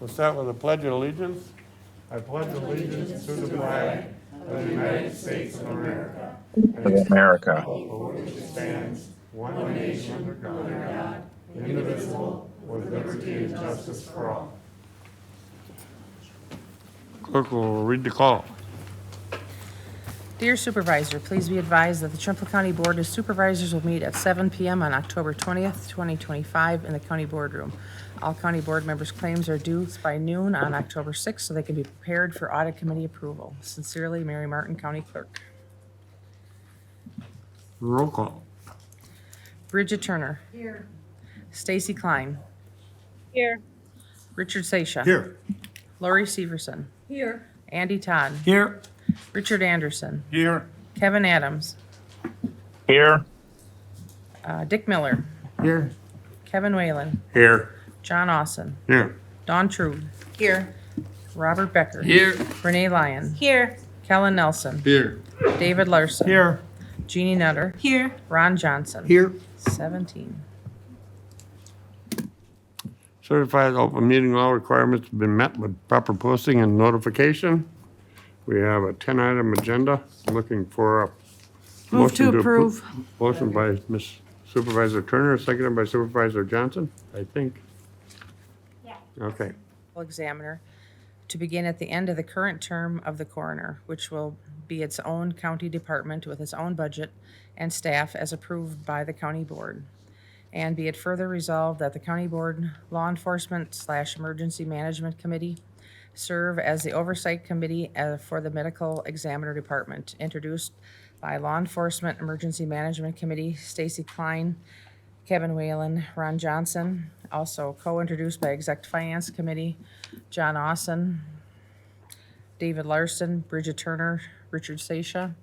We'll start with the Pledge of Allegiance. I pledge allegiance to the flag of the United States of America, of America, for which it stands, one nation under God, indivisible, with liberty and justice for all. Clerk will read the call. Dear Supervisor, please be advised that the Trempealeau County Board of Supervisors will meet at 7 p.m. on October 20th, 2025 in the county boardroom. All county board members' claims are due by noon on October 6th so they can be prepared for audit committee approval. Sincerely, Mary Martin, County Clerk. Roll call. Bridget Turner. Here. Stacy Klein. Here. Richard Seisha. Here. Lori Severson. Here. Andy Todd. Here. Richard Anderson. Here. Kevin Adams. here, Dick Miller. Here. Kevin Whalen. Here. John Austin. Here. Don Trude. Here. Robert Becker. Here. Renee Lyon. Here. Kellen Nelson. Here. David Larson. Here. Jeannie Nutter. Here. Ron Johnson. Here. 17. Certified open meeting law requirements have been met with proper posting and notification. We have a 10-item agenda. Looking for a Move to motion approve. Motion by Ms. Supervisor Turner, seconded by Supervisor Johnson, I think. Yeah. Okay. Examiner to begin at the end of the current term of the coroner, which will be its own county department with its own budget and staff as approved by the county board. And be it further resolved that the county board law enforcement / emergency management committee serve as the oversight committee for the medical examiner department, introduced by law enforcement emergency management committee Stacy Klein, Kevin Whalen, Ron Johnson, also co-introduced by exec finance committee John Austin, David Larson, Bridget Turner, Richard Seisha,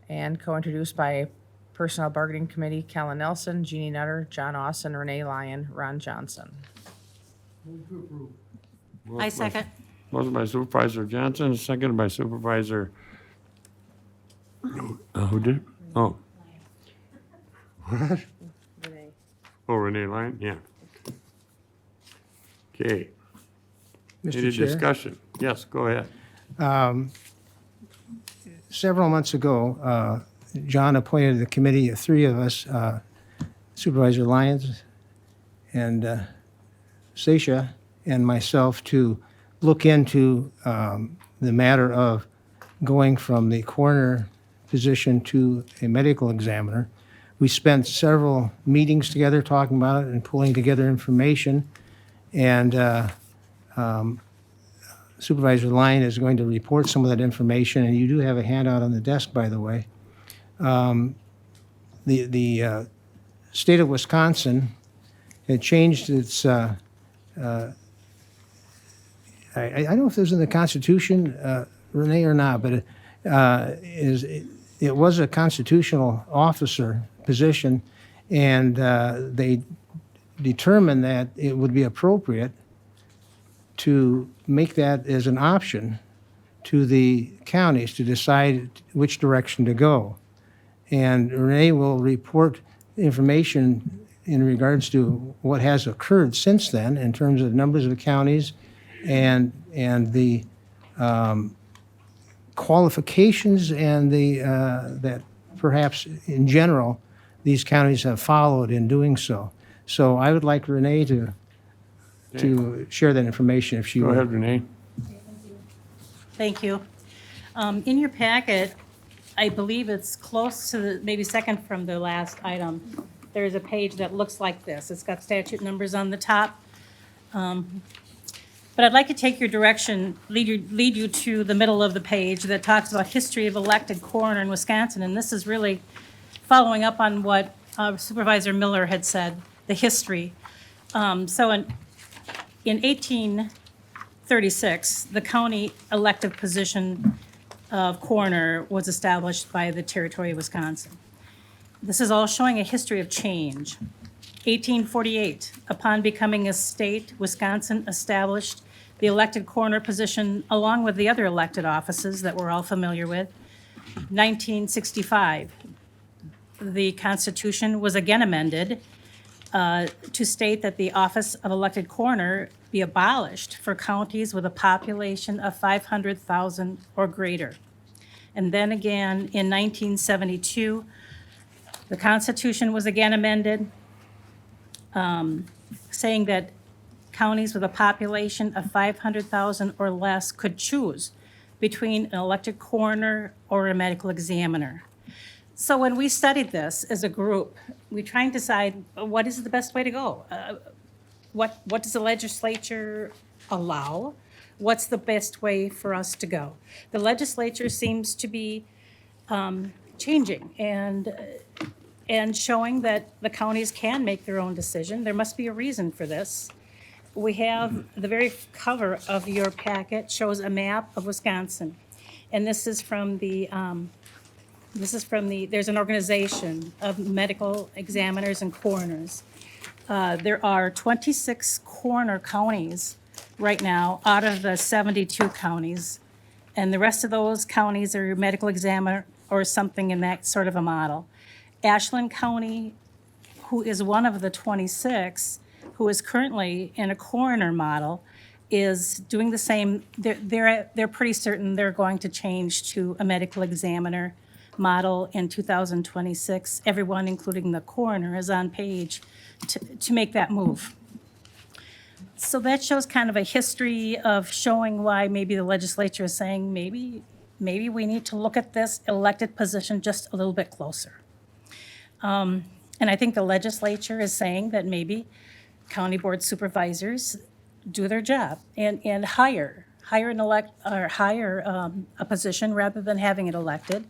and co-introduced by personnel bargaining committee Kellen Nelson, Jeannie Nutter, John Austin, Renee Lyon, Ron Johnson. I second. Motion by Supervisor Johnson, seconded by Supervisor. Who did? Oh. What? Renee. Oh, Renee Lyon, yeah. Okay. Any Mr. Chair, discussion? Yes, go ahead. several months ago, John appointed a committee of three of us, Supervisor Lyons and Seisha and myself, to look into the matter of going from the coroner position to a medical examiner. We spent several meetings together talking about it and pulling together information. And Supervisor Lyon is going to report some of that information, and you do have a handout on the desk, by the way. The state of Wisconsin had changed its, I don't know if it was in the Constitution, Renee, or not, but it was a constitutional officer position, and they determined that it would be appropriate to make that as an option to the counties to decide which direction to go. And Renee will report information in regards to what has occurred since then in terms of numbers of counties and the qualifications and the that perhaps in general these counties have followed in doing so. So I would like Renee to share that information if she Go would. ahead, Renee. Thank you. In your packet, I believe it's close to the, maybe second from the last item, there's a page that looks like this. It's got statute numbers on the top. But I'd like to take your direction, lead you to the middle of the page that talks about history of elected coroner in Wisconsin. And this is really following up on what Supervisor Miller had said, the history. So in 1836, the county elective position of coroner was established by the territory of Wisconsin. This is all showing a history of change. 1848, upon becoming a state, Wisconsin established the elected coroner position along with the other elected offices that we're all familiar with. 1965, the Constitution was again amended to state that the office of elected coroner be abolished for counties with a population of 500,000 or greater. And then again, in 1972, the Constitution was again amended, saying that counties with a population of 500,000 or less could choose between an elected coroner or a medical examiner. So when we studied this as a group, we tried to decide what is the best way to go. What does the legislature allow? What's the best way for us to go? The legislature seems to be changing and showing that the counties can make their own decision. There must be a reason for this. We have the very cover of your packet shows a map of Wisconsin, and this is from the there's an organization of medical examiners and coroners. There are 26 coroner counties right now out of the 72 counties, and the rest of those counties are medical examiner or something in that sort of a model. Ashland County, who is one of the 26, who is currently in a coroner model, is doing the same. They're pretty certain they're going to change to a medical examiner model in 2026. Everyone, including the coroner, is on page to make that move. So that shows kind of a history of showing why maybe the legislature is saying maybe we need to look at this elected position just a little bit closer. And I think the legislature is saying that maybe county board supervisors do their job and hire a position rather than having it elected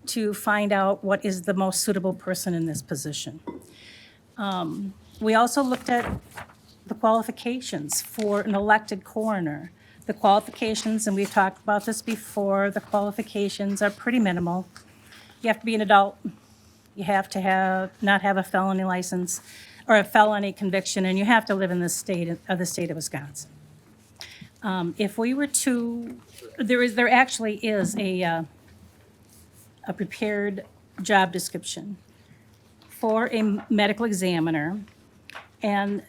to find out what is the most suitable person in this position. We also looked at the qualifications for an elected coroner. The qualifications, and we've talked about this before, the qualifications are pretty minimal. You have to be an adult. You have to not have a felony license or a felony conviction, and you have to live in the state of Wisconsin. If we were to, there actually is a prepared job description for a medical examiner, and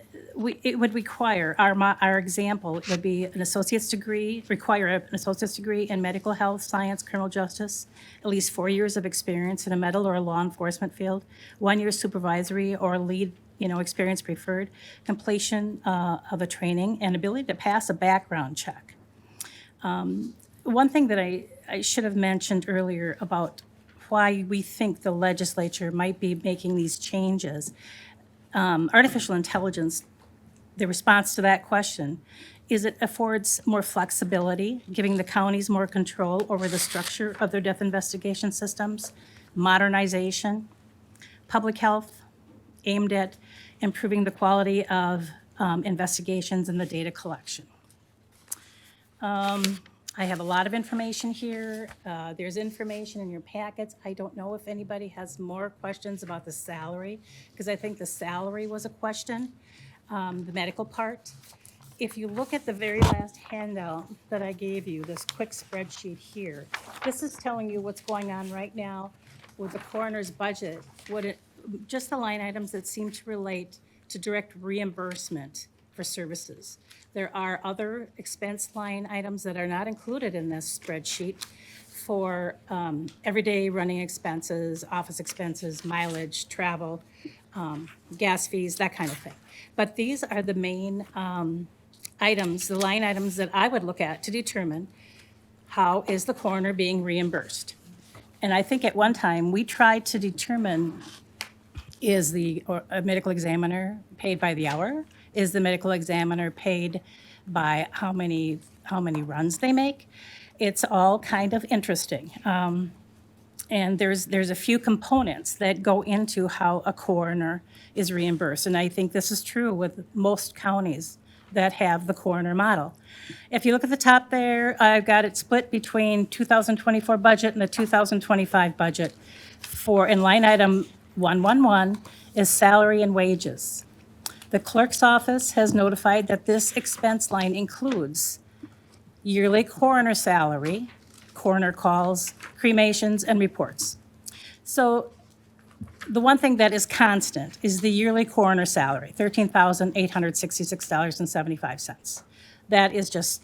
it would require, our example, it would be an associate's degree, require an associate's degree in medical health, science, criminal justice, at least 4 years of experience in a medical or law enforcement field, 1 year supervisory or lead, experience preferred, completion of a training, and ability to pass a background check. One thing that I should have mentioned earlier about why we think the legislature might be making these changes, artificial intelligence, the response to that question is it affords more flexibility, giving the counties more control over the structure of their death investigation systems, modernization, public health, aimed at improving the quality of investigations and the data collection. I have a lot of information here. There's information in your packets. I don't know if anybody has more questions about the salary, because I think the salary was a question, the medical part. If you look at the very last handout that I gave you, this quick spreadsheet here, this is telling you what's going on right now with the coroner's budget, just the line items that seem to relate to direct reimbursement for services. There are other expense line items that are not included in this spreadsheet for everyday running expenses, office expenses, mileage, travel, gas fees, that kind of thing. But these are the main items, the line items that I would look at to determine how is the coroner being reimbursed. And I think at one time, we tried to determine, is a medical examiner paid by the hour? Is the medical examiner paid by how many runs they make? It's all kind of interesting. And there's a few components that go into how a coroner is reimbursed. And I think this is true with most counties that have the coroner model. If you look at the top there, I've got it split between 2024 budget and the 2025 budget. In line item 111 is salary and wages. The clerk's office has notified that this expense line includes yearly coroner salary, coroner calls, cremations, and reports. So The one thing that is constant is the yearly coroner salary, $13,866.75. That is just,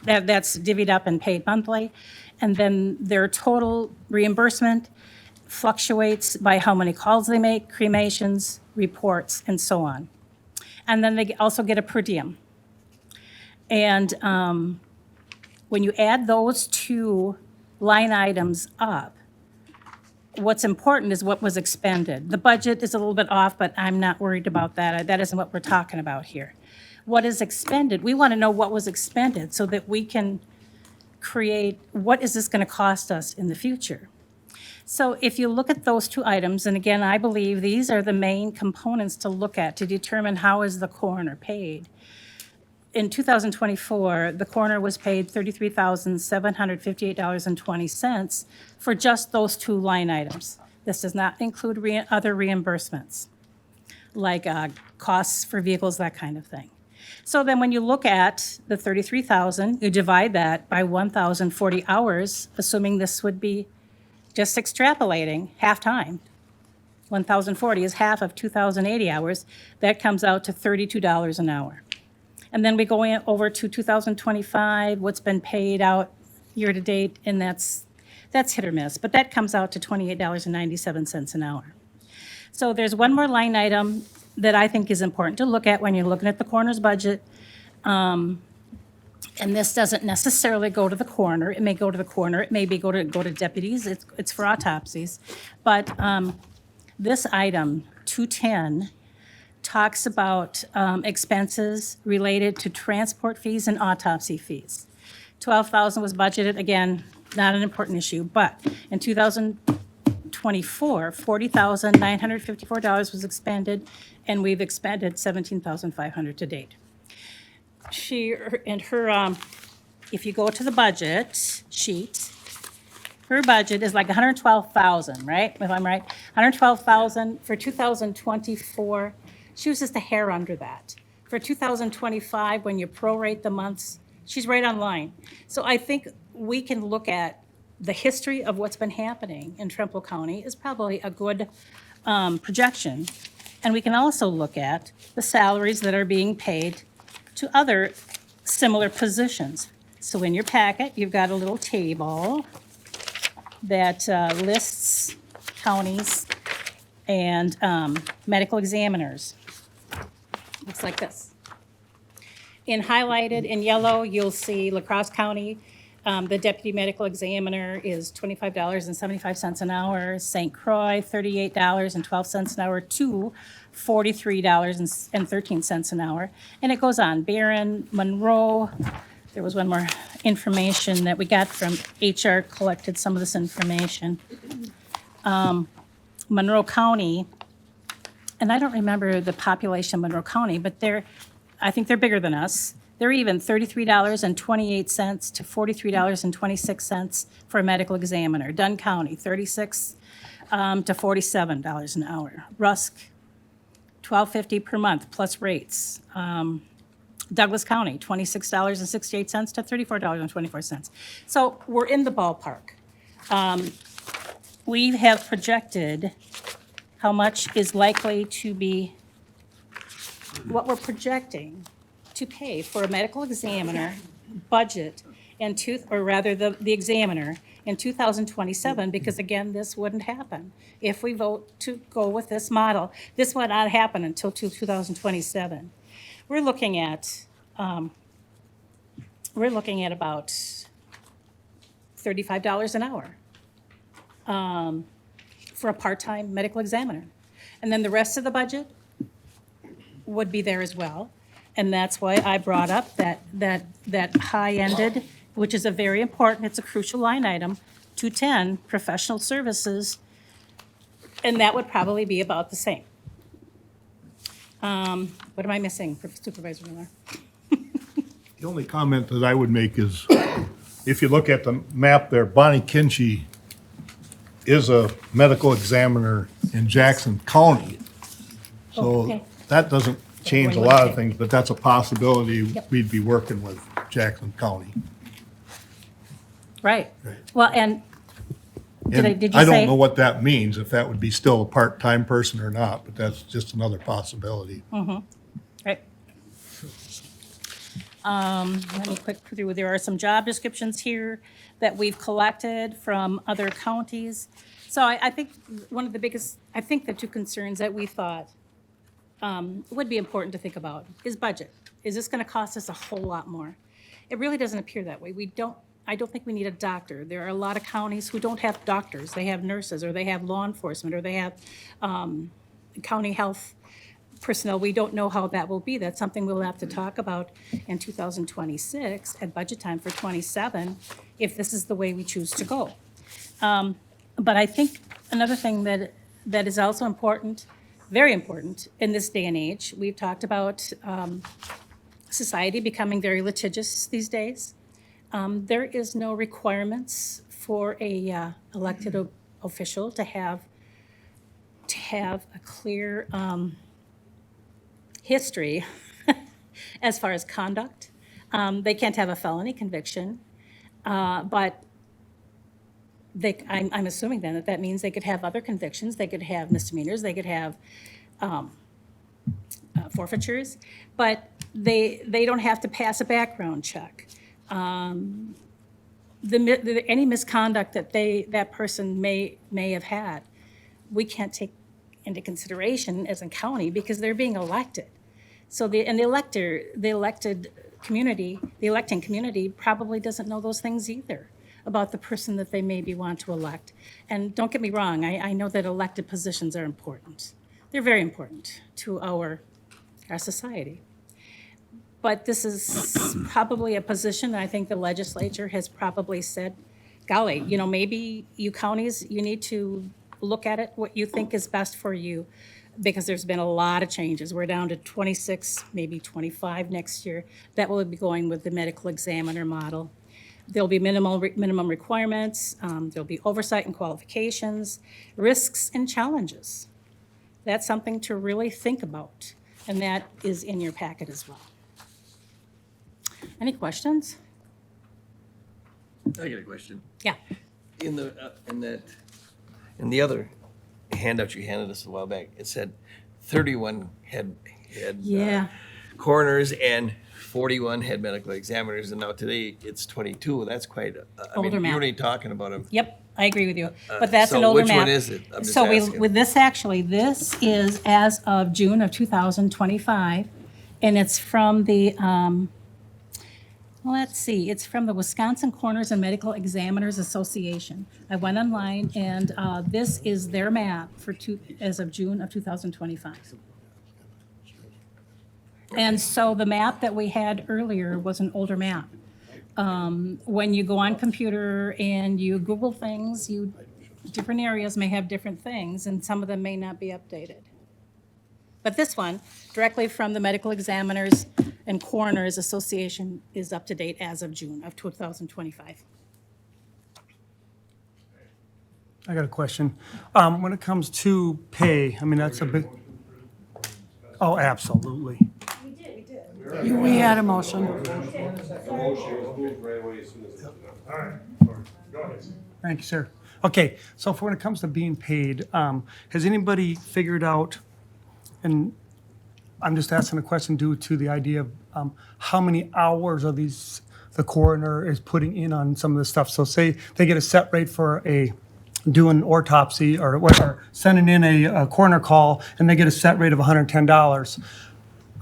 that's divvied up and paid monthly. And then their total reimbursement fluctuates by how many calls they make, cremations, reports, and so on. And then they also get a per diem. And when you add those two line items up, what's important is what was expended. The budget is a little bit off, but I'm not worried about that. That isn't what we're talking about here. What is expended, we want to know what was expended so that we can create, what is this going to cost us in the future? So if you look at those two items, and again, I believe these are the main components to look at to determine how is the coroner paid. In 2024, the coroner was paid $33,758.20 for just those two line items. This does not include other reimbursements, like costs for vehicles, that kind of thing. So then when you look at the $33,000, you divide that by 1,040 hours, assuming this would be just extrapolating, half-time. 1,040 is half of 2,080 hours. That comes out to $32 an hour. And then we go over to 2025, what's been paid out year-to-date, and that's hit or miss, but that comes out to $28.97 an hour. So there's one more line item that I think is important to look at when you're looking at the coroner's budget. And this doesn't necessarily go to the coroner. It may go to the coroner. It may be go to deputies. It's for autopsies. But this item, 210, talks about expenses related to transport fees and autopsy fees. $12,000 was budgeted, again, not an important issue, but in 2024, $40,954 was expended, and we've expended $17,500 to date. If you go to the budget sheet, her budget is like $112,000, right? If I'm right, $112,000 for 2024. She was just a hair under that. For 2025, when you prorate the months, she's right on line. So I think we can look at the history of what's been happening in Trempealeau County is probably a good projection. And we can also look at the salaries that are being paid to other similar positions. So in your packet, you've got a little table that lists counties and medical examiners. Looks like this. Highlighted in yellow, you'll see La Crosse County. The deputy medical examiner is $25.75 an hour. St. Croix, $38.12 an hour to $43.13 an hour. And it goes on. Barron, Monroe. There was one more information that we got from HR, collected some of this information. Monroe County, and I don't remember the population of Monroe County, but I think they're bigger than us. They're even $33.28 to $43.26 for a medical examiner. Dunn County, $36 to $47 an hour. Rusk, $12.50 per month plus rates. Douglas County, $26.68 to $34.24. So we're in the ballpark. We have projected how much is likely to be, what we're projecting to pay for a medical examiner budget or rather the examiner in 2027, because again, this wouldn't happen. If we vote to go with this model, this would not happen until 2027. We're looking at about $35 an hour for a part-time medical examiner. And then the rest of the budget would be there as well. And that's why I brought up that high-ended, which is a very important, it's a crucial line item, 210, professional services, and that would probably be about the same. What am I missing, Supervisor Miller? The only comment that I would make is, if you look at the map there, Bonnie Kinchy is a medical examiner in Jackson County. Oh, okay. So that doesn't change a lot of things, but that's a possibility we'd be working with Jackson County. Right. Right. Well, and And did you I say? don't know what that means, if that would be still a part-time person or not, but that's just another possibility. Right. Let me click through. There are some job descriptions here that we've collected from other counties. So I think one of the biggest, I think the two concerns that we thought would be important to think about is budget. Is this going to cost us a whole lot more? It really doesn't appear that way. I don't think we need a doctor. There are a lot of counties who don't have doctors. They have nurses, or they have law enforcement, or they have county health personnel. We don't know how that will be. That's something we'll have to talk about in 2026 at budget time for 27, if this is the way we choose to go. But I think another thing that is also important, very important in this day and age, we've talked about society becoming very litigious these days. There is no requirements for a elected official to have a clear history as far as conduct. They can't have a felony conviction, but I'm assuming then that means they could have other convictions, they could have misdemeanors, they could have forfeitures, but they don't have to pass a background check. Any misconduct that that person may have had, we can't take into consideration as a county because they're being elected. So the electing community probably doesn't know those things either about the person that they maybe want to elect. And don't get me wrong, I know that elected positions are important. They're very important to our society. But this is probably a position that I think the legislature has probably said, golly, maybe you counties, you need to look at it, what you think is best for you, because there's been a lot of changes. We're down to 26, maybe 25 next year. That will be going with the medical examiner model. There'll be minimum requirements. There'll be oversight and qualifications, risks and challenges. That's something to really think about, and that is in your packet as well. Any questions? I got a question. Yeah. In the other handout you handed us a while back, it said 31 had Yeah. coroners and 41 had medical examiners, and now today it's 22. That's quite. Older map. You're only talking about them. Yep, I agree with you. But that's an older map. So which one is it? I'm just So asking. with this, actually, this is as of June of 2025, and it's from the, let's see, it's from the Wisconsin Coroners and Medical Examiners Association. I went online, and this is their map as of June of 2025. And so the map that we had earlier was an older map. When you go on computer and you Google things, different areas may have different things, and some of them may not be updated. But this one, directly from the Medical Examiners and Coroners Association, is up to date as of June of 2025. I got a question. When it comes to pay, I mean, that's a big, oh, absolutely. We had a motion. Thank you, sir. Okay, so for when it comes to being paid, has anybody figured out, and I'm just asking a question due to the idea of how many hours are the coroner is putting in on some of this stuff? So say they get a set rate for doing an autopsy or sending in a coroner call, and they get a set rate of $110.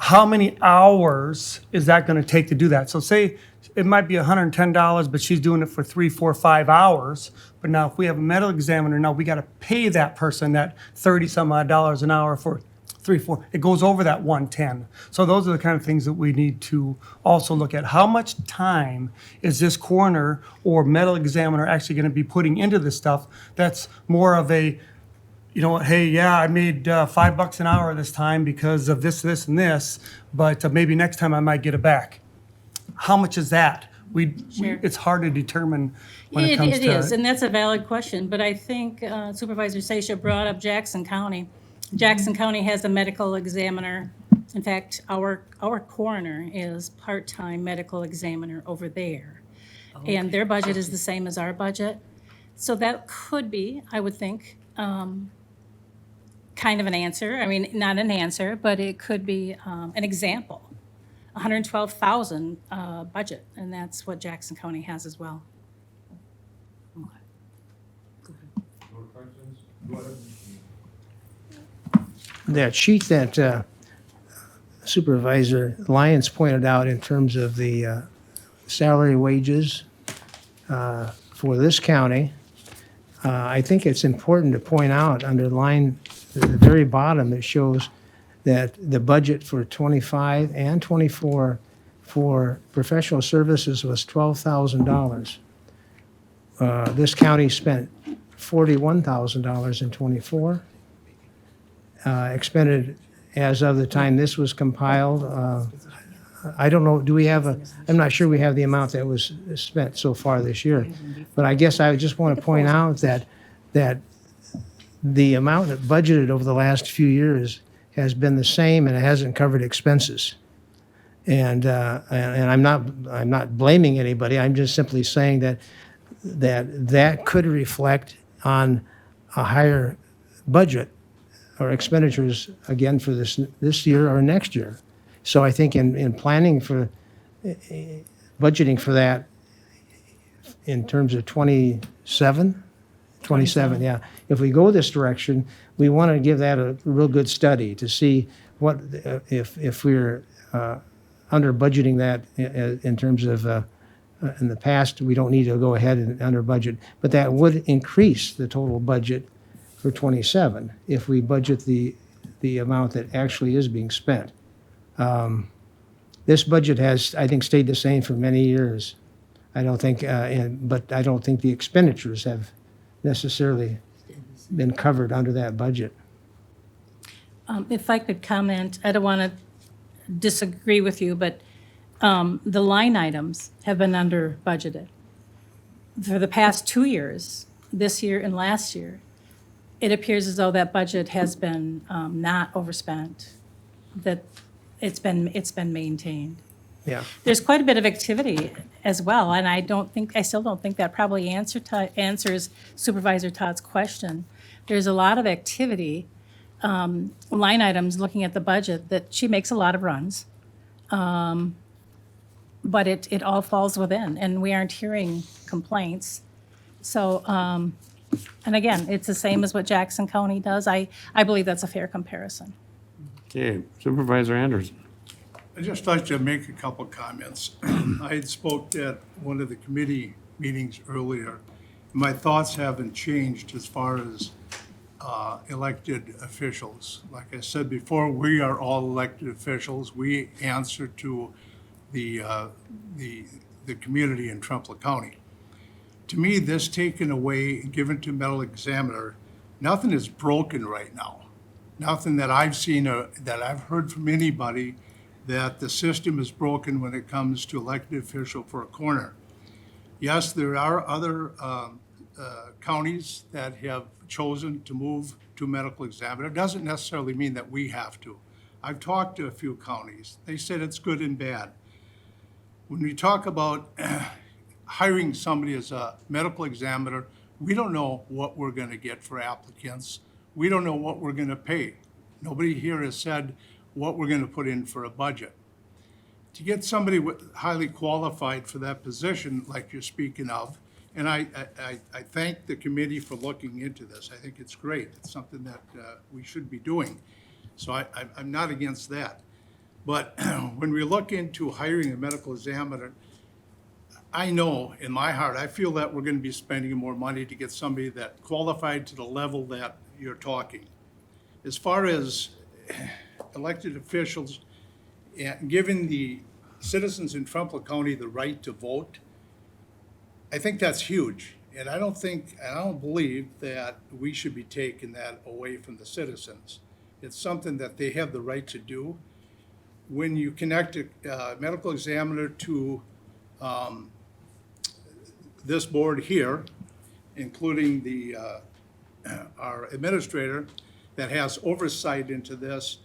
How many hours is that going to take to do that? So say it might be $110, but she's doing it for 3, 4, 5 hours. But now if we have a medical examiner, now we got to pay that person that 30 some odd dollars an hour for 3, 4. It goes over that 110. So those are the kind of things that we need to also look at. How much time is this coroner or medical examiner actually going to be putting into this stuff? That's more of a, hey, yeah, I made $5 an hour this time because of this, and this, but maybe next time I might get it back. How much is that? It's hard to determine when it comes to. It is, and that's a valid question, but I think Supervisor Seisha brought up Jackson County. Jackson County has a medical examiner. In fact, our coroner is part-time medical examiner over there. And their budget is the same as our budget. So that could be, I would think, kind of an answer. I mean, not an answer, but it could be an example. 112,000 budget, and that's what Jackson County has as well. That sheet that Supervisor Lyons pointed out in terms of the salary wages for this county, I think it's important to point out under line, at the very bottom, it shows that the budget for 25 and 24 for professional services was $12,000. This county spent $41,000 in 24. Expended as of the time this was compiled. I don't know, do we have I'm not sure we have the amount that was spent so far this year. But I guess I just want to point out that the amount that budgeted over the last few years has been the same, and it hasn't covered expenses. And I'm not blaming anybody. I'm just simply saying that could reflect on a higher budget or expenditures again for this year or next year. So I think in planning for budgeting for that in terms of 27, yeah. If we go this direction, we want to give that a real good study to see what if we're under budgeting that in terms of in the past, we don't need to go ahead and under budget, but that would increase the total budget for 27 if we budget the amount that actually is being spent. This budget has, I think, stayed the same for many years. I don't think, but I don't think the expenditures have necessarily been covered under that budget. If I could comment, I don't want to disagree with you, but the line items have been under budgeted. For the past 2 years, this year and last year, it appears as though that budget has been not overspent, that it's been maintained. Yeah. There's quite a bit of activity as well, and I still don't think that probably answers Supervisor Todd's question. There's a lot of activity, line items, looking at the budget, that she makes a lot of runs. But it all falls within, and we aren't hearing complaints. So, and again, it's the same as what Jackson County does. I believe that's a fair comparison. Okay, Supervisor Anderson. I'd just like to make a couple comments. I had spoke at one of the committee meetings earlier. My thoughts haven't changed as far as elected officials. Like I said before, we are all elected officials. We answer to the community in Trempealeau County. To me, this taken away, given to medical examiner, nothing is broken right now. Nothing that I've seen or that I've heard from anybody that the system is broken when it comes to elected official for a coroner. Yes, there are other counties that have chosen to move to medical examiner. It doesn't necessarily mean that we have to. I've talked to a few counties. They said it's good and bad. When we talk about hiring somebody as a medical examiner, we don't know what we're going to get for applicants. We don't know what we're going to pay. Nobody here has said what we're going to put in for a budget. To get somebody highly qualified for that position, like you're speaking of, and I thank the committee for looking into this. I think it's great. It's something that we should be doing. So I'm not against that. But when we look into hiring a medical examiner, I know in my heart, I feel that we're going to be spending more money to get somebody that qualified to the level that you're talking. As far as elected officials, giving the citizens in Trempealeau County the right to vote, I think that's huge. And I don't believe that we should be taking that away from the citizens. It's something that they have the right to do. When you connect a medical examiner to this board here, including our administrator that has oversight into this,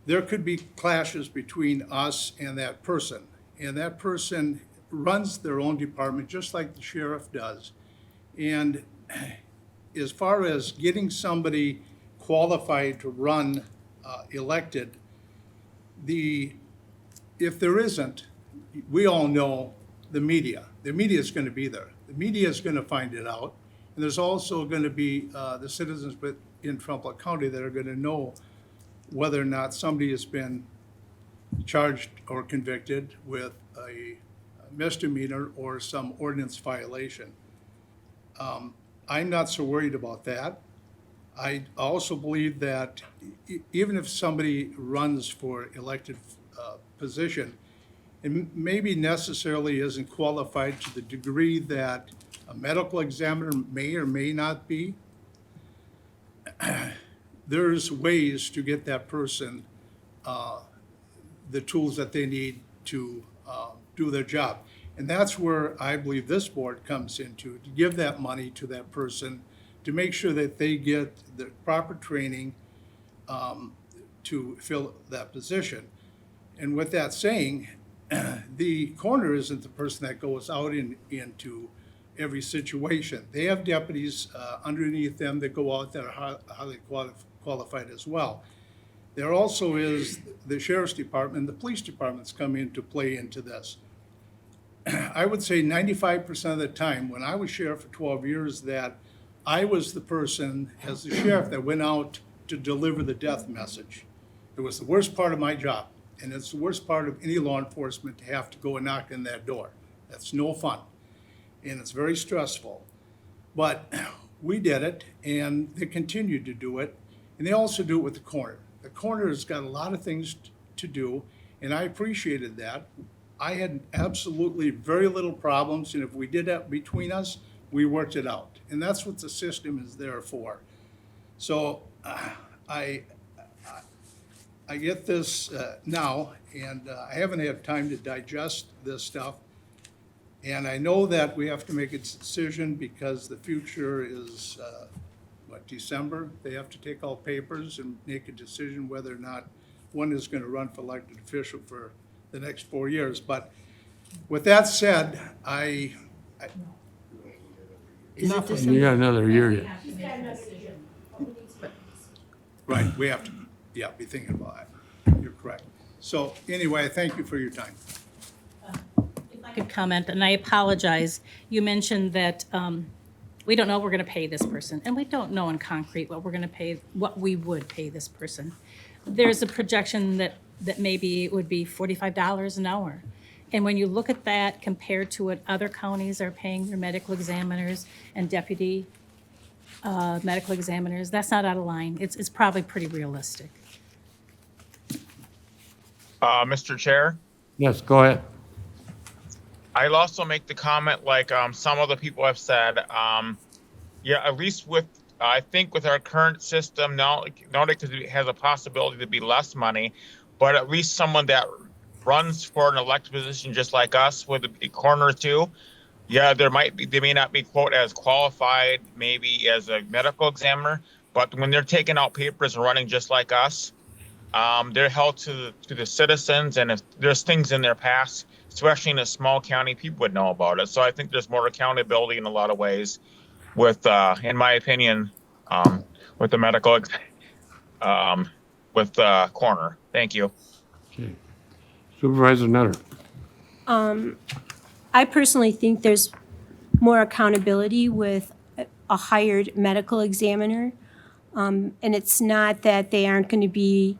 there could be clashes between us and that person. And that person runs their own department just like the sheriff does. And as far as getting somebody qualified to run elected, if there isn't, we all know the media. The media is going to be there. The media is going to find it out. And there's also going to be the citizens in Trumpealeau County that are going to know whether or not somebody has been charged or convicted with a misdemeanor or some ordinance violation. I'm not so worried about that. I also believe that even if somebody runs for elected position, it maybe necessarily isn't qualified to the degree that a medical examiner may or may not be, there's ways to get that person the tools that they need to do their job. And that's where I believe this board comes into, to give that money to that person, to make sure that they get the proper training to fill that position. And with that saying, the coroner isn't the person that goes out into every situation. They have deputies underneath them that go out that are highly qualified as well. There also is the sheriff's department, the police departments come into play into this. I would say 95% of the time, when I was sheriff for 12 years, that I was the person as the sheriff that went out to deliver the death message. It was the worst part of my job, and it's the worst part of any law enforcement to have to go and knock on that door. That's no fun, and it's very stressful. But we did it, and they continued to do it, and they also do it with the coroner. The coroner has got a lot of things to do, and I appreciated that. I had absolutely very little problems, and if we did that between us, we worked it out. And that's what the system is there for. So I get this now, and I haven't had time to digest this stuff. And I know that we have to make a decision because the future is, December? They have to take all papers and make a decision whether or not one is going to run for elected official for the next 4 years. But with that said, You got another year yet. right, we have to, be thinking about that. You're correct. So anyway, thank you for your time. If I could comment, and I apologize, you mentioned that we don't know what we're going to pay this person, and we don't know in concrete what we're going to pay, what we would pay this person. There's a projection that maybe it would be $45 an hour. And when you look at that compared to what other counties are paying their medical examiners and deputy medical examiners, that's not out of line. It's probably pretty realistic. Mr. Chair, Yes, go ahead. I'll also make the comment like some other people have said, at least I think with our current system, not only because it has a possibility to be less money, but at least someone that runs for an elected position just like us with a coroner too. Yeah, they may not be quote as qualified maybe as a medical examiner, but when they're taking out papers and running just like us, they're held to the citizens, and if there's things in their past, especially in a small county, people would know about it. So I think there's more accountability in a lot of ways with, in my opinion, with the medical, with coroner. Thank you. Okay. Supervisor Nutter. I personally think there's more accountability with a hired medical examiner. And it's not that they aren't going to be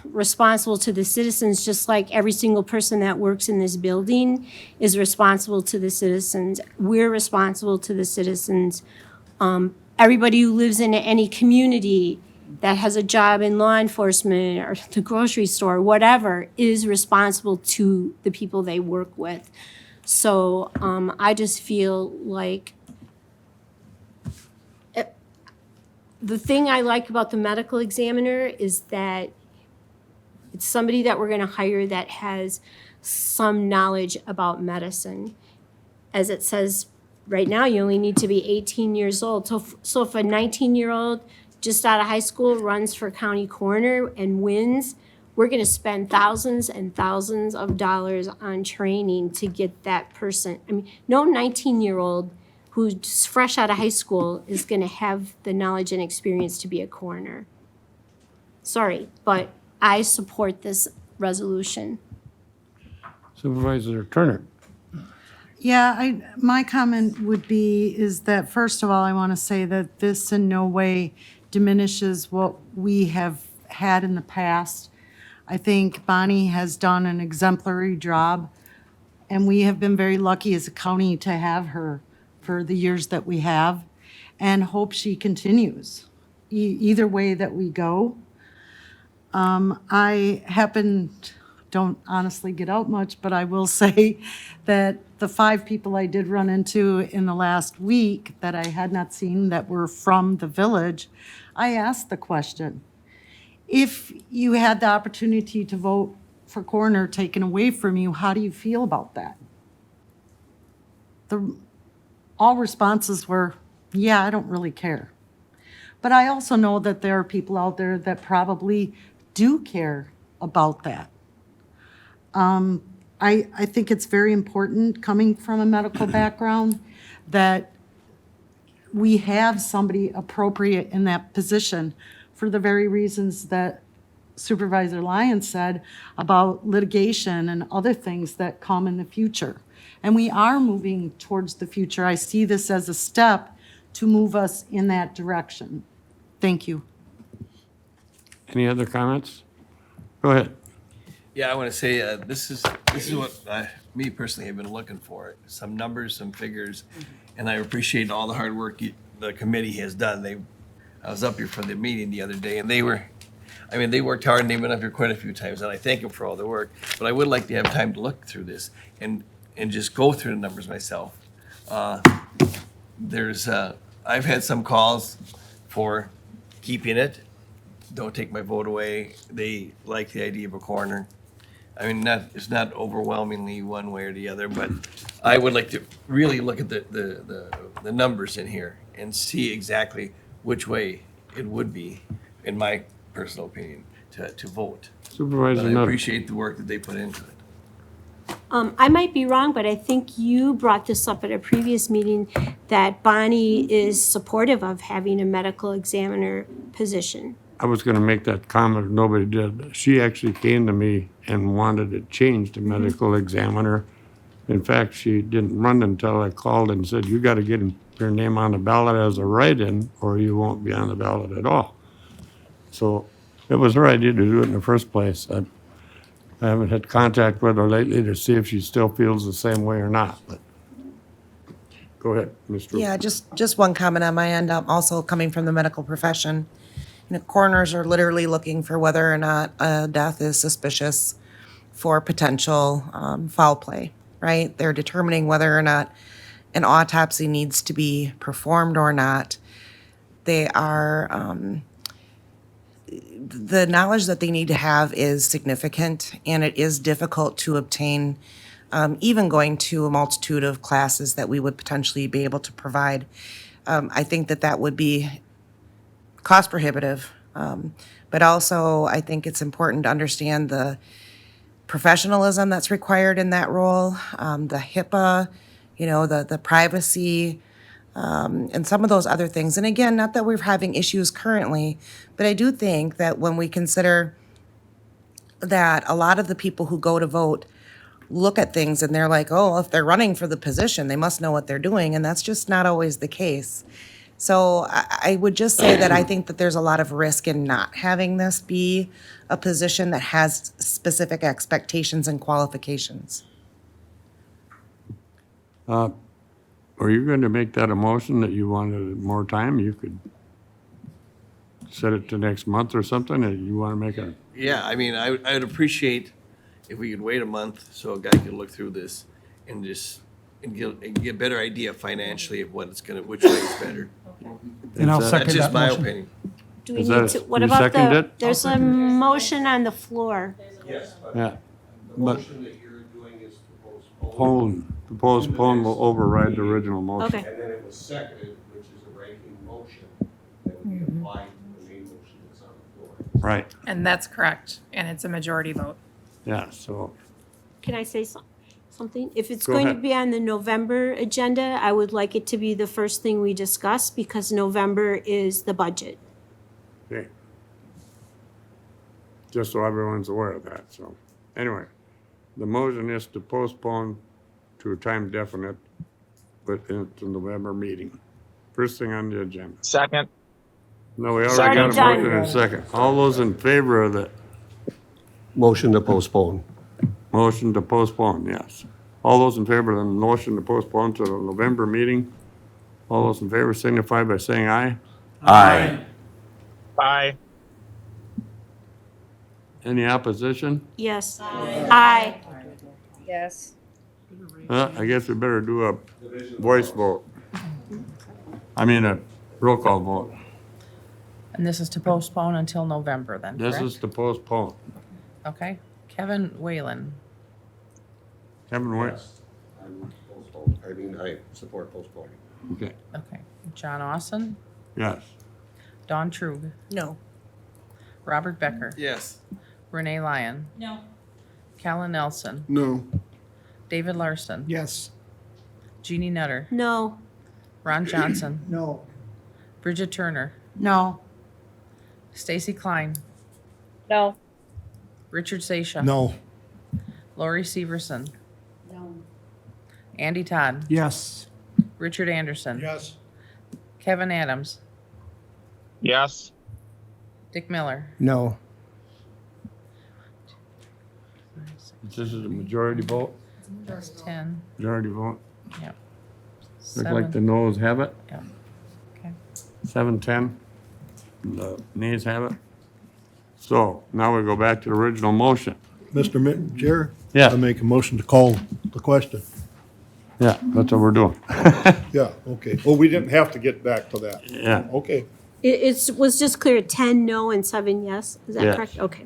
responsible to the citizens, just like every single person that works in this building is responsible to the citizens. We're responsible to the citizens. Everybody who lives in any community that has a job in law enforcement or the grocery store, whatever, is responsible to the people they work with. So I just feel like the thing I like about the medical examiner is that it's somebody that we're going to hire that has some knowledge about medicine. As it says right now, you only need to be 18 years old. So if a 19-year-old just out of high school runs for county coroner and wins, we're going to spend thousands and thousands of dollars on training to get that person. I mean, no 19-year-old who's fresh out of high school is going to have the knowledge and experience to be a coroner. Sorry, but I support this resolution. Supervisor Turner. Yeah, my comment would be is that, first of all, I want to say that this in no way diminishes what we have had in the past. I think Bonnie has done an exemplary job, and we have been very lucky as a county to have her for the years that we have, and hope she continues, either way that we go. Don't honestly get out much, but I will say that the 5 people I did run into in the last week that I had not seen that were from the village, I asked the question, if you had the opportunity to vote for coroner taken away from you, how do you feel about that? All responses were, yeah, I don't really care. But I also know that there are people out there that probably do care about that. I think it's very important, coming from a medical background, that we have somebody appropriate in that position for the very reasons that Supervisor Lyons said about litigation and other things that come in the future. And we are moving towards the future. I see this as a step to move us in that direction. Thank you. Any other comments? Go ahead. Yeah, I want to say, this is what me personally have been looking for, some numbers, some figures, and I appreciate all the hard work the committee has done. I was up here for the meeting the other day, and they worked hard, and they've been up here quite a few times, and I thank them for all their work, but I would like to have time to look through this and just go through the numbers myself. I've had some calls for keeping it, don't take my vote away. They like the idea of a coroner. I mean, it's not overwhelmingly one way or the other, but I would like to really look at the numbers in here and see exactly which way it would be, in my personal opinion, to vote. Supervisor But I Nutter. appreciate the work that they put into it. I might be wrong, but I think you brought this up at a previous meeting, that Bonnie is supportive of having a medical examiner position. I was gonna make that comment, nobody did. She actually came to me and wanted it changed to medical examiner. In fact, she didn't run until I called and said, you gotta get your name on the ballot as a write-in, or you won't be on the ballot at all. So it was her idea to do it in the first place. I haven't had contact with her lately to see if she still feels the same way or not, but go ahead, Mr. Yeah, just one comment on my end. I'm also coming from the medical profession. You know, coroners are literally looking for whether or not a death is suspicious for potential foul play, right? They're determining whether or not an autopsy needs to be performed or not. They are, the knowledge that they need to have is significant, and it is difficult to obtain, even going to a multitude of classes that we would potentially be able to provide. I think that would be cost prohibitive, but also I think it's important to understand the professionalism that's required in that role, the HIPAA, the privacy, and some of those other things. And again, not that we're having issues currently, but I do think that when we consider that a lot of the people who go to vote look at things and they're like, oh, if they're running for the position, they must know what they're doing, and that's just not always the case. So I would just say that I think that there's a lot of risk in not having this be a position that has specific expectations and qualifications. Are you going to make that a motion that you wanted more time? You could set it to next month or something, and you want to make a, Yeah, I mean, I would appreciate if we could wait a month so a guy could look through this and get a better idea financially of which way is better. And I'll Is that- second That's just that my motion. opinion. Do we Is need that- to, what you about second it? there's a motion on the floor. yeah. But postpone will override the original motion. Okay. And then it was seconded, which is a ranking motion that would be applied to the main motion that's on the floor. Right, And that's correct, and it's a majority vote. yeah, so, Can I say something? something? If it's Go going to ahead. be on the November agenda, I would like it to be the first thing we discuss because November is the budget. Okay. Just so everyone's aware of that, so. Anyway, the motion is to postpone to a time definite within the November meeting. First thing on the agenda. Second. No, we It's already got a already motion done. and a second. All those in favor of the Motion to postpone. motion to postpone, yes. All those in favor of the motion to postpone to the November meeting, all those in favor signify by saying aye. Aye. Aye. Any opposition? Yes. Aye. Yes. I guess we better do a voice vote. I mean, a roll call vote. And this is to postpone until November then, This correct? is to postpone. Okay. Kevin Whalen, Kevin, wait. I'm postpone. I mean, I support postponing. Okay, okay. John Austin, yes. Dawn Trug, No. Robert Becker, Yes. Renee Lyon, No. Callan Nelson, No. David Larson, Yes. Jeannie Nutter, No. Ron Johnson, No. Bridget Turner, No. Stacy Klein, No. Richard Sasha, No. Lori Severson, Andy Todd, Yes. Richard Anderson, Yes. Kevin Adams, Yes. Dick Miller. No. This is a majority vote, That's 10. majority vote. Yep. Look like the Seven. noes have it. Yep. Okay. 7-10. The nays have it. So now we go back to the original motion. Mr. Chair? Yeah. I make a motion to call the question. Yeah, that's what we're doing. Yeah, okay. Well, we didn't have to get back to that. Yeah, Okay. It was just clear, 10 no and 7 yes. Is that Yes. correct? Okay.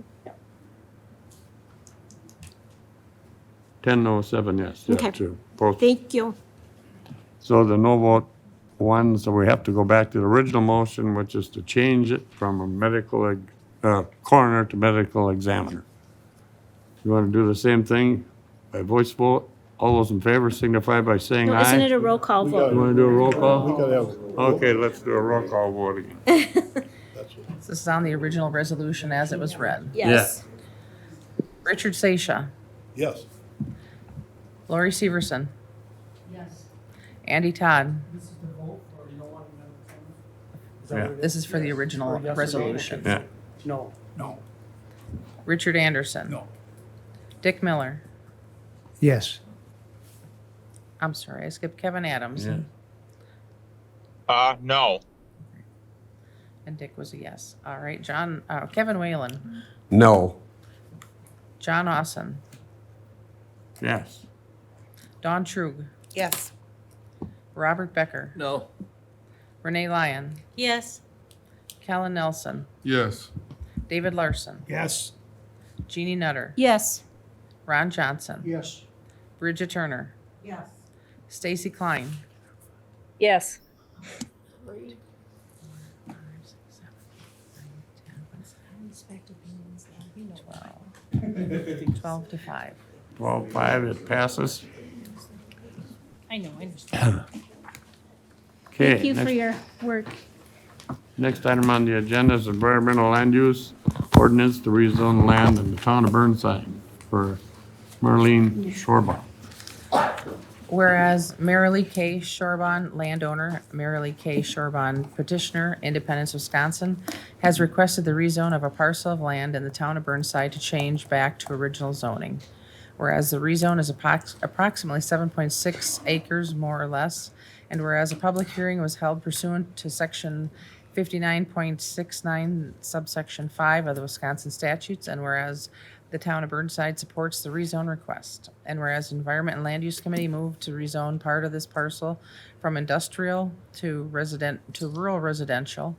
10 no, 7 yes. Yeah, Okay. to post. Thank you. So the no vote one, so we have to go back to the original motion, which is to change it from a medical, coroner to medical examiner. You want to do the same thing by voice vote? All those in favor signify by saying No, aye. isn't it a roll call We vote? You want to do a roll We call? gotta have. Okay, let's do a roll call vote again. That's what- This is on the original resolution as it was read. Yes. Richard Sasha, Yes. Lori Severson. Andy Todd. Yeah. This is for the original resolution. Yeah, No. No. Richard Anderson. No. Dick Miller. Yes. I'm sorry, I skipped Kevin Adams. yeah. No. And Dick was a yes. All right, Kevin Whalen. No. John Austin. Yes. Dawn Trug. Yes. Robert Becker. No. Renee Lyon. Yes. Callan Nelson. Yes. David Larson. Yes. Jeannie Nutter. Yes. Ron Johnson. Yes. Bridget Turner. Yes. Stacy Klein. Yes. 12 to 5. 12-5, it passes. I know, I understand. Okay. Thank you for next- your work. Next item on the agenda is environmental land use ordinance to rezone land in the town of Burnside for Marlene Shorbach. Whereas Marilee K. Shorbon, landowner, Marilee K. Shorbon petitioner, Independence, Wisconsin, has requested the rezone of a parcel of land in the town of Burnside to change back to original zoning. Whereas the rezone is approximately 7.6 acres, more or less, and whereas a public hearing was held pursuant to section 59.69 subsection 5 of the Wisconsin statutes, and whereas the town of Burnside supports the rezone request, and whereas Environment and Land Use Committee moved to rezone part of this parcel from industrial to rural residential,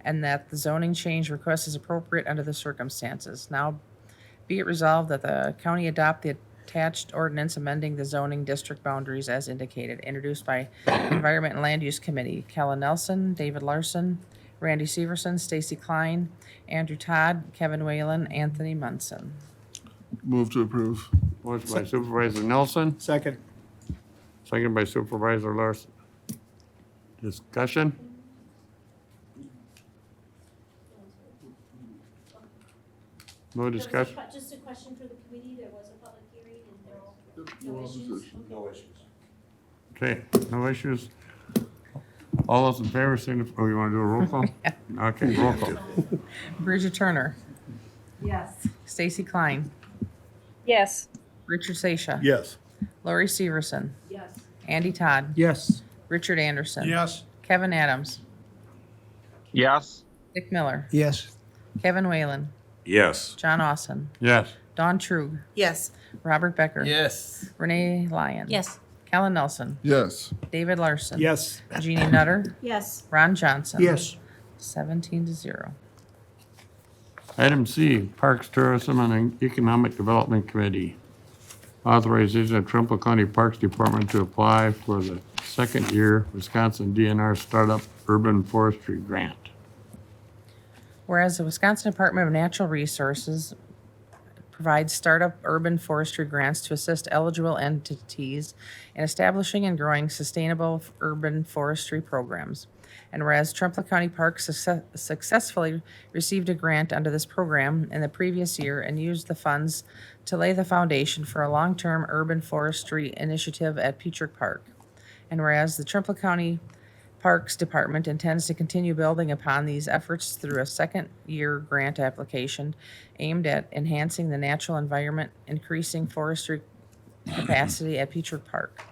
and that the zoning change request is appropriate under the circumstances. Now be it resolved that the county adopt the attached ordinance amending the zoning district boundaries as indicated, introduced by Environment and Land Use Committee, Callan Nelson, David Larson, Randy Severson, Stacy Klein, Andrew Todd, Kevin Whalen, Anthony Munson. Move to approve. Motion by Supervisor Nelson, Second. second by Supervisor Larson. Discussion? No discussion? Just a question for the committee, there was a public hearing and no issues? No issues. Okay, no issues. All those in favor, signify, oh, you want to do a roll call? Okay, roll call. Bridget Turner, Yes. Stacy Klein, Yes. Richard Sasha. Yes. Lori Severson, Yes. Andy Todd, Yes. Richard Anderson. Yes. Kevin Adams, Yes. Dick Miller, Yes. Kevin Whalen, Yes. John Austin, Yes. Dawn Trug, Yes. Robert Becker. Yes. Renee Lyon. Yes. Kellen Nelson, Yes. David Larson. Yes. Jeannie Nutter, Yes. Ron Johnson. Yes. 17-0. Item C, Parks, Tourism, and Economic Development Committee. Authorization of Trumbull County Parks Department to apply for the second year Wisconsin DNR Startup Urban Forestry Grant. Whereas the Wisconsin Department of Natural Resources provides startup urban forestry grants to assist eligible entities in establishing and growing sustainable urban forestry programs. And whereas Trumbull County Parks successfully received a grant under this program in the previous year and used the funds to lay the foundation for a long-term urban forestry initiative at Peatrick Park. And whereas the Trumbull County Parks Department intends to continue building upon these efforts through a second-year grant application aimed at enhancing the natural environment, increasing forestry capacity at Peatrick Park.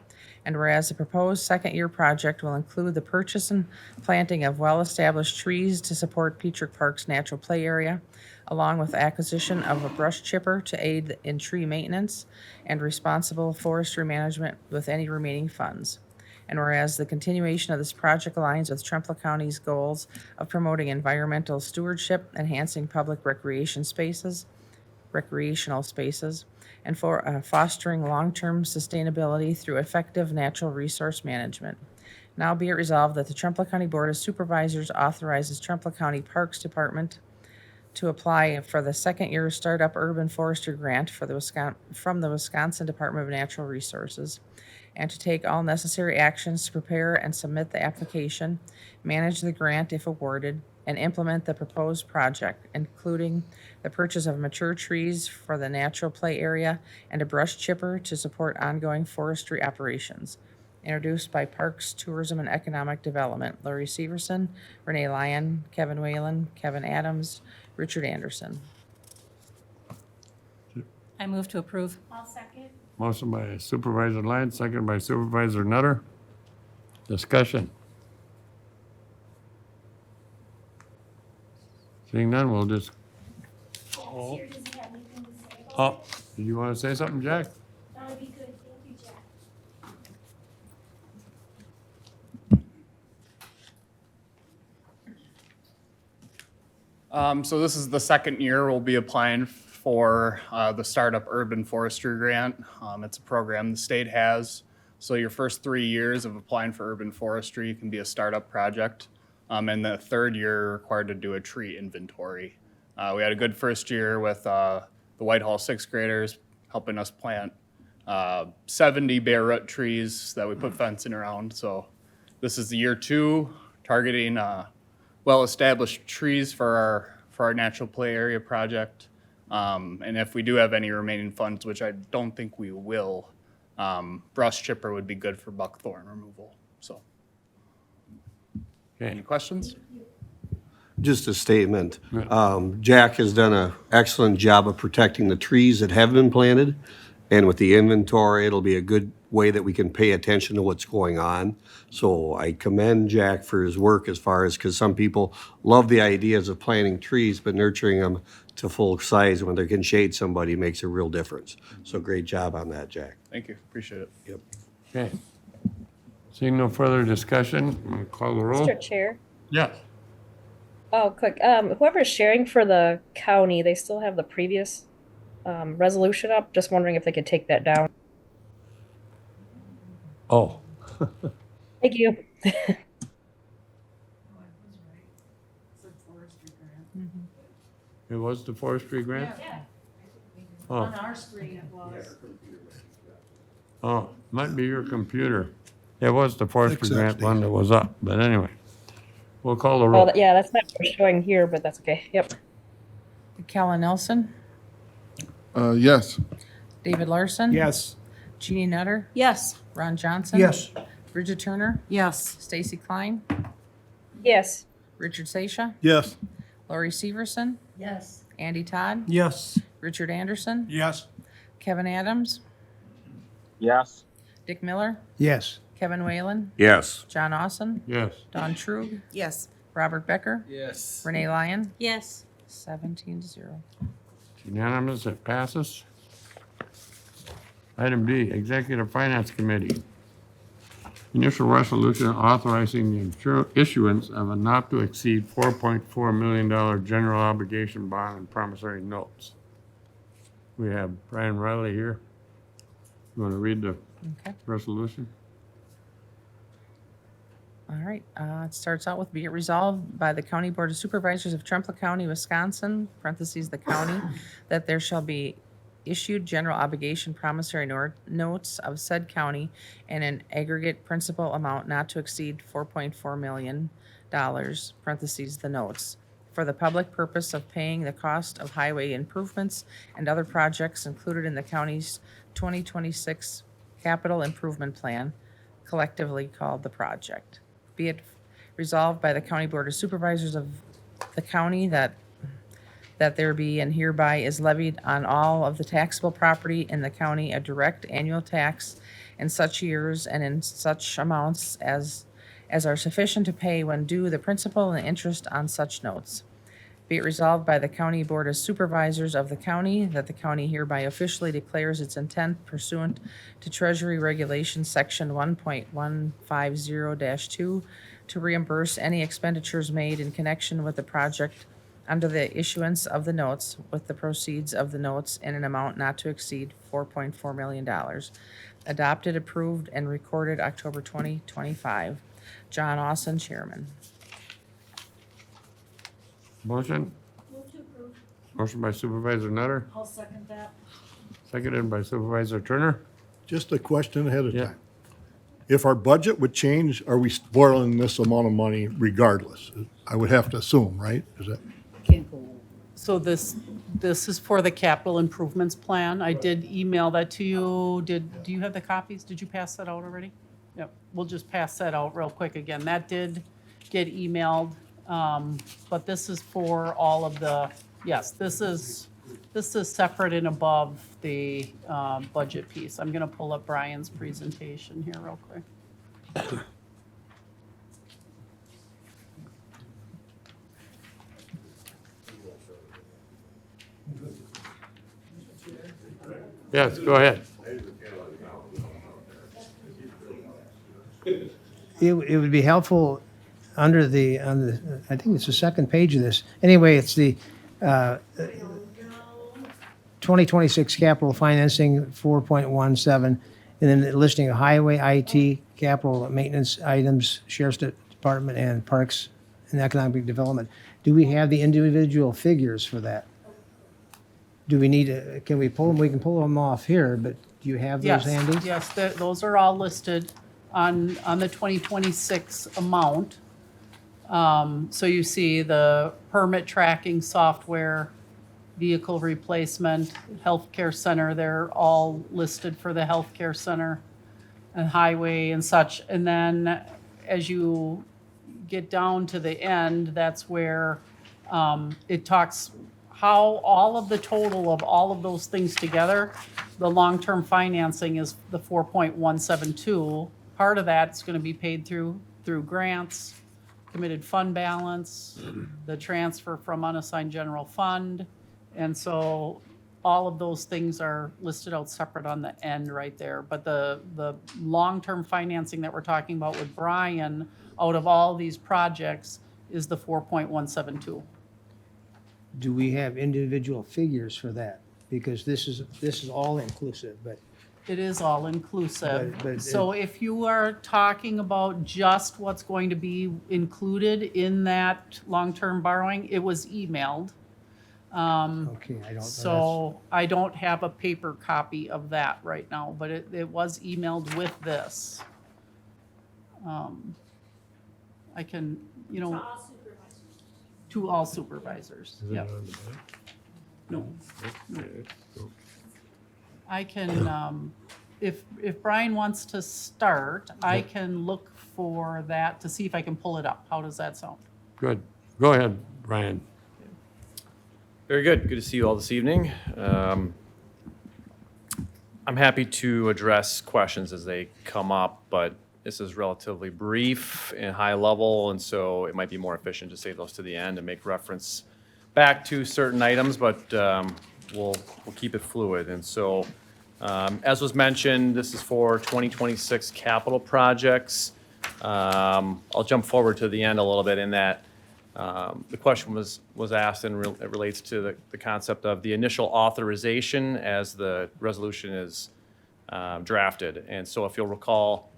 And whereas the proposed second-year project will include the purchase and planting of well-established trees to support Peatrick Park's natural play area, along with acquisition of a brush chipper to aid in tree maintenance and responsible forestry management with any remaining funds. And whereas the continuation of this project aligns with Trumbull County's goals of promoting environmental stewardship, enhancing public recreational spaces, and for fostering long-term sustainability through effective natural resource management. Now be it resolved that the Trumbull County Board of Supervisors authorizes Trumbull County Parks Department to apply for the second-year Startup Urban Forestry Grant for from the Wisconsin Department of Natural Resources, and to take all necessary actions to prepare and submit the application, manage the grant if awarded, and implement the proposed project, including the purchase of mature trees for the natural play area and a brush chipper to support ongoing forestry operations. Introduced by Parks, Tourism, and Economic Development, Lori Severson, Renee Lyon, Kevin Whalen, Kevin Adams, Richard Anderson. I move to approve. I'll second. Motion by Supervisor Lyon, second by Supervisor Nutter. Discussion. Seeing none, we'll just, Here, does he have anything to say? oh, do you want to say something, Jack? That would be good, thank you, Jack. So this is the second year we'll be applying for the Startup Urban Forestry Grant. It's a program the state has. So your first 3 years of applying for urban forestry can be a startup project. And the third year, you're required to do a tree inventory. We had a good first year with the Whitehall sixth graders helping us plant 70 bare root trees that we put fencing around. So this is the year 2, targeting well-established trees for our natural play area project. And if we do have any remaining funds, which I don't think we will, brush chipper would be good for buckthorn removal. So, any questions? Just a statement. Jack has done an excellent job of protecting the trees that have been planted. And with the inventory, it'll be a good way that we can pay attention to what's going on. So I commend Jack for his work as far as, because some people love the ideas of planting trees, but nurturing them to full size when they can shade somebody makes a real difference. So great job on that, Jack. Thank you, appreciate it. Yep. Okay. Seeing no further discussion, I'm gonna call the roll. Mr. Chair. Yes. Oh, quick. Whoever's sharing for the county, they still have the previous resolution up. Just wondering if they could take that down. Oh, Thank you. it was the forestry grant? On our screen it was. Oh, might be your computer. It was the forestry Fix that, grant one Steve. that was up, but anyway. We'll call the Oh, roll. yeah, that's not what we're showing here, but that's okay. Yep. Kellen Nelson, Yes. David Larson. Yes. Jeannie Nutter, Yes. Ron Johnson. Yes. Bridget Turner, Yes. Stacy Klein, Yes. Richard Sasha, Yes. Lori Severson, Yes. Andy Todd, Yes. Richard Anderson, Yes. Kevin Adams, Yes. Dick Miller, Yes. Kevin Whalen, Yes. John Austin, Yes. Don Trug, Yes. Robert Becker, Yes. Renee Lyon, Yes. 17-0. Unanimous, it passes. Item D, Executive Finance Committee. Initial resolution authorizing the issuance of a not to exceed $4.4 million general obligation bond and promissory notes. We have Brian Riley here. You want to read the Okay. resolution? All right, it starts out with, be it resolved by the County Board of Supervisors of Trempealeau County, Wisconsin, parentheses, the county, that there shall be issued general obligation promissory notes of said county and an aggregate principal amount not to exceed $4.4 million, parentheses, the notes, for the public purpose of paying the cost of highway improvements and other projects included in the county's 2026 capital improvement plan, collectively called the project. Be it resolved by the County Board of Supervisors of the county that there be and hereby is levied on all of the taxable property in the county a direct annual tax in such years and in such amounts as are sufficient to pay when due the principal and interest on such notes. Be it resolved by the County Board of Supervisors of the county that the county hereby officially declares its intent pursuant to Treasury Regulations Section 1.150-2 to reimburse any expenditures made in connection with the project under the issuance of the notes with the proceeds of the notes in an amount not to exceed $4.4 million. Adopted, approved, and recorded October 2025. John Austin, Chairman. Motion? Motion by Supervisor Nutter, I'll second that. seconded by Supervisor Turner. Just a question ahead of Yeah. time. If our budget would change, are we borrowing this amount of money regardless? I would have to assume, right? Is that? So this is for the capital improvements plan. I did email that to you. Do you have the copies? Did you pass that out already? Yep, we'll just pass that out real quick again. That did get emailed, but this is for all of the, yes, this is separate and above the budget piece. I'm gonna pull up Brian's presentation here real quick. Yes, go ahead. It would be helpful under the, I think it's the second page of this. Anyway, it's the 2026 capital financing, 4.17, and then the listing of highway, IT, capital maintenance items, sheriff's department, and parks and economic development. Do we have the individual figures for that? Do we need, can we pull them? We can pull them off here, but do you have those handy? Yes, those are all listed on the 2026 amount. So you see the permit tracking software, vehicle replacement, healthcare center, they're all listed for the healthcare center and highway and such. And then as you get down to the end, that's where it talks how all of the total of all of those things together, the long-term financing is the 4.172. Part of that's going to be paid through grants, committed fund balance, the transfer from unassigned general fund. And so all of those things are listed out separate on the end right there. But the long-term financing that we're talking about with Brian out of all these projects is the 4.172. Do we have individual figures for that? Because this is all inclusive, but It is all inclusive. But So if you are talking about just what's going to be included in that long-term borrowing, it was emailed. Okay, I don't know. So I don't have a paper copy of that right now, but it was emailed with this. I can, to all supervisors, Is it yep. on the back? No, Okay. I can, if Brian wants to start, I can look for that to see if I can pull it up. How does that sound? Good. Go ahead, Brian. Very good. Good to see you all this evening. I'm happy to address questions as they come up, but this is relatively brief and high level, and so it might be more efficient to save those to the end and make reference back to certain items, but we'll keep it fluid. And so, as was mentioned, this is for 2026 capital projects. I'll jump forward to the end a little bit in that the question was asked, and it relates to the concept of the initial authorization as the resolution is drafted. And so if you'll recall,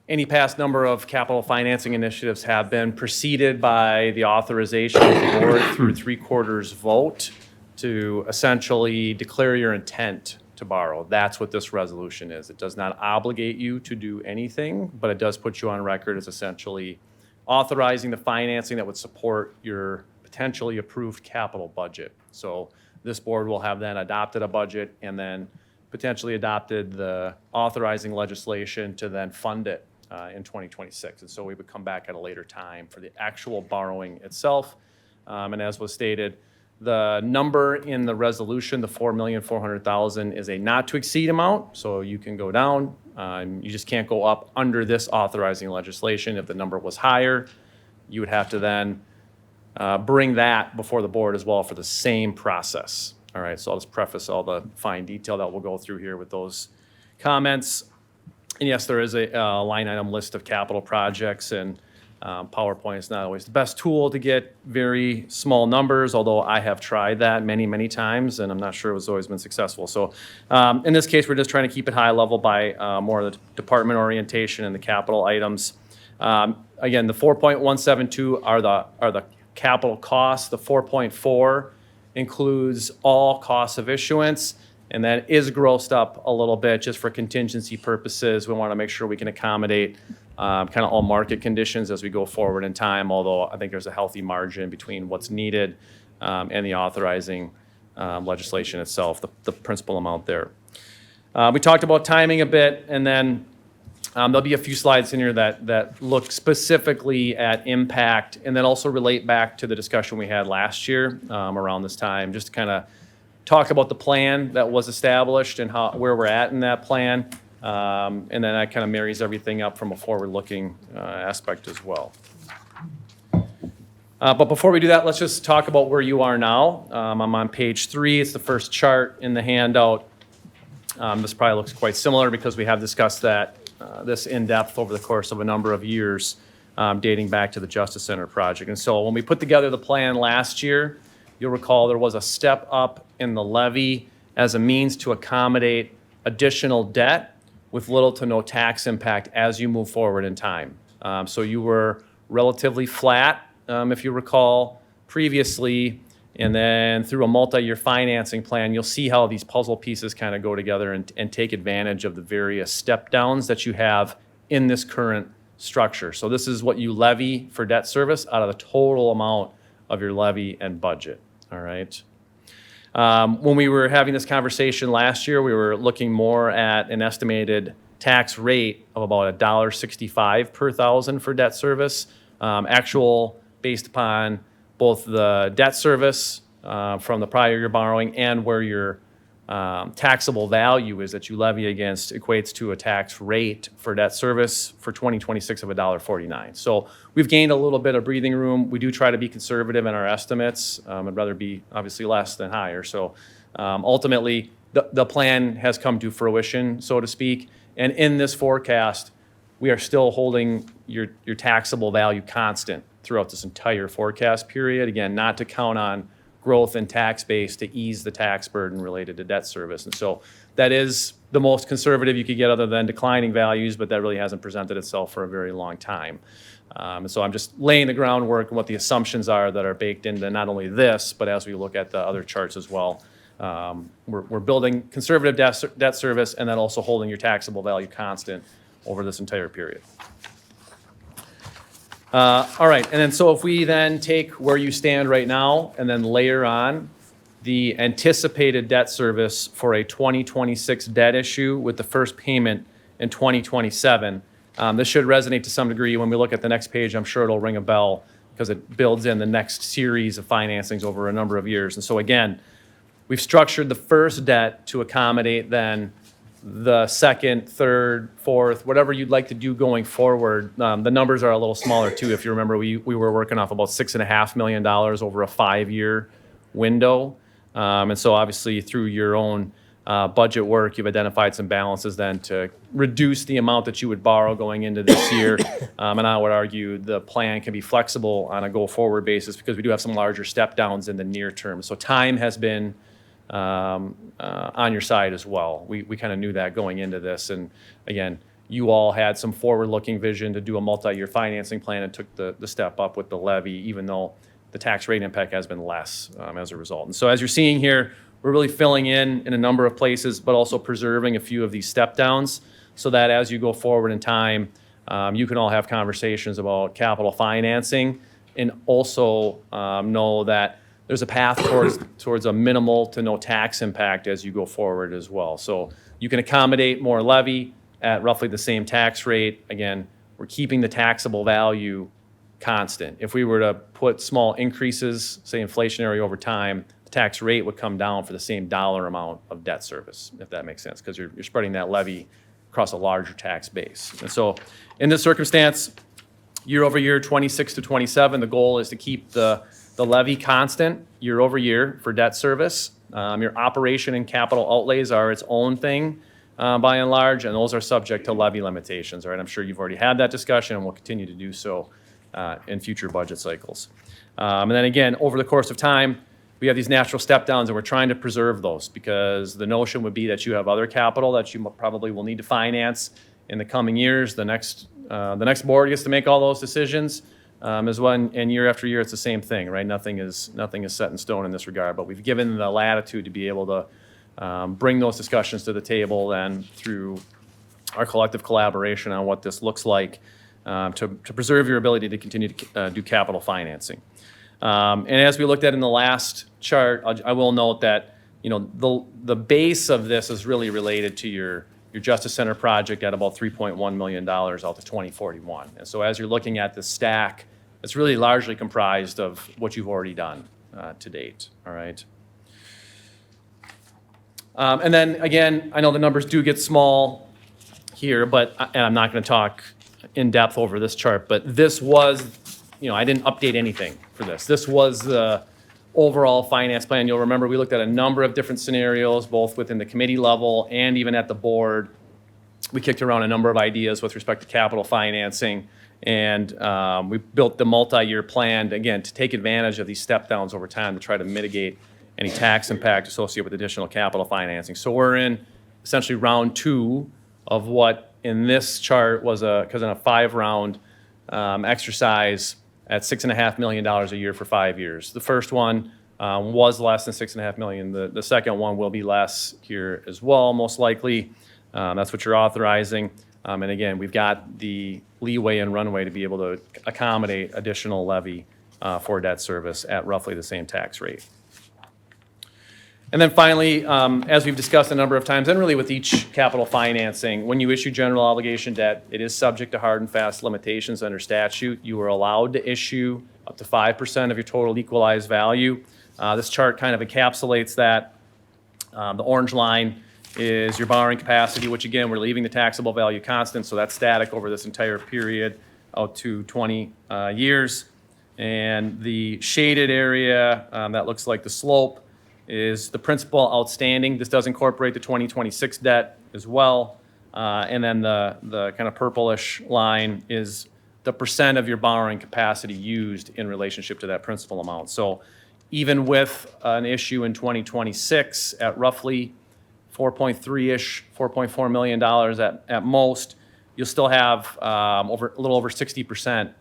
any past number of capital financing initiatives have been preceded by the authorization of the board through 3/4 vote to essentially declare your intent to borrow. That's what this resolution is. It does not obligate you to do anything, but it does put you on record as essentially authorizing the financing that would support your potentially approved capital budget. So this board will have then adopted a budget and then potentially adopted the authorizing legislation to then fund it in 2026. And so we would come back at a later time for the actual borrowing itself. And as was stated, the number in the resolution, the $4,400,000, is a not to exceed amount. So you can go down. You just can't go up under this authorizing legislation. If the number was higher, you would have to then bring that before the board as well for the same process. All right, so I'll just preface all the fine detail that we'll go through here with those comments. And yes, there is a line item list of capital projects, and PowerPoint is not always the best tool to get very small numbers, although I have tried that many, many times, and I'm not sure it's always been successful. So in this case, we're just trying to keep it high level by more of the department orientation and the capital items. Again, the 4.172 are the capital costs. The 4.4 includes all costs of issuance, and that is grossed up a little bit just for contingency purposes. We want to make sure we can accommodate kind of all market conditions as we go forward in time, although I think there's a healthy margin between what's needed and the authorizing legislation itself, the principal amount there. We talked about timing a bit, and then there'll be a few slides in here that look specifically at impact and then also relate back to the discussion we had last year around this time, just to kind of talk about the plan that was established and where we're at in that plan. And then that kind of marries everything up from a forward-looking aspect as well. But before we do that, let's just talk about where you are now. I'm on page 3. It's the first chart in the handout. This probably looks quite similar because we have discussed this in depth over the course of a number of years, dating back to the Justice Center project. And so when we put together the plan last year, you'll recall there was a step up in the levy as a means to accommodate additional debt with little to no tax impact as you move forward in time. So you were relatively flat, if you recall, previously, and then through a multi-year financing plan, you'll see how these puzzle pieces kind of go together and take advantage of the various step downs that you have in this current structure. So this is what you levy for debt service out of the total amount of your levy and budget, all right? When we were having this conversation last year, we were looking more at an estimated tax rate of about $1.65 per thousand for debt service, actual based upon both the debt service from the prior year borrowing and where your taxable value is that you levy against equates to a tax rate for debt service for 2026 of $1.49. So we've gained a little bit of breathing room. We do try to be conservative in our estimates. I'd rather be obviously less than higher. So ultimately, the plan has come to fruition, so to speak. And in this forecast, we are still holding your taxable value constant throughout this entire forecast period. Again, not to count on growth in tax base to ease the tax burden related to debt service. And so that is the most conservative you could get other than declining values, but that really hasn't presented itself for a very long time. And so I'm just laying the groundwork and what the assumptions are that are baked into not only this, but as we look at the other charts as well. We're building conservative debt service and then also holding your taxable value constant over this entire period. All right, and then so if we then take where you stand right now and then layer on the anticipated debt service for a 2026 debt issue with the first payment in 2027, this should resonate to some degree. When we look at the next page, I'm sure it'll ring a bell because it builds in the next series of financings over a number of years. And so again, we've structured the first debt to accommodate then the second, third, fourth, whatever you'd like to do going forward. The numbers are a little smaller too. If you remember, we were working off about $6.5 million over a 5-year window. And so obviously through your own budget work, you've identified some balances then to reduce the amount that you would borrow going into this year. And I would argue the plan can be flexible on a go-forward basis because we do have some larger step downs in the near term. So time has been on your side as well. We kind of knew that going into this. And again, you all had some forward-looking vision to do a multi-year financing plan and took the step up with the levy, even though the tax rate impact has been less as a result. And so as you're seeing here, we're really filling in a number of places, but also preserving a few of these step downs so that as you go forward in time, you can all have conversations about capital financing and also know that there's a path towards a minimal to no tax impact as you go forward as well. So you can accommodate more levy at roughly the same tax rate. Again, we're keeping the taxable value constant. If we were to put small increases, say inflationary over time, the tax rate would come down for the same dollar amount of debt service, if that makes sense, because you're spreading that levy across a larger tax base. And so in this circumstance, year over year, 26 to 27, the goal is to keep the levy constant year over year for debt service. Your operation and capital outlays are its own thing by and large, and those are subject to levy limitations, right? I'm sure you've already had that discussion and will continue to do so in future budget cycles. And then again, over the course of time, we have these natural step downs and we're trying to preserve those because the notion would be that you have other capital that you probably will need to finance in the coming years. The next board gets to make all those decisions. As well, and year after year, it's the same thing, right? Nothing is set in stone in this regard, but we've given the latitude to be able to bring those discussions to the table and through our collective collaboration on what this looks like to preserve your ability to continue to do capital financing. And as we looked at in the last chart, I will note that the base of this is really related to your Justice Center project at about $3.1 million out to 2041. And so as you're looking at the stack, it's really largely comprised of what you've already done to date, all right? And then again, I know the numbers do get small here, and I'm not going to talk in depth over this chart, but this was, I didn't update anything for this. This was the overall finance plan. You'll remember we looked at a number of different scenarios, both within the committee level and even at the board. We kicked around a number of ideas with respect to capital financing, and we built the multi-year plan, again, to take advantage of these step downs over time to try to mitigate any tax impact associated with additional capital financing. So we're in essentially round 2 of what in this chart was because in a 5-round exercise at $6.5 million a year for 5 years. The first one was less than $6.5 million. The second one will be less here as well, most likely. That's what you're authorizing. And again, we've got the leeway and runway to be able to accommodate additional levy for debt service at roughly the same tax rate. And then finally, as we've discussed a number of times, and really with each capital financing, when you issue general obligation debt, it is subject to hard and fast limitations under statute. You are allowed to issue up to 5% of your total equalized value. This chart kind of encapsulates that. The orange line is your borrowing capacity, which again, we're leaving the taxable value constant, so that's static over this entire period out to 20 years. And the shaded area, that looks like the slope, is the principal outstanding. This does incorporate the 2026 debt as well. And then the kind of purplish line is the percent of your borrowing capacity used in relationship to that principal amount. So even with an issue in 2026 at roughly 4.3-ish, $4.4 million at most, you'll still have a little over 60%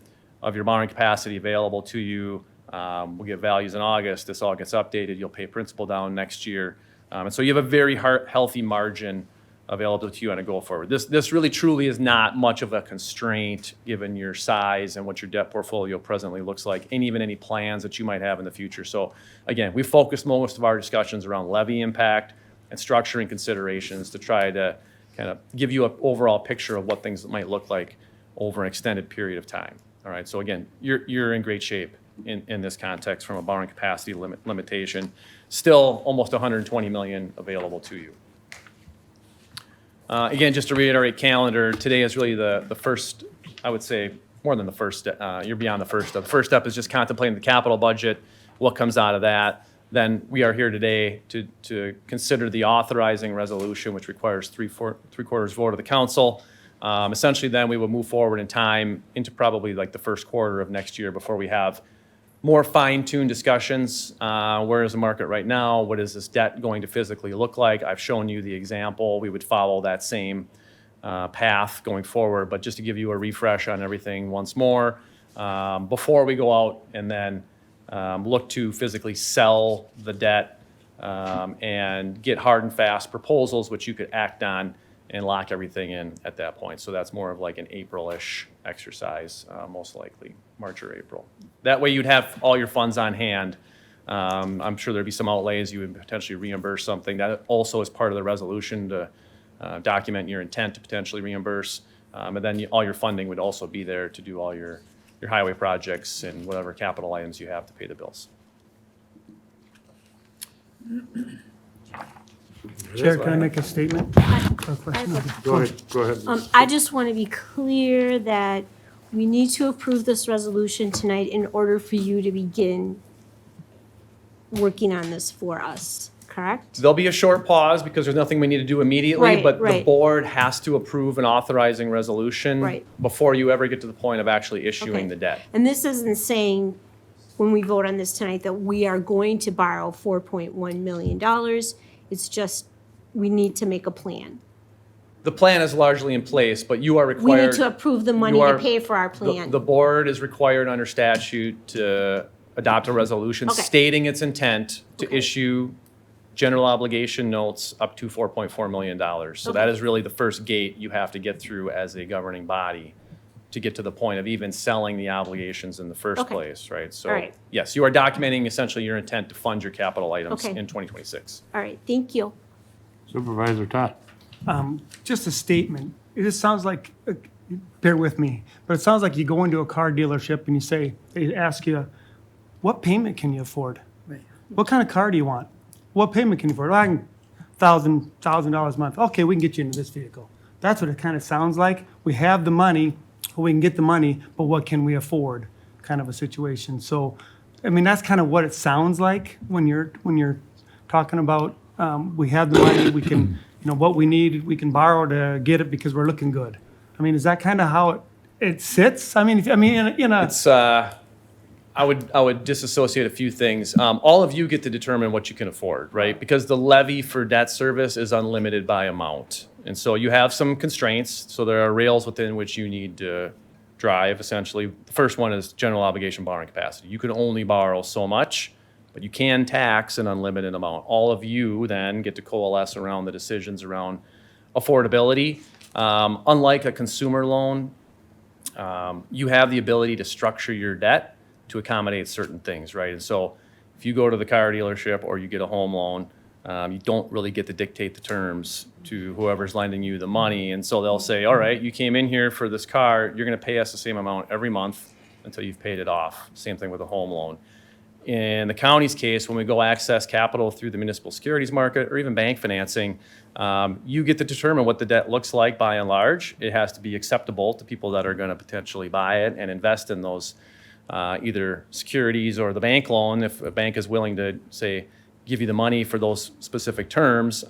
of your borrowing capacity available to you. We'll get values in August. This all gets updated. You'll pay principal down next year. And so you have a very healthy margin available to you on a go forward. This really truly is not much of a constraint given your size and what your debt portfolio presently looks like, and even any plans that you might have in the future. So again, we focus most of our discussions around levy impact and structuring considerations to try to kind of give you an overall picture of what things might look like over an extended period of time. All right, so again, you're in great shape in this context from a borrowing capacity limitation. Still almost 120 million available to you. Again, just to reiterate calendar, today is really the first, I would say, more than the first, you're beyond the first step. The first step is just contemplating the capital budget, what comes out of that. Then we are here today to consider the authorizing resolution, which requires three-quarters vote of the council. Essentially, then we will move forward in time into probably like the first quarter of next year before we have more fine-tuned discussions. Where is the market right now? What is this debt going to physically look like? I've shown you the example. We would follow that same path going forward, but just to give you a refresh on everything once more, before we go out and then look to physically sell the debt and get hard and fast proposals, which you could act on and lock everything in at that point. So that's more of like an April-ish exercise, most likely, March or April. That way you'd have all your funds on hand. I'm sure there'd be some outlays. You would potentially reimburse something. That also is part of the resolution to document your intent to potentially reimburse. And then all your funding would also be there to do all your highway projects and whatever capital items you have to pay the bills. Chair, can I make a statement? Or question? Go ahead. I just want to be clear that we need to approve this resolution tonight in order for you to begin working on this for us, correct? There'll be a short pause because there's nothing we need to do immediately, Right, but the right. board has to approve an authorizing resolution Right. before you ever get to the point of actually issuing Okay. the debt. And this isn't saying, when we vote on this tonight, that we are going to borrow $4.1 million. It's just, we need to make a plan. The plan is largely in place, but you are We required. need to approve the money you to are- pay for our the- plan. The board is required under statute to adopt a resolution Okay. stating its intent to issue general obligation notes up to $4.4 million. So that Okay. is really the first gate you have to get through as a governing body to get to the point of even selling the obligations in the first Okay. place, right? So, All right. yes, you are documenting essentially your intent to fund your capital items Okay. in 2026. All right, thank you. Supervisor Todd. Just a statement. It just sounds like, bear with me, but it sounds like you go into a car dealership and you say, they ask you, what payment can you afford? What kind of car do you want? What payment can you afford? Well, I can $1,000 a month. Okay, we can get you into this vehicle. That's what it kind of sounds like. We have the money, or we can get the money, but what can we afford? Kind of a situation. So, I mean, that's kind of what it sounds like when you're talking about, we have the money, we can, what we need, we can borrow to get it because we're looking good. I mean, is that kind of how it sits? I mean, It's, I would disassociate a few things. All of you get to determine what you can afford, right? Because the levy for debt service is unlimited by amount. And so you have some constraints. So there are rails within which you need to drive, essentially. The first one is general obligation borrowing capacity. You can only borrow so much, but you can tax an unlimited amount. All of you then get to coalesce around the decisions around affordability. Unlike a consumer loan, you have the ability to structure your debt to accommodate certain things, right? And so if you go to the car dealership or you get a home loan, you don't really get to dictate the terms to whoever's lending you the money. And so they'll say, all right, you came in here for this car, you're gonna pay us the same amount every month until you've paid it off. Same thing with a home loan. In the county's case, when we go access capital through the municipal securities market or even bank financing, you get to determine what the debt looks like by and large. It has to be acceptable to people that are gonna potentially buy it and invest in those either securities or the bank loan, if a bank is willing to, say, give you the money for those specific terms.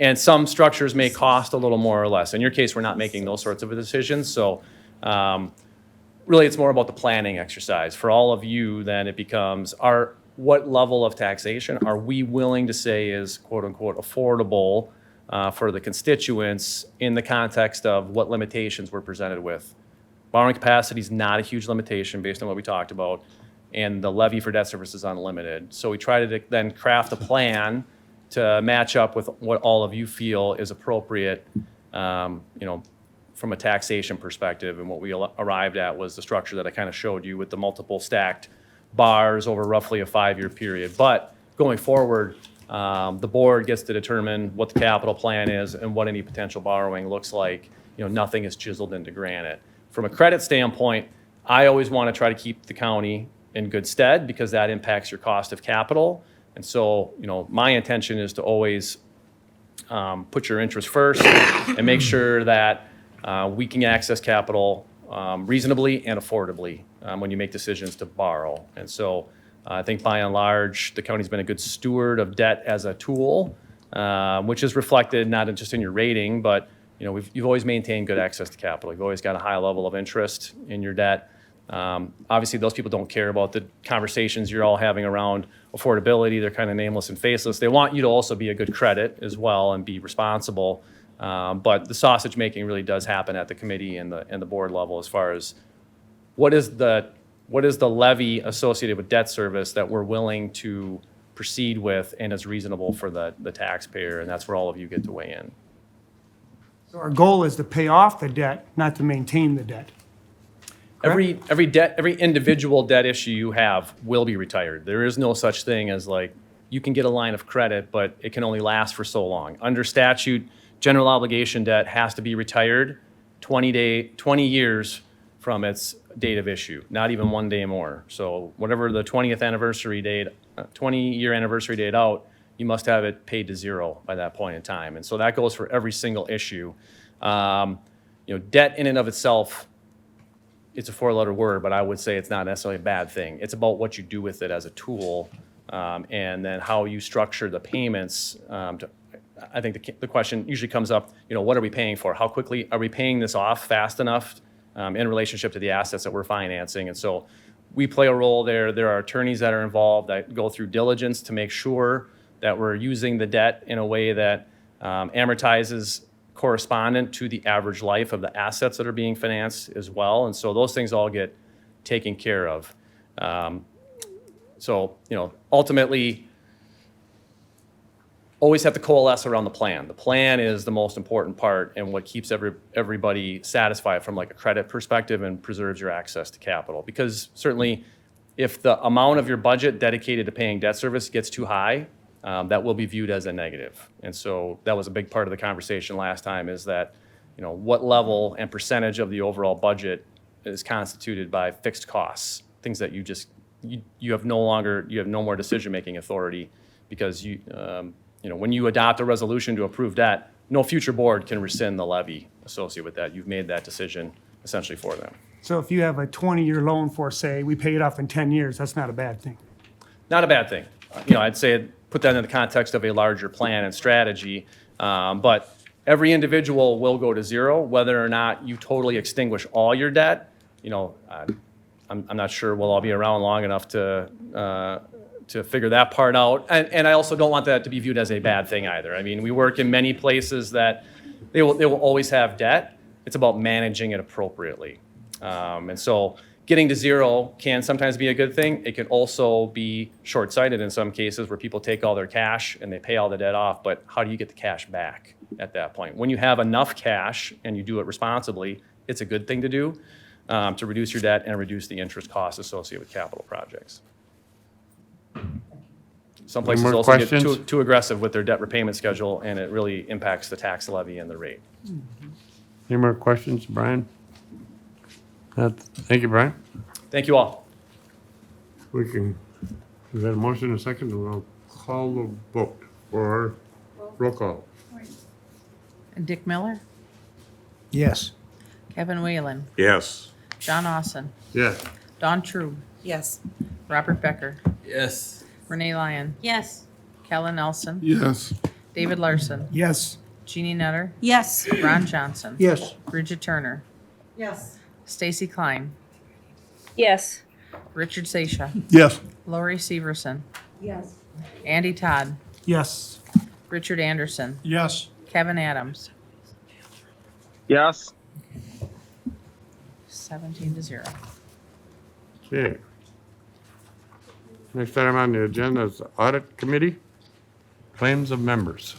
And some structures may cost a little more or less. In your case, we're not making those sorts of decisions. So really, it's more about the planning exercise. For all of you, then it becomes, what level of taxation are we willing to say is quote-unquote affordable for the constituents in the context of what limitations we're presented with borrowing capacity is not a huge limitation based on what we talked about, and the levy for debt service is unlimited. So we try to then craft a plan to match up with what all of you feel is appropriate, from a taxation perspective. And what we arrived at was the structure that I kind of showed you with the multiple stacked bars over roughly a 5-year period. But going forward, the board gets to determine what the capital plan is and what any potential borrowing looks like. Nothing is chiseled into granite. From a credit standpoint, I always want to try to keep the county in good stead because that impacts your cost of capital. And so, my intention is to always put your interest first and make sure that we can access capital reasonably and affordably when you make decisions to borrow. And so I think by and large, the county's been a good steward of debt as a tool, which is reflected not just in your rating, but you've always maintained good access to capital. You've always got a high level of interest in your debt. Obviously, those people don't care about the conversations you're all having around affordability. They're kind of nameless and faceless. They want you to also be a good credit as well and be responsible. But the sausage making really does happen at the committee and the board level as far as what is the levy associated with debt service that we're willing to proceed with and is reasonable for the taxpayer, and that's where all of you get to weigh in. So our goal is to pay off the debt, not to maintain the debt. Every individual debt issue you have will be retired. There is no such thing as you can get a line of credit, but it can only last for so long. Under statute, general obligation debt has to be retired 20 years from its date of issue, not even 1 day more. So whatever the 20th anniversary date, 20-year anniversary date out, you must have it paid to zero by that point in time. And so that goes for every single issue. Debt in and of itself, it's a 4-letter word, but I would say it's not necessarily a bad thing. It's about what you do with it as a tool, and then how you structure the payments. I think the question usually comes up, what are we paying for? How quickly are we paying this off fast enough in relationship to the assets that we're financing? And so we play a role there. There are attorneys that are involved that go through diligence to make sure that we're using the debt in a way that amortizes correspondent to the average life of the assets that are being financed as well. And so those things all get taken care of. Ultimately, always have to coalesce around the plan. The plan is the most important part and what keeps everybody satisfied from a credit perspective and preserves your access to capital. Because certainly if the amount of your budget dedicated to paying debt service gets too high, that will be viewed as a negative. And so that was a big part of the conversation last time, is that, what level and percentage of the overall budget is constituted by fixed costs, things that you have no more decision-making authority, because when you adopt a resolution to approve debt, no future board can rescind the levy associated with that. You've made that decision essentially for them. So if you have a 20-year loan for, say, we pay it off in 10 years, that's not a bad thing. Not a bad thing. I'd say put that in the context of a larger plan and strategy. But every individual will go to zero, whether or not you totally extinguish all your debt. I'm not sure we'll all be around long enough to figure that part out. And I also don't want that to be viewed as a bad thing either. I mean, we work in many places that they will always have debt. It's about managing it appropriately. And so getting to zero can sometimes be a good thing. It can also be short-sighted in some cases where people take all their cash and they pay all the debt off, but how do you get the cash back at that point? When you have enough cash and you do it responsibly, it's a good thing to do to reduce your debt and reduce the interest costs associated with capital projects. Some places Any more also get questions? too aggressive with their debt repayment schedule, and it really impacts the tax levy and the rate. Any more questions, Brian? Thank you, Brian. Thank you all. We've got a motion and a second, and we'll call the vote for roll call. Dick Miller, Yes. Kevin Whalen, Yes. John Austin, Yes. Dawn True, Yes. Robert Becker, Yes. Renee Lyon, Yes. Kellen Nelson, Yes. David Larson, Yes. Jeannie Nutter, Yes. Ron Johnson, Yes. Bridget Turner, Yes. Stacy Klein, Yes. Richard Seisha, Yes. Lori Severson, Yes. Andy Todd, Yes. Richard Anderson, Yes. Kevin Adams, Yes. 17-0. Okay. Next item on the agenda is the Audit Committee, claims of members.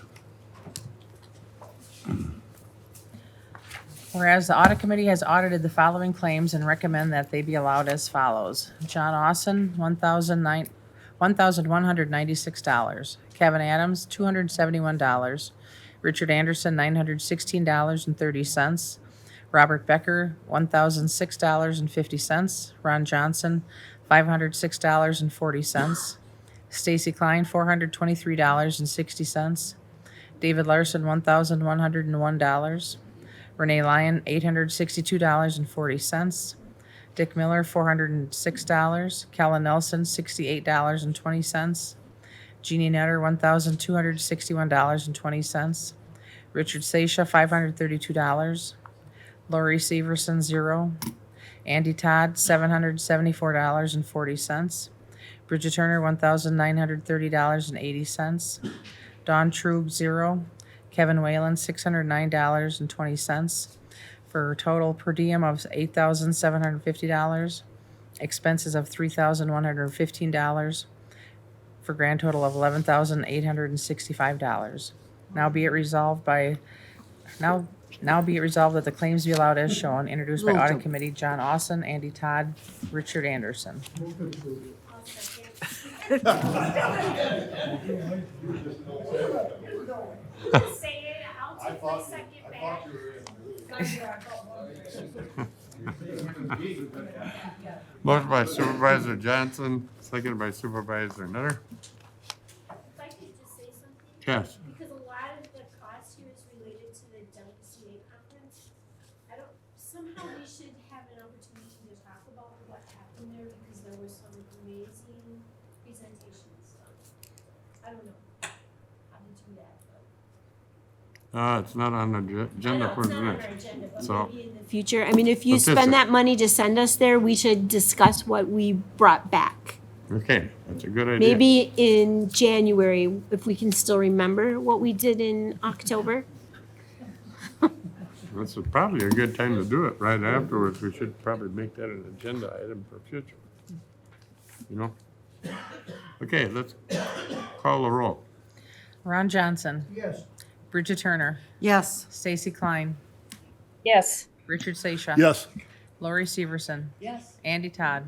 Whereas the Audit Committee has audited the following claims and recommend that they be allowed as follows. John Austin, $1,196. Kevin Adams, $271. Richard Anderson, $916.30. Robert Becker, $1,006.50. Ron Johnson, $506.40. Stacy Klein, $423.60. David Larson, $1,101. Renee Lyon, $862.40. Dick Miller, $406. Kellen Nelson, $68.20. Jeannie Nutter, $1,261.20. Richard Seisha, $532. Lori Severson, $0. Andy Todd, $774.40. Bridget Turner, $1,930.80. Dawn Trug, $0. Kevin Whalen, $609.20, for a total per diem of $8,750, expenses of $3,115, for grand total of $11,865. Now be it resolved that the claims be allowed as shown, introduced by Audit Committee, John Austin, Andy Todd, Richard Anderson. Motion by Supervisor Johnson, seconded by Supervisor Nutter. If I could just say something? Yes. Because a lot of the cost here is related to the WTCO conference. Somehow we should have an opportunity to talk about what happened there because there were some amazing presentations. I don't know how to do that, but. It's not on the agenda for It's not on our tonight. agenda, but So, maybe in the future. I mean, if you But this spend is- that money to send us there, we should discuss what we brought back. okay, that's a good idea. Maybe in January, if we can still remember what we did in October. This is probably a good time to do it, right afterwards. We should probably make that an agenda item for future. You know? Okay, let's call the roll. Ron Johnson. Yes. Bridget Turner. Yes. Stacy Klein. Yes. Richard Seisha. Yes. Lori Severson. Yes. Andy Todd.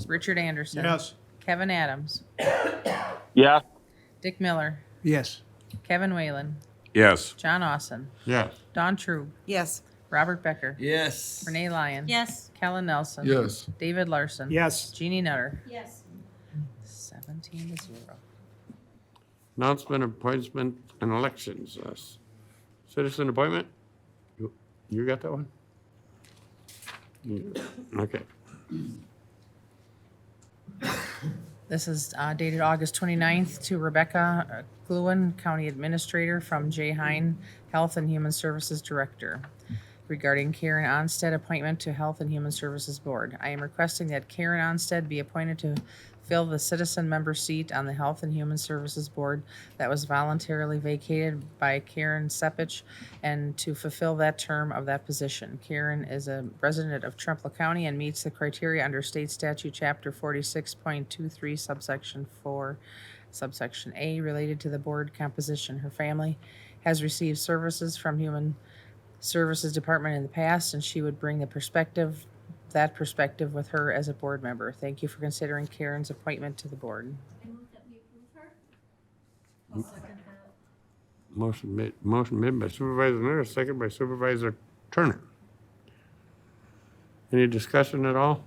Richard Anderson. Yes. Kevin Adams. Yeah. Dick Miller. Yes. Kevin Whalen. Yes. John Austin. Yes. Dawn Trug. Yes. Robert Becker. Yes. Renee Lyon. Yes. Kellen Nelson. Yes. David Larson. Yes. Jeannie Nutter. Yes. 17-0. Announcement, appointment, and elections. Citizen appointment? You got that one? Okay. This is dated August 29th to Rebecca Gluen, County Administrator, from Jay Hine, Health and Human Services Director, regarding Karen Onstead appointment to Health and Human Services Board. I am requesting that Karen Onstead be appointed to fill the citizen member seat on the Health and Human Services Board that was voluntarily vacated by Karen Sepich, and to fulfill that term of that position. Karen is a resident of Trempealeau County and meets the criteria under State Statute Chapter 46.23, subsection 4, subsection A, related to the board composition. Her family has received services from Human Services Department in the past, and she would bring that perspective with her as a board member. Thank you for considering Karen's appointment to the board. I move that we approve her. Motion made by Supervisor Nutter, second by Supervisor Turner. Any discussion at all?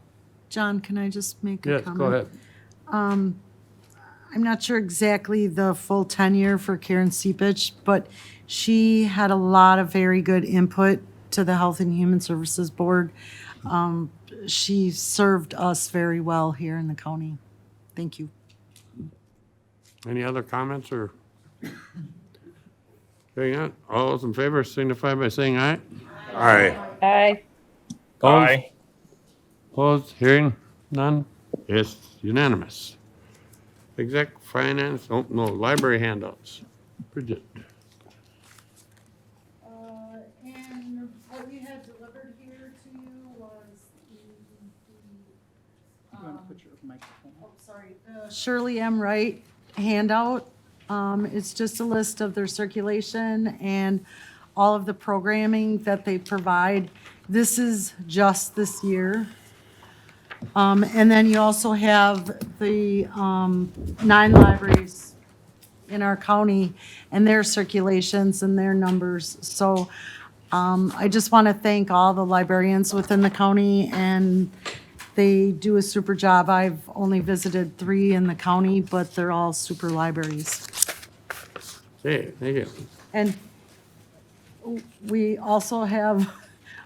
John, can I just make a Yes, comment? go ahead. I'm not sure exactly the full tenure for Karen Sepich, but she had a lot of very good input to the Health and Human Services Board. She served us very well here in the county. Thank you. Any other comments or? Hearing none, all those in favor signify by saying aye. Aye. Aye. Aye. Opposed, hearing none, it's unanimous. Exec finance, oh, no, library handouts. Bridget. And what we had delivered here to you was sorry, the Shirley M. Wright handout. It's just a list of their circulation and all of the programming that they provide. This is just this year. And then you also have the 9 libraries in our county and their circulations and their numbers. So I just want to thank all the librarians within the county, and they do a super job. I've only visited 3 in the county, but they're all super libraries. Okay, thank you. And we also have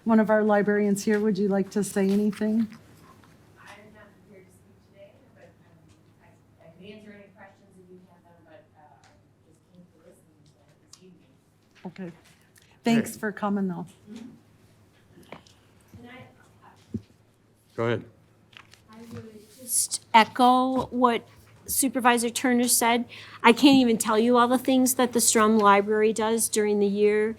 one of our librarians here. Would you like to say anything? I'm not prepared to speak today, but I can answer any questions if you have them, but I just came to listen this evening. Okay. Thanks for coming, though. Go ahead. I would just echo what Supervisor Turner said. I can't even tell you all the things that the Strum Library does during the year.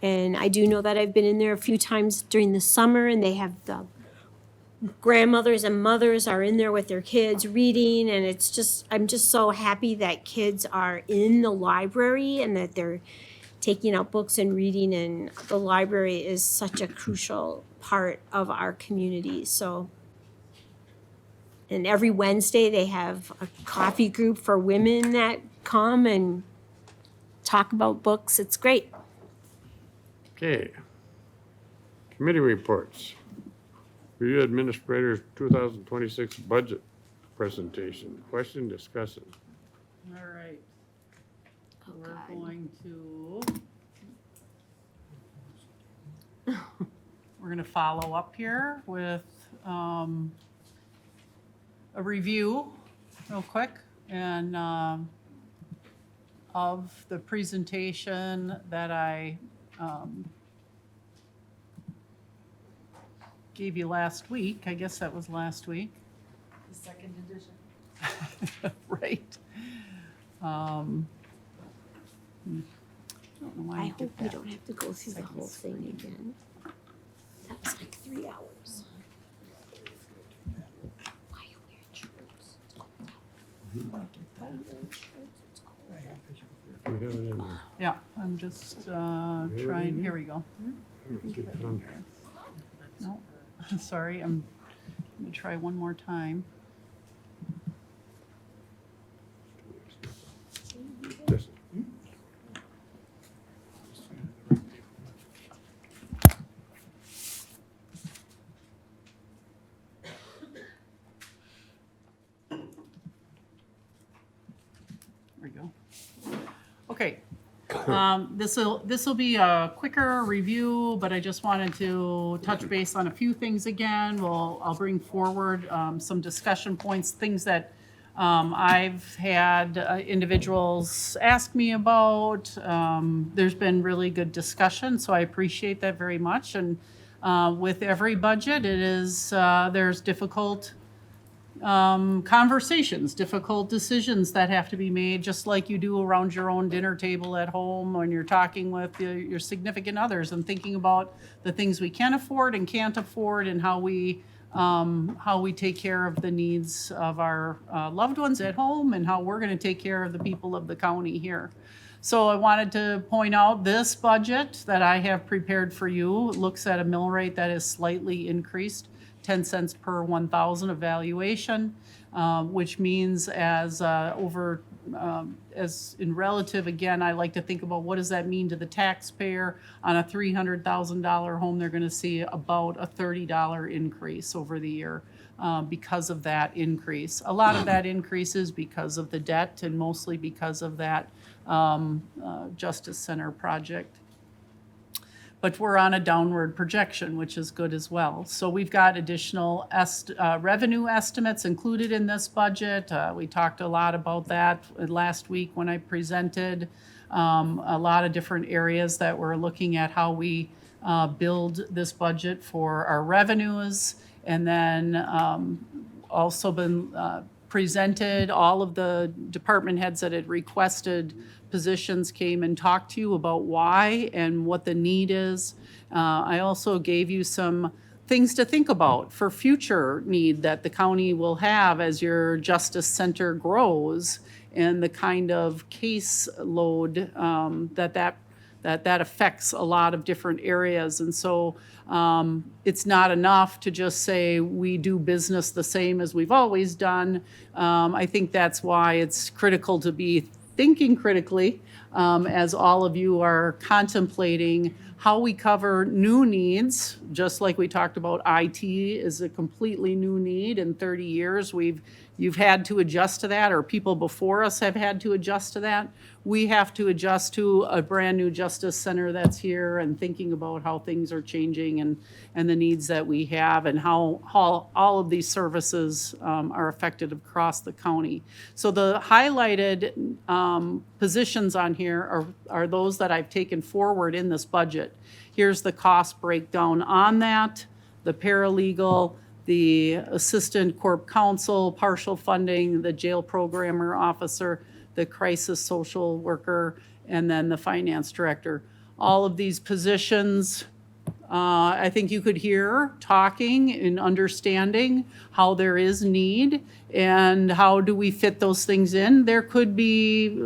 And I do know that I've been in there a few times during the summer, and they have the grandmothers and mothers are in there with their kids reading. And it's just, I'm just so happy that kids are in the library and that they're taking out books and reading. And the library is such a crucial part of our community. So, and every Wednesday they have a coffee group for women that come and talk about books. It's great. Okay. Committee reports. Review Administrator's 2026 budget presentation. Question, discussion. All right. Oh, We're God. going to, we're going to follow up here with a review real quick and of the presentation that I gave you last week. I guess that was last week. The second edition. Right. I don't know why I I did hope we that. don't have to go through the whole thing again. That was like 3 hours. Why are you wearing shorts? It's cold out. Why are you wearing shorts? It's cold out. We have it in there. Yeah, I'm just trying, here we go. No, sorry, I'm gonna try one more time. This- There we go. Okay. This will be a quicker review, but I just wanted to touch base on a few things again. I'll bring forward some discussion points, things that I've had individuals ask me about. There's been really good discussion, so I appreciate that very much. And with every budget, it is there's difficult conversations, difficult decisions that have to be made, just like you do around your own dinner table at home when you're talking with your significant others and thinking about the things we can afford and can't afford and how we take care of the needs of our loved ones at home and how we're going to take care of the people of the county here. So I wanted to point out this budget that I have prepared for you looks at a mill rate that is slightly increased, 10 cents per 1,000 evaluation, which means as in relative, again, I like to think about what does that mean to the taxpayer. On a $300,000 home, they're going to see about a $30 increase over the year because of that increase. A lot of that increase is because of the debt and mostly because of that Justice Center project. But we're on a downward projection, which is good as well. So we've got additional revenue estimates included in this budget. We talked a lot about that last week when I presented a lot of different areas that we're looking at how we build this budget for our revenues. And then also been presented, all of the department heads that had requested positions came and talked to you about why and what the need is. I also gave you some things to think about for future need that the county will have as your justice center grows, and the kind of caseload that affects a lot of different areas. And so it's not enough to just say we do business the same as we've always done. I think that's why it's critical to be thinking critically as all of you are contemplating how we cover new needs, just like we talked about. IT is a completely new need. In 30 years, you've had to adjust to that, or people before us have had to adjust to that. We have to adjust to a brand-new justice center that's here, and thinking about how things are changing and the needs that we have, and how all of these services are affected across the county. So the highlighted positions on here are those that I've taken forward in this budget. Here's the cost breakdown on that: the paralegal, the assistant corp counsel, partial funding, the jail programmer officer, the crisis social worker, and then the finance director. All of these positions, I think you could hear talking and understanding how there is need and how do we fit those things in. There could be,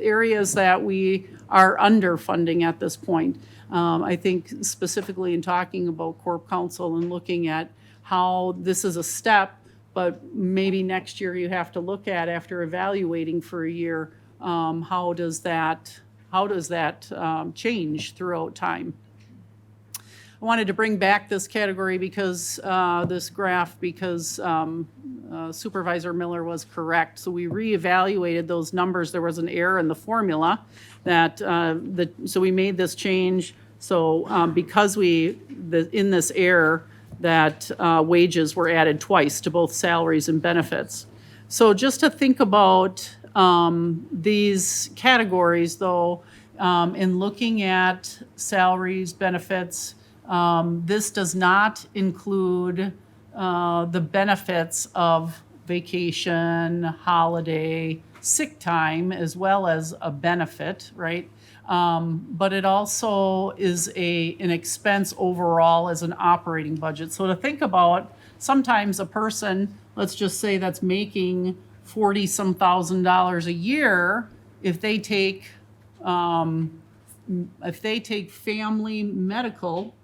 areas that we are underfunding at this point. I think specifically in talking about corp counsel and looking at how this is a step, but maybe next year you have to look at, after evaluating for a year, how does that change throughout time? I wanted to bring back this category because this graph, because Supervisor Miller was correct. So we reevaluated those numbers. There was an error in the formula so we made this change. So because in this error, that wages were added twice to both salaries and benefits. So just to think about these categories, though, in looking at salaries, benefits, this does not include the benefits of vacation, holiday, sick time, as well as a benefit, right? But it also is an expense overall as an operating budget. So to think about, sometimes a person, let's just say, that's making $40-some thousand a year, if they take family medical,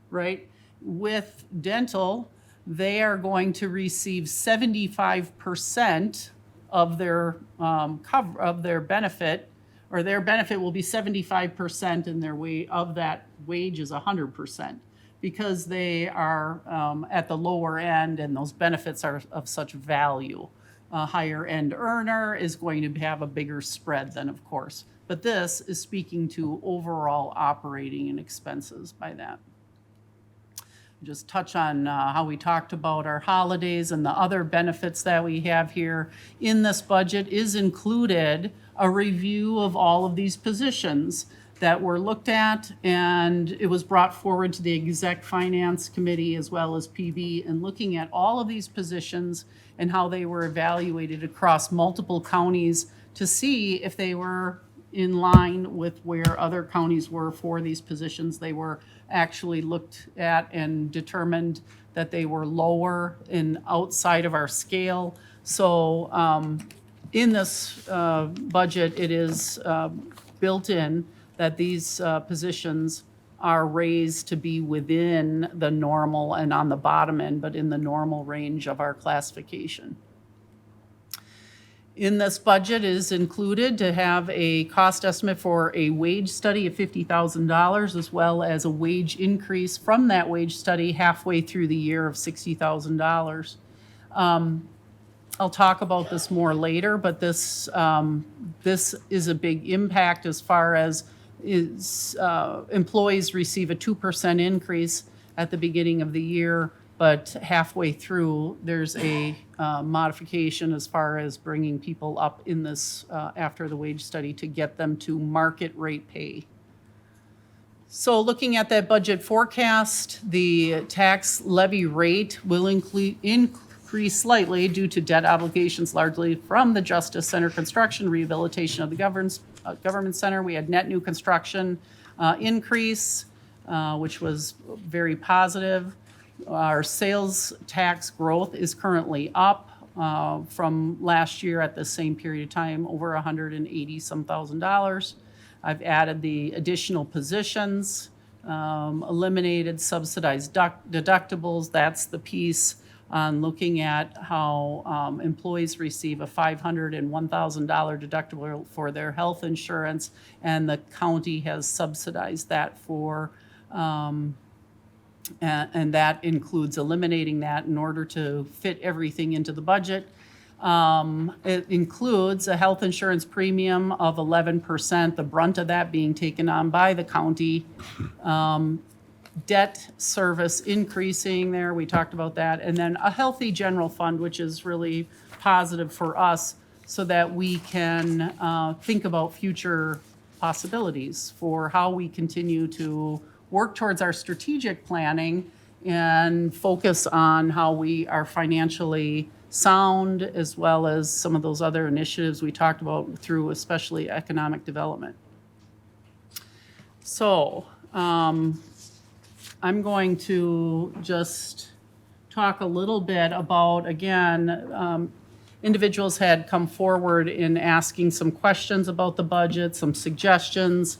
right, with dental, they are going to receive 75% of their benefit, or their benefit will be 75%, and of that wage is 100%, because they are at the lower end and those benefits are of such value. A higher end earner is going to have a bigger spread then, of course. But this is speaking to overall operating and expenses by that. Just touch on how we talked about our holidays and the other benefits that we have here. In this budget is included a review of all of these positions that were looked at, and it was brought forward to the Exec Finance Committee as well as PB, and looking at all of these positions and how they were evaluated across multiple counties to see if they were in line with where other counties were for these positions. They were actually looked at and determined that they were lower and outside of our scale. So in this budget, it is built in that these positions are raised to be within the normal and on the bottom end, but in the normal range of our classification. In this budget is included to have a cost estimate for a wage study of $50,000, as well as a wage increase from that wage study halfway through the year of $60,000. I'll talk about this more later, but this is a big impact as far as employees receive a 2% increase at the beginning of the year, but halfway through, there's a modification as far as bringing people up in this after the wage study to get them to market rate pay. So looking at that budget forecast, the tax levy rate will increase slightly due to debt obligations largely from the Justice Center construction, rehabilitation of the government center. We had net new construction increase, which was very positive. Our sales tax growth is currently up from last year at the same period of time, over 180 some $1,000. I've added the additional positions, eliminated subsidized deductibles. That's the piece on looking at how employees receive a $500 and $1,000 deductible for their health insurance, and the county has subsidized that for, and that includes eliminating that in order to fit everything into the budget. It includes a health insurance premium of 11%, the brunt of that being taken on by the county. Debt service increasing there, we talked about that. And then a healthy general fund, which is really positive for us so that we can think about future possibilities for how we continue to work towards our strategic planning and focus on how we are financially sound, as well as some of those other initiatives we talked about through especially economic development. So I'm going to just talk a little bit about, again, individuals had come forward in asking some questions about the budget, some suggestions.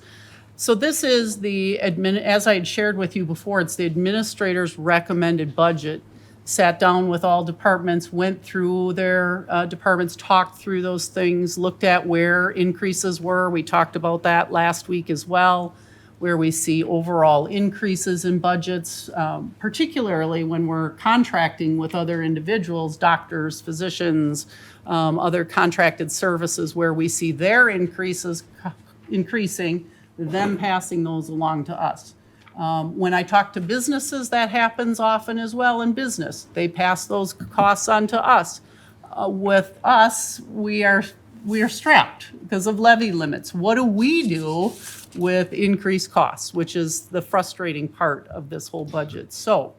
So this is as I had shared with you before, it's the administrator's recommended budget. Sat down with all departments, went through their departments, talked through those things, looked at where increases were. We talked about that last week as well, where we see overall increases in budgets, particularly when we're contracting with other individuals, doctors, physicians, other contracted services, where we see their increases increasing, them passing those along to us. When I talk to businesses, that happens often as well in business. They pass those costs on to us. With us, we are strapped because of levy limits. What do we do with increased costs, which is the frustrating part of this whole budget? So,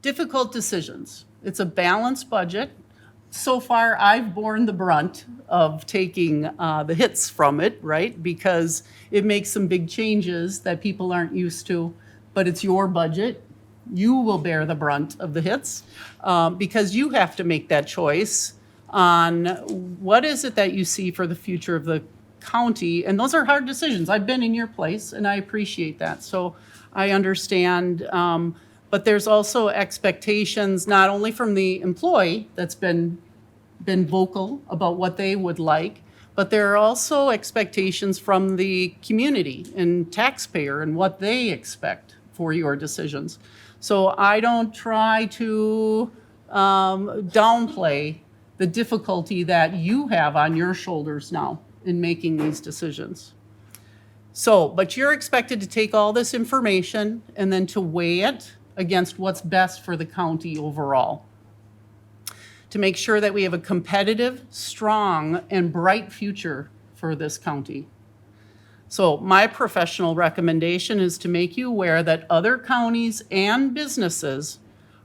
difficult decisions. It's a balanced budget. So far, I've borne the brunt of taking the hits from it, right? Because it makes some big changes that people aren't used to, but it's your budget. You will bear the brunt of the hits because you have to make that choice on what is it that you see for the future of the county. And those are hard decisions. I've been in your place and I appreciate that. So I understand, but there's also expectations not only from the employee that's been vocal about what they would like, but there are also expectations from the community and taxpayer and what they expect for your decisions. So I don't try to downplay the difficulty that you have on your shoulders now in making these decisions. So, but you're expected to take all this information and then to weigh it against what's best for the county overall, to make sure that we have a competitive, strong, and bright future for this county. So my professional recommendation is to make you aware that other counties and businesses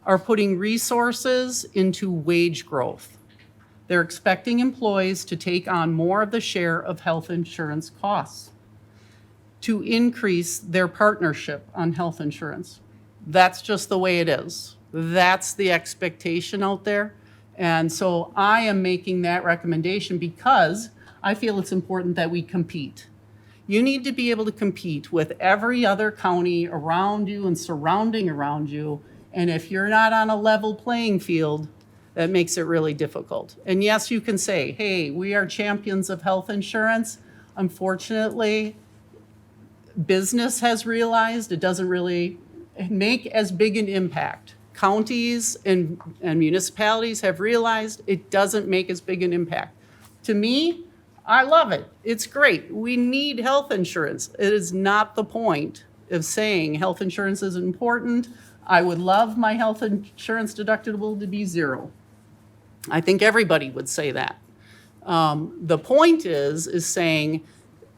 are putting resources into wage growth. They're expecting employees to take on more of the share of health insurance costs, to increase their partnership on health insurance. That's just the way it is. That's the expectation out there. And so I am making that recommendation because I feel it's important that we compete. You need to be able to compete with every other county around you and surrounding around you. And if you're not on a level playing field, that makes it really difficult. And yes, you can say, hey, we are champions of health insurance. Unfortunately, business has realized it doesn't really make as big an impact. Counties and municipalities have realized it doesn't make as big an impact. To me, I love it. It's great. We need health insurance. It is not the point of saying health insurance is important. I would love my health insurance deductible to be zero. I think everybody would say that. The point is saying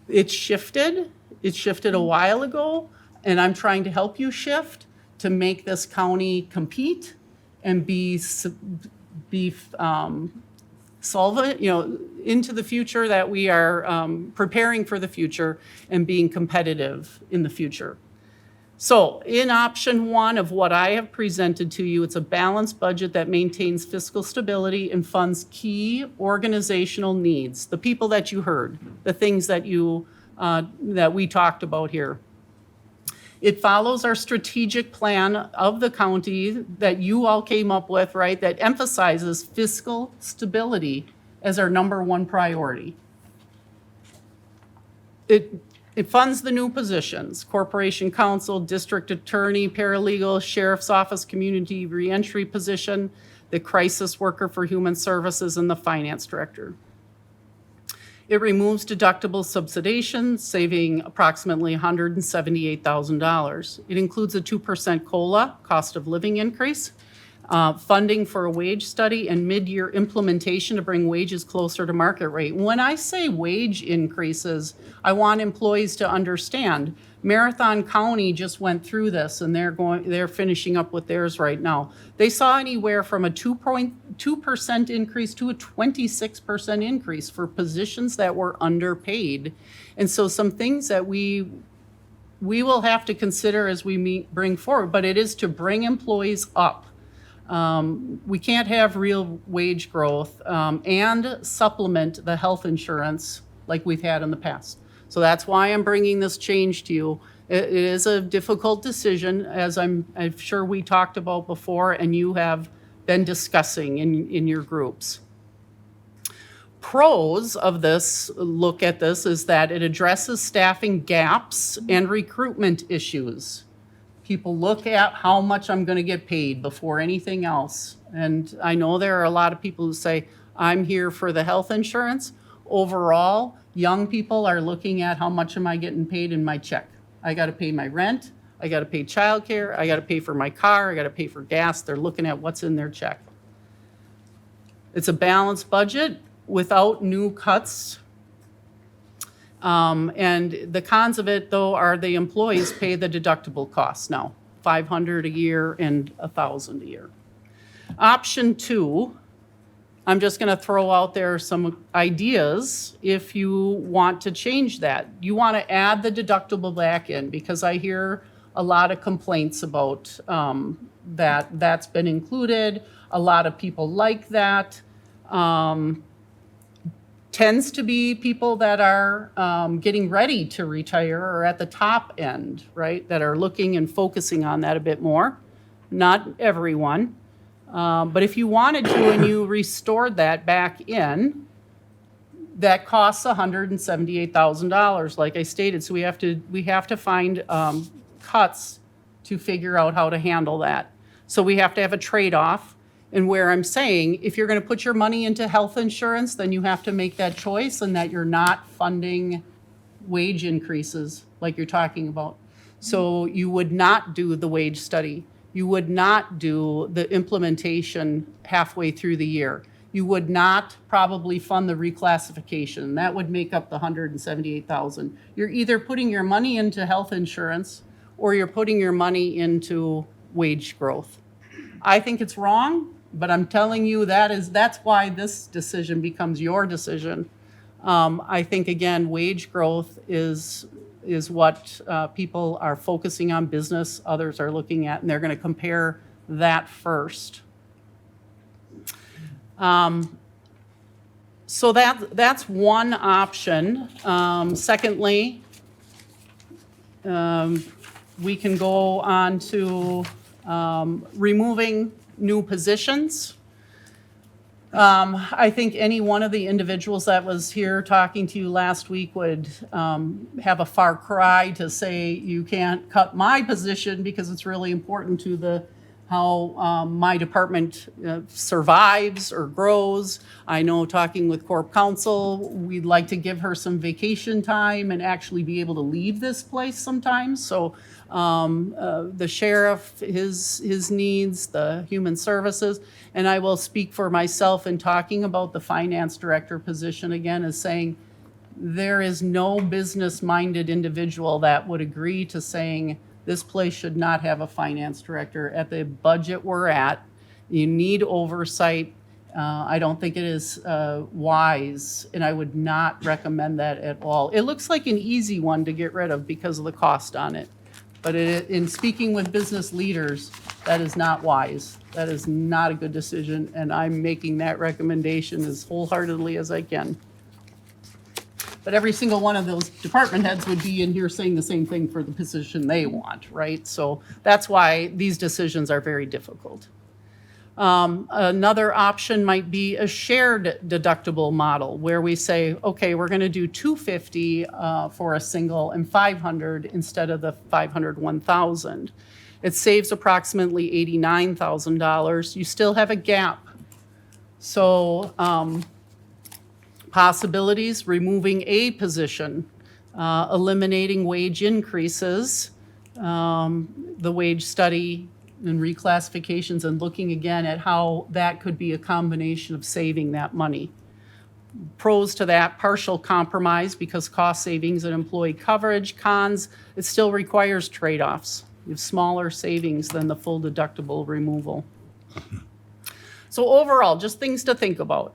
it's shifted. It shifted a while ago, and I'm trying to help you shift to make this county compete and be solvent, into the future, that we are preparing for the future and being competitive in the future. So in option one of what I have presented to you, it's a balanced budget that maintains fiscal stability and funds key organizational needs, the people that you heard, the things that that we talked about here. It follows our strategic plan of the county that you all came up with, right, that emphasizes fiscal stability as our number one priority. It funds the new positions, corporation counsel, district attorney, paralegal, sheriff's office, community reentry position, the crisis worker for human services, and the finance director. It removes deductible subsidization, saving approximately $178,000. It includes a 2% COLA, cost of living increase, funding for a wage study, and mid-year implementation to bring wages closer to market rate. When I say wage increases, I want employees to understand Marathon County just went through this, and they're finishing up with theirs right now. They saw anywhere from a 2% increase to a 26% increase for positions that were underpaid. And so some things that we will have to consider as we bring forward, but it is to bring employees up. We can't have real wage growth and supplement the health insurance like we've had in the past. So that's why I'm bringing this change to you. It is a difficult decision, as I'm sure we talked about before, and you have been discussing in your groups. Pros of this look at this is that it addresses staffing gaps and recruitment issues. People look at how much I'm going to get paid before anything else. And I know there are a lot of people who say, I'm here for the health insurance. Overall, young people are looking at how much am I getting paid in my check. I got to pay my rent. I got to pay childcare. I got to pay for my car. I got to pay for gas. They're looking at what's in their check. It's a balanced budget without new cuts. And the cons of it, though, are the employees pay the deductible costs now, $500 a year and $1,000 a year. Option two, I'm just going to throw out there some ideas if you want to change that. You want to add the deductible back in, because I hear a lot of complaints about that's been included. A lot of people like that. Tends to be people that are getting ready to retire or at the top end, right? That are looking and focusing on that a bit more. Not everyone. But if you wanted to and you restored that back in, that costs $178,000, like I stated. So we have to find cuts to figure out how to handle that. So we have to have a trade-off. And where I'm saying, if you're going to put your money into health insurance, then you have to make that choice, and that you're not funding wage increases like you're talking about. So you would not do the wage study. You would not do the implementation halfway through the year. You would not probably fund the reclassification. That would make up the $178,000. You're either putting your money into health insurance or you're putting your money into wage growth. I think it's wrong, but I'm telling you that's why this decision becomes your decision. I think, again, wage growth is what people are focusing on, business, others are looking at, and they're going to compare that first. So that's one option. Secondly, we can go on to removing new positions. I think any one of the individuals that was here talking to you last week would have a far cry to say you can't cut my position because it's really important to how my department survives or grows. I know, talking with Corp Counsel, we'd like to give her some vacation time and actually be able to leave this place sometimes. So the sheriff, his needs, the human services, and I will speak for myself in talking about the finance director position again, as saying there is no business-minded individual that would agree to saying this place should not have a finance director. At the budget we're at, you need oversight. I don't think it is wise, and I would not recommend that at all. It looks like an easy one to get rid of because of the cost on it. But in speaking with business leaders, that is not wise. That is not a good decision, and I'm making that recommendation as wholeheartedly as I can. But every single one of those department heads would be in here saying the same thing for the position they want, right? So that's why these decisions are very difficult. Another option might be a shared deductible model where we say, okay, we're going to do $250 for a single and $500 instead of the $500, $1,000. It saves approximately $89,000. You still have a gap. So possibilities, removing a position, eliminating wage increases, the wage study and reclassifications, and looking again at how that could be a combination of saving that money. Pros to that, partial compromise because cost savings and employee coverage. Cons, it still requires trade-offs. You have smaller savings than the full deductible removal. So overall, just things to think about.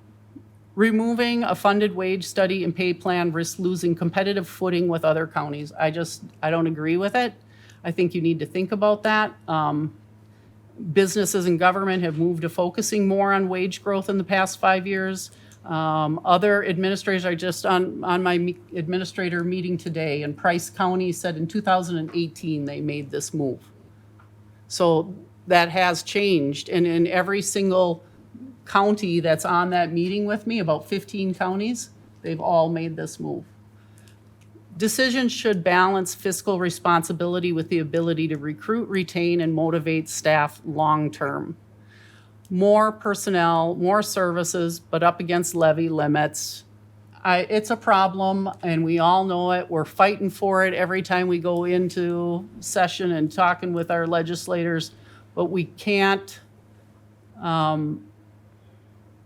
Removing a funded wage study and pay plan risks losing competitive footing with other counties. I don't agree with it. I think you need to think about that. Businesses and government have moved to focusing more on wage growth in the past 5 years. Other administrators, I just on my administrator meeting today, and Price County said in 2018 they made this move. So that has changed, and in every single county that's on that meeting with me, about 15 counties, they've all made this move. Decisions should balance fiscal responsibility with the ability to recruit, retain, and motivate staff long-term. More personnel, more services, but up against levy limits. It's a problem, and we all know it. We're fighting for it every time we go into session and talking with our legislators, but we can't,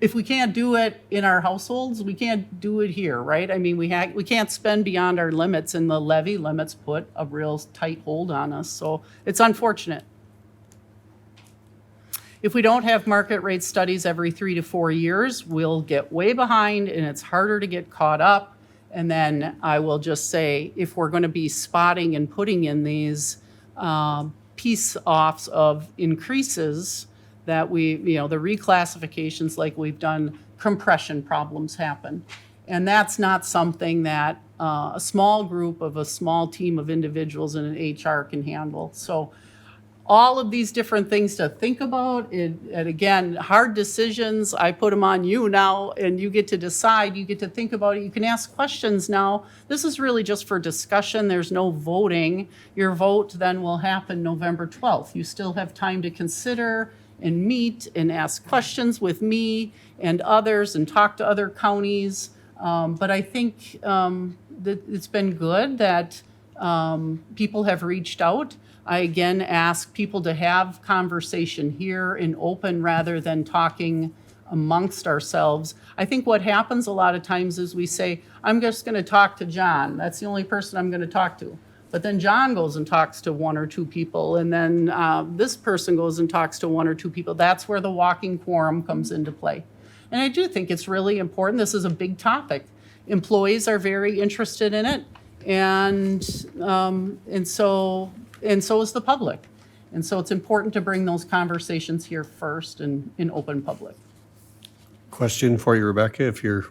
if we can't do it in our households, we can't do it here, right? I mean, we can't spend beyond our limits, and the levy limits put a real tight hold on us. So it's unfortunate. If we don't have market rate studies every 3 to 4 years, we'll get way behind, and it's harder to get caught up. And then I will just say, if we're going to be spotting and putting in these piece-offs of increases, that the reclassifications like we've done, compression problems happen. And that's not something that a small group of a small team of individuals in an HR can handle. So all of these different things to think about, and again, hard decisions, I put them on you now, and you get to decide, you get to think about it, you can ask questions now. This is really just for discussion, there's no voting. Your vote then will happen November 12th. You still have time to consider and meet and ask questions with me and others and talk to other counties. But I think that it's been good that people have reached out. I again ask people to have conversation here in open rather than talking amongst ourselves. I think what happens a lot of times is we say, I'm just going to talk to John. That's the only person I'm going to talk to. But then John goes and talks to 1 or 2 people, and then this person goes and talks to 1 or 2 people. That's where the walking quorum comes into play. And I do think it's really important. This is a big topic. Employees are very interested in it, and so is the public. And so it's important to bring those conversations here first and in open public. Question for you, Rebecca, if you're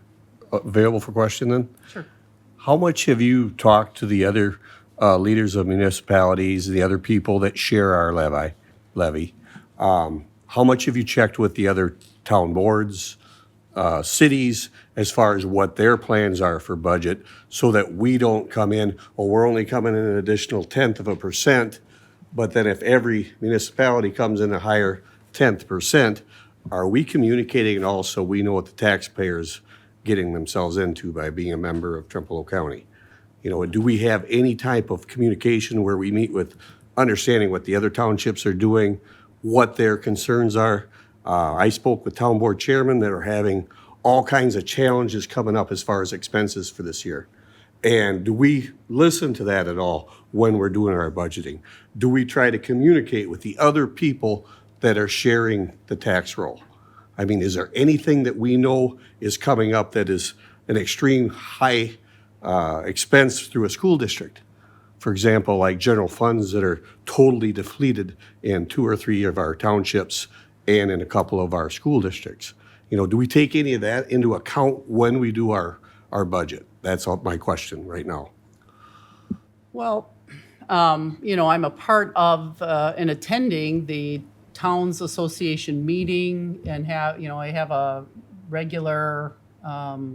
available for question then? Sure. How much have you talked to the other leaders of municipalities, the other people that share our levy? How much have you checked with the other town boards, cities, as far as what their plans are for budget, so that we don't come in, well, we're only coming in an additional 0.1%, but then if every municipality comes in a higher 0.1%, are we communicating, and also we know what the taxpayers getting themselves into by being a member of Trempealeau County? You know, do we have any type of communication where we meet with understanding what the other townships are doing, what their concerns are? I spoke with town board chairmen that are having all kinds of challenges coming up as far as expenses for this year. And do we listen to that at all when we're doing our budgeting? Do we try to communicate with the other people that are sharing the tax roll? I mean, is there anything that we know is coming up that is an extreme high expense through a school district For example, like general funds that are totally depleted in 2 or 3 of our townships and in a couple of our school districts. Do we take any of that into account when we do our budget? That's my question right now. Well, I'm a part of and attending the Towns Association meeting and I have a regular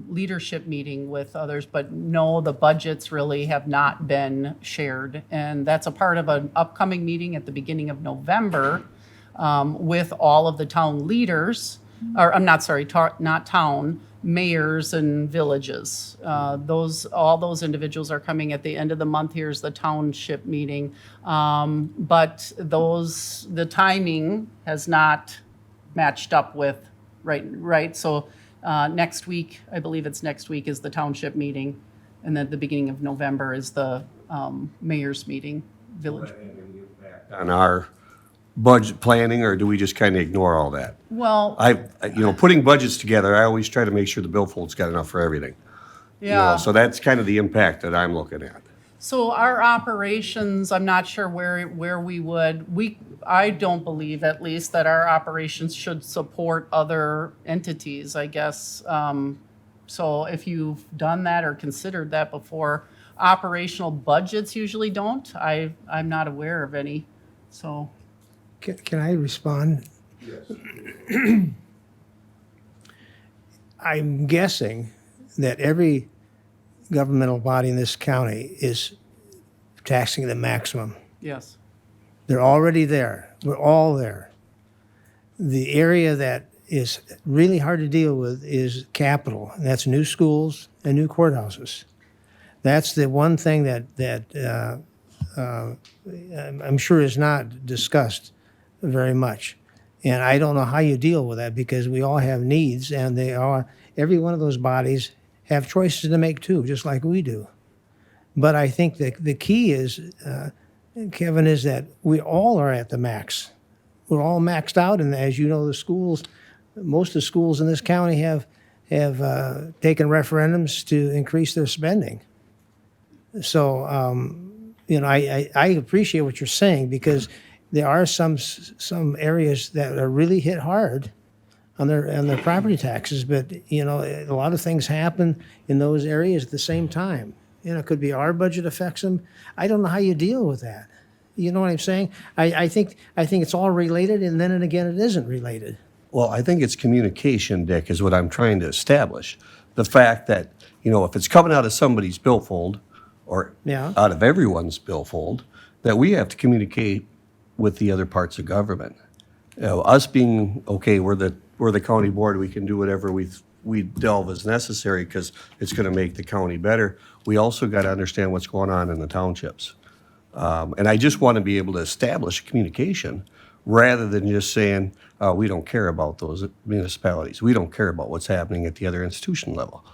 leadership meeting with others, but no, the budgets really have not been shared. And that's a part of an upcoming meeting at the beginning of November with all of the town leaders, or I'm not sorry, not town, mayors and villages. All those individuals are coming at the end of the month. Here's the township meeting. But the timing has not matched up with, right? So next week, I believe it's next week, is the township meeting. And then the beginning of November is the mayor's meeting, village. On our budget planning, or do we just kind of ignore all that? Well, Putting budgets together, I always try to make sure the billfold's got enough for everything. yeah. So that's kind of the impact that I'm looking at. So our operations, I'm not sure where I don't believe at least that our operations should support other entities, I guess. So if you've done that or considered that before, operational budgets usually don't. I'm not aware of any, so. Can I respond? Yes. I'm guessing that every governmental body in this county is taxing the maximum. Yes. They're already there. We're all there. The area that is really hard to deal with is capital, and that's new schools and new courthouses. That's the one thing that I'm sure is not discussed very much. And I don't know how you deal with that, because we all have needs, and every one of those bodies have choices to make too, just like we do. But I think that the key is, Kevin, is that we all are at the max. We're all maxed out, and as you know, most of the schools in this county have taken referendums to increase their spending. So, I appreciate what you're saying, because there are some areas that are really hit hard on their property taxes, but a lot of things happen in those areas at the same time. It could be our budget affects them. I don't know how you deal with that. You know what I'm saying? I think it's all related, and then again, it isn't related. Well, I think it's communication, Dick, is what I'm trying to establish. The fact that, if it's coming out of somebody's billfold, or out of everyone's billfold, that we have to communicate with the other parts of government. Us being, okay, we're the county board, we can do whatever we delve as necessary because it's going to make the county better. We also got to understand what's going on in the townships. And I just want to be able to establish communication rather than just saying, we don't care about those municipalities. We don't care about what's happening at the other institution level.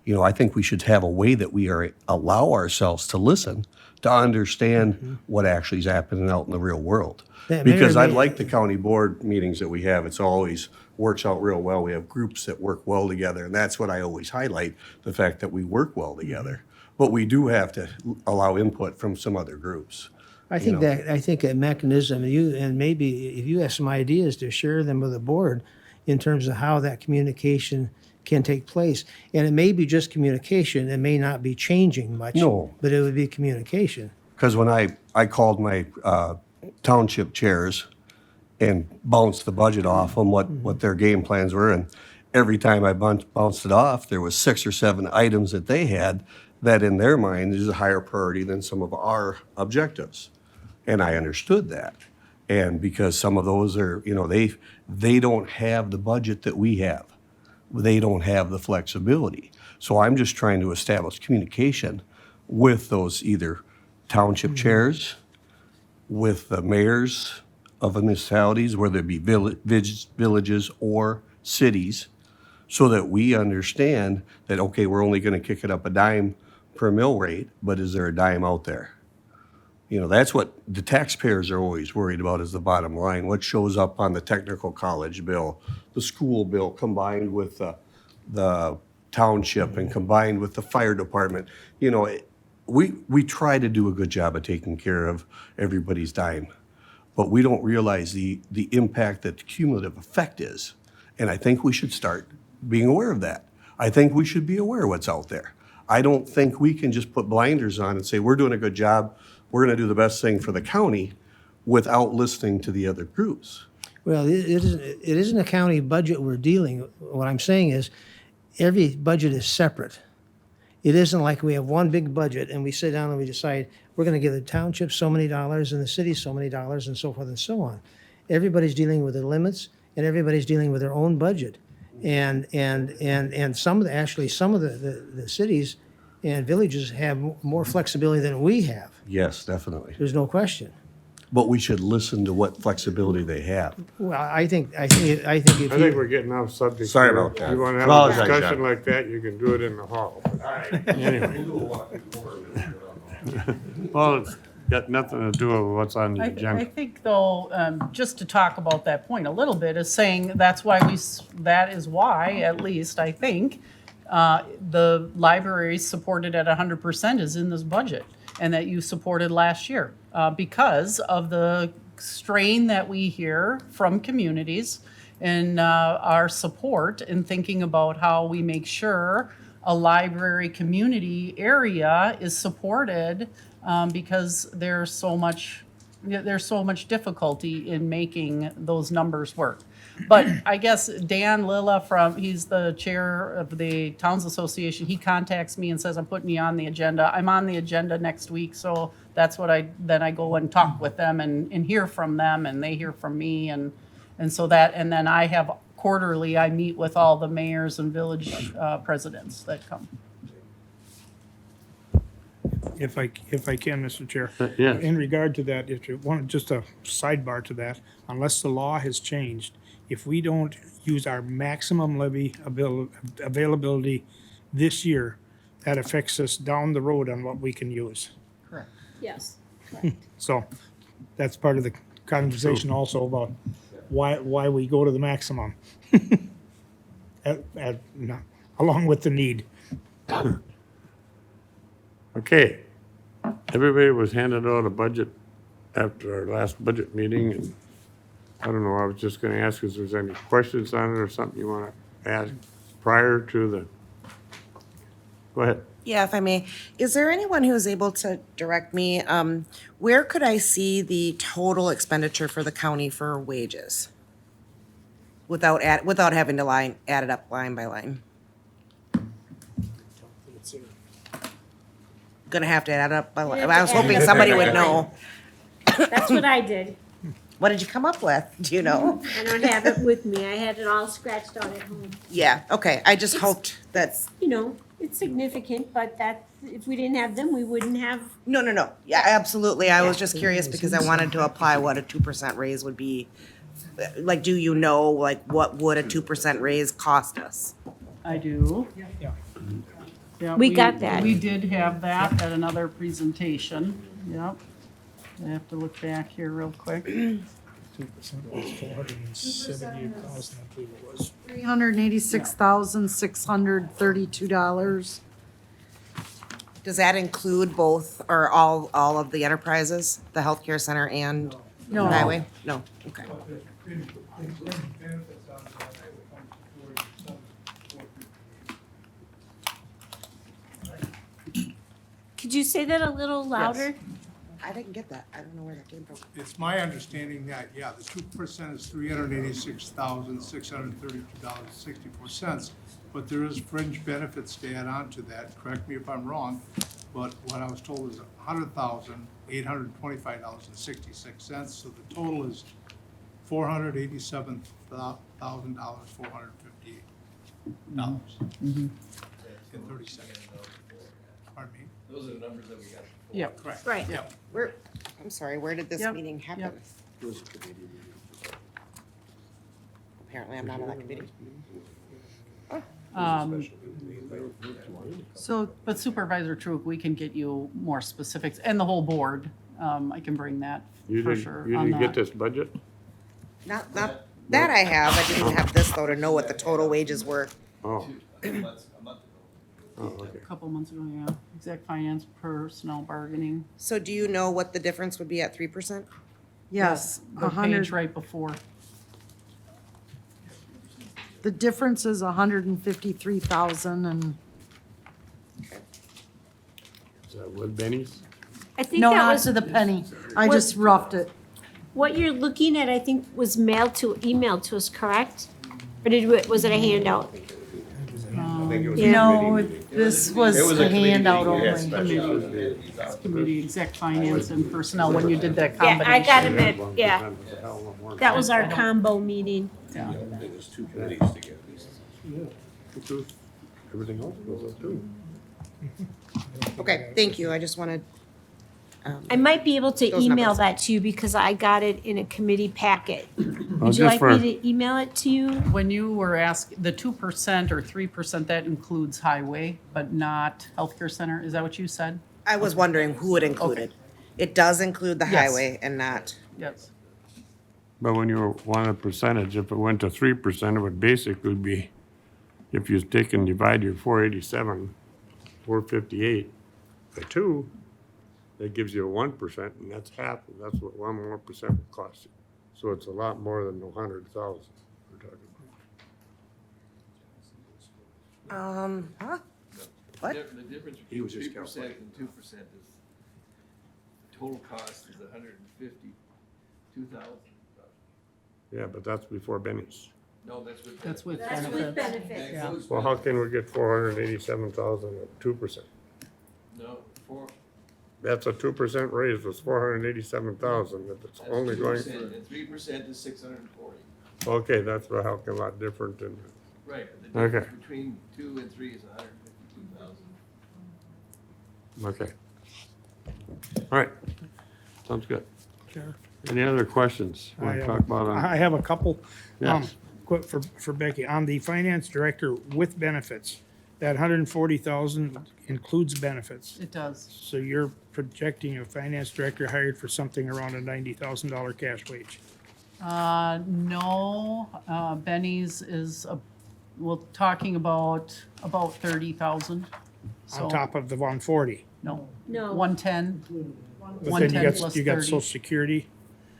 I think we should have a way that we allow ourselves to listen, to understand what actually is happening out in the real world. Because I like the county board meetings that we have. It's always works out real well. We have groups that work well together, and that's what I always highlight, the fact that we work well together. But we do have to allow input from some other groups. I think a mechanism, and maybe if you have some ideas to share them with the board in terms of how that communication can take place. And it may be just communication, it may not be changing much. No. But it would be communication. Because when I called my township chairs and bounced the budget off on what their game plans were, and every time I bounced it off, there was 6 or 7 items that they had that in their mind is a higher priority than some of our objectives. And I understood that. And because some of those are, they don't have the budget that we have. They don't have the flexibility. So I'm just trying to establish communication with those either township chairs, with the mayors of the municipalities, whether it be villages or cities, so that we understand that, okay, we're only going to kick it up a dime per mill rate, but is there a dime out there? That's what the taxpayers are always worried about, is the bottom line. What shows up on the technical college bill, the school bill, combined with the township and combined with the fire department. we try to do a good job of taking care of everybody's dime, but we don't realize the impact that the cumulative effect is. And I think we should start being aware of that. I think we should be aware of what's out there. I don't think we can just put blinders on and say, we're doing a good job, we're gonna do the best thing for the county without listening to the other groups. Well, it isn't a county budget we're dealing. What I'm saying is, every budget is separate. It isn't like we have one big budget and we sit down and we decide, we're gonna give the township so many dollars and the city so many dollars and so forth and so on. Everybody's dealing with their limits and everybody's dealing with their own budget. And some of the cities and villages have more flexibility than we have. Yes, definitely. There's no question. But we should listen to what flexibility they have. Well, I think if I think you, we're getting off subject. Sorry here. about that. You wanna have a Apologize, discussion John. like that, you can do it in the hall. Anyway. Well, it's got nothing to do with what's on the I agenda. think though, just to talk about that point a little bit, is saying that is why, at least, I think, the library supported at 100% is in this budget, and that you supported last year, because of the strain that we hear from communities and our support in thinking about how we make sure a library community area is supported, because there's so much difficulty in making those numbers work. But I guess Dan Lilla he's the chair of the Towns Association, he contacts me and says, I'm putting you on the agenda. I'm on the agenda next week, so that's what then I go and talk with them and hear from them, and they hear from me, and then I have quarterly, I meet with all the mayors and village presidents that come. If I can, Mr. Chair. Yes. In regard to that, if you want, just a sidebar to that, unless the law has changed, if we don't use our maximum levy availability this year, that affects us down the road on what we can use. Correct. Yes. So that's part of the conversation also about why we go to the maximum. Along with the need. Okay, everybody was handed out a budget after our last budget meeting, and I don't know, I was just gonna ask if there's any questions on it or something you wanna ask prior to the, go ahead. Yeah, if I may, is there anyone who is able to direct me, where could I see the total expenditure for the county for wages? Without having to add it up line by line? Gonna have to add it up by line. I was hoping somebody would know. That's what I did. What did you come up with? Do you know? I don't have it with me. I had it all scratched out at home. Yeah, okay, I just hoped that's, You know, it's significant, but if we didn't have them, we wouldn't have. no, yeah, absolutely, I was just curious because I wanted to apply what a 2% raise would be. Like, do you know, like, what would a 2% raise cost us? I do. Yeah, We got that. We did have that at another presentation, yep. I have to look back here real quick. 2% was $478,000, I believe it was. $386,632. Does that include both, or all of the enterprises, the healthcare center and No. highway? No, okay. Could you say that a little louder? I didn't get that, I don't know where that came from. It's my understanding that, yeah, the 2% is $386,632.64, but there is fringe benefits to add on to that. Correct me if I'm wrong, but what I was told is $100,825.66, so the total is $487,458 and 30 cents. Pardon me? Those are the numbers that we got. Yep. Correct. Right. Yeah. I'm sorry, where did this Yep, meeting happen? yep. Apparently I'm not on that committee. But Supervisor Truk, we can get you more specifics, and the whole board, I can bring that You for didn't, sure. you on didn't get that. this budget? Not that I have, I didn't have this though, to know what the total wages were. Oh, A couple months ago, yeah. Exact finance, personnel bargaining. So do you know what the difference would be at 3%? Yes, The 100, page right before. the difference is 153,000 and, Is that with Benny's? I think no, that not was, to the penny. I What- just roughed it. what you're looking at, I think, was emailed to us, correct? Or was it a handout? Yeah. No, this was a handout only. Committee, exec finance and personnel, when you did that Yeah, combination. I got him at, yeah. That was our combo meeting. There's two committees together. Everything else goes up too. Okay, thank you. I just wanted. I might be able to Those email numbers. that to you because I got it in a committee packet. Oh, Would you just like for- me to email it to you? When you were asked, the 2% or 3%, that includes highway, but not healthcare center, is that what you said? I was wondering who it included. It does include the Yes. highway and not. Yes. But when you want a percentage, if it went to 3%, it would basically be, if you take and divide your 487, 458 by 2, that gives you a 1%, and that's half, and that's what 1 more percent would cost you. So it's a lot more than the 100,000 we're talking about. Huh? What? The difference He between was just 3% and 2% is, total cost is 152,000. Yeah, but that's before Benny's. No, that's with. That's with That's with benefits. benefits. Yeah. Well, how can we get 487,000 at 2%? No, four. That's a 2% raise, was 487,000, if it's only going, And 3% is 640. okay, that's a hell of a lot different than, Right, but the difference Okay. between 2 and 3 is 152,000. okay. All right, sounds good. Chair. Any other questions? I Want to have- talk about? I have a couple. Yes. Quick for Becky, on the finance director with benefits, that 140,000 includes benefits. It does. So you're projecting a finance director hired for something around a $90,000 cash wage. No, Benny's is, we're talking about 30,000. On top of the 140. No. No. 110. But then 110 plus you got 30. social security,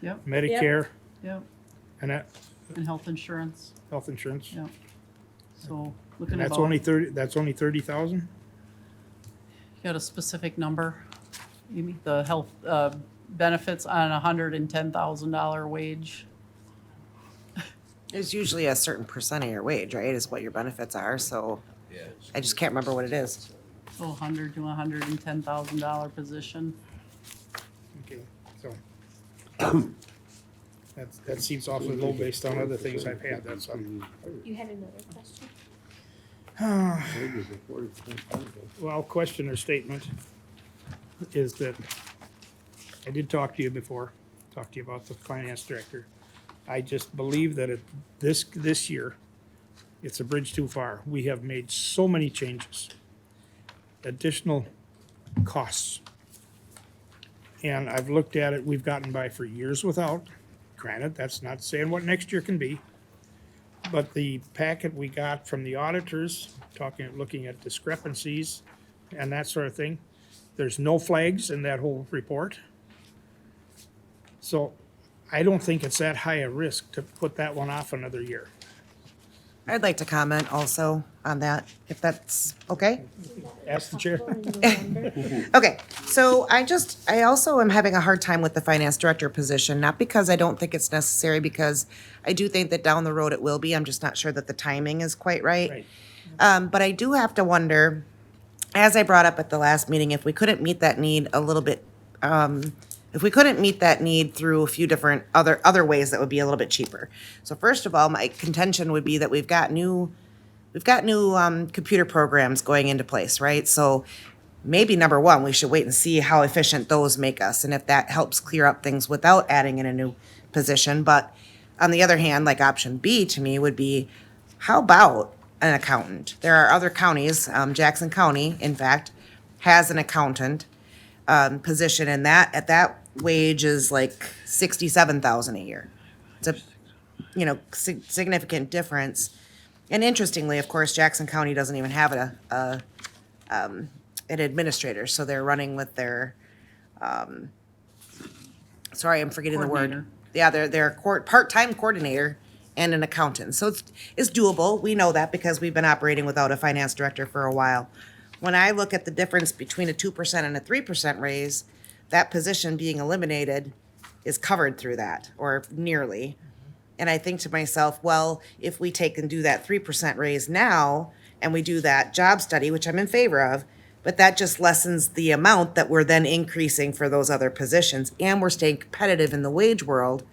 Yep, Medicare, yep, and that, and health insurance, health insurance. yep. So looking And about. that's only 30, that's only 30,000? Got a specific number? You mean the health, benefits on a $110,000 wage? There's usually a certain percent of your wage, right, is what your benefits are, so Yeah. I just can't remember what it is. So $100,000 to $110,000 position. Okay, so. That seems awfully low based on other things I've had, that's all. You had another question? Well, question or statement is that I did talk to you before, talked to you about the finance director. I just believe that this year, it's a bridge too far. We have made so many changes, additional costs. And I've looked at it, we've gotten by for years without. Granted, that's not saying what next year can be. But the packet we got from the auditors, looking at discrepancies and that sort of thing, there's no flags in that whole report. So I don't think it's that high a risk to put that one off another year. I'd like to comment also on that, if that's okay? Ask the chair. Okay, so I also am having a hard time with the finance director position, not because I don't think it's necessary, because I do think that down the road it will be. I'm just not sure that the timing is quite right. But I do have to wonder, as I brought up at the last meeting, if we couldn't meet that need a little bit, if we couldn't meet that need through a few different other ways that would be a little bit cheaper. So first of all, my contention would be that we've got new computer programs going into place, right? So maybe number one, we should wait and see how efficient those make us, and if that helps clear up things without adding in a new position. But on the other hand, like option B to me would be, how about an accountant? There are other counties, Jackson County, in fact, has an accountant position, and at that wage is like $67,000 a year. It's a significant difference. And interestingly, of course, Jackson County doesn't even have a an administrator, so they're running with their, sorry, I'm forgetting the word. Coordinator. Yeah, they're part-time coordinator and an accountant. So it's doable. We know that because we've been operating without a finance director for a while. When I look at the difference between a 2% and a 3% raise, that position being eliminated is covered through that, or nearly. And I think to myself, well, if we take and do that 3% raise now, and we do that job study, which I'm in favor of, but that just lessens the amount that we're then increasing for those other positions. And we're staying competitive in the wage world,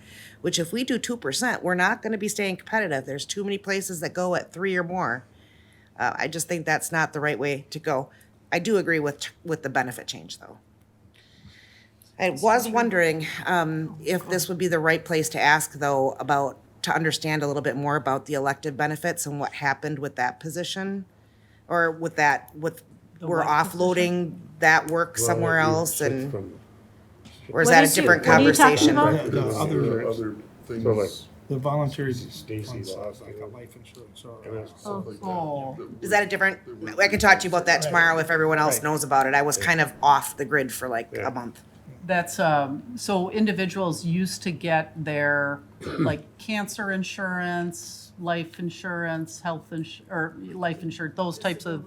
which if we do 2%, we're not gonna be staying competitive. There's too many places that go at 3 or more. I just think that's not the right way to go. I do agree with the benefit change, though. I was wondering if this would be the right place to ask, though, to understand a little bit more about the elective benefits and what happened with that position? Or we're offloading that work somewhere else, or is that a different what are you talking conversation? about? The other Other So like, things. The voluntary Stacy funds, lost like a life insurance or. Oh, Is that a different, I can talk to you about that tomorrow if everyone else knows about it. I was kind of off the grid for like a month. that's, so individuals used to get their, like, cancer insurance, life insurance, or life insurance, those types of,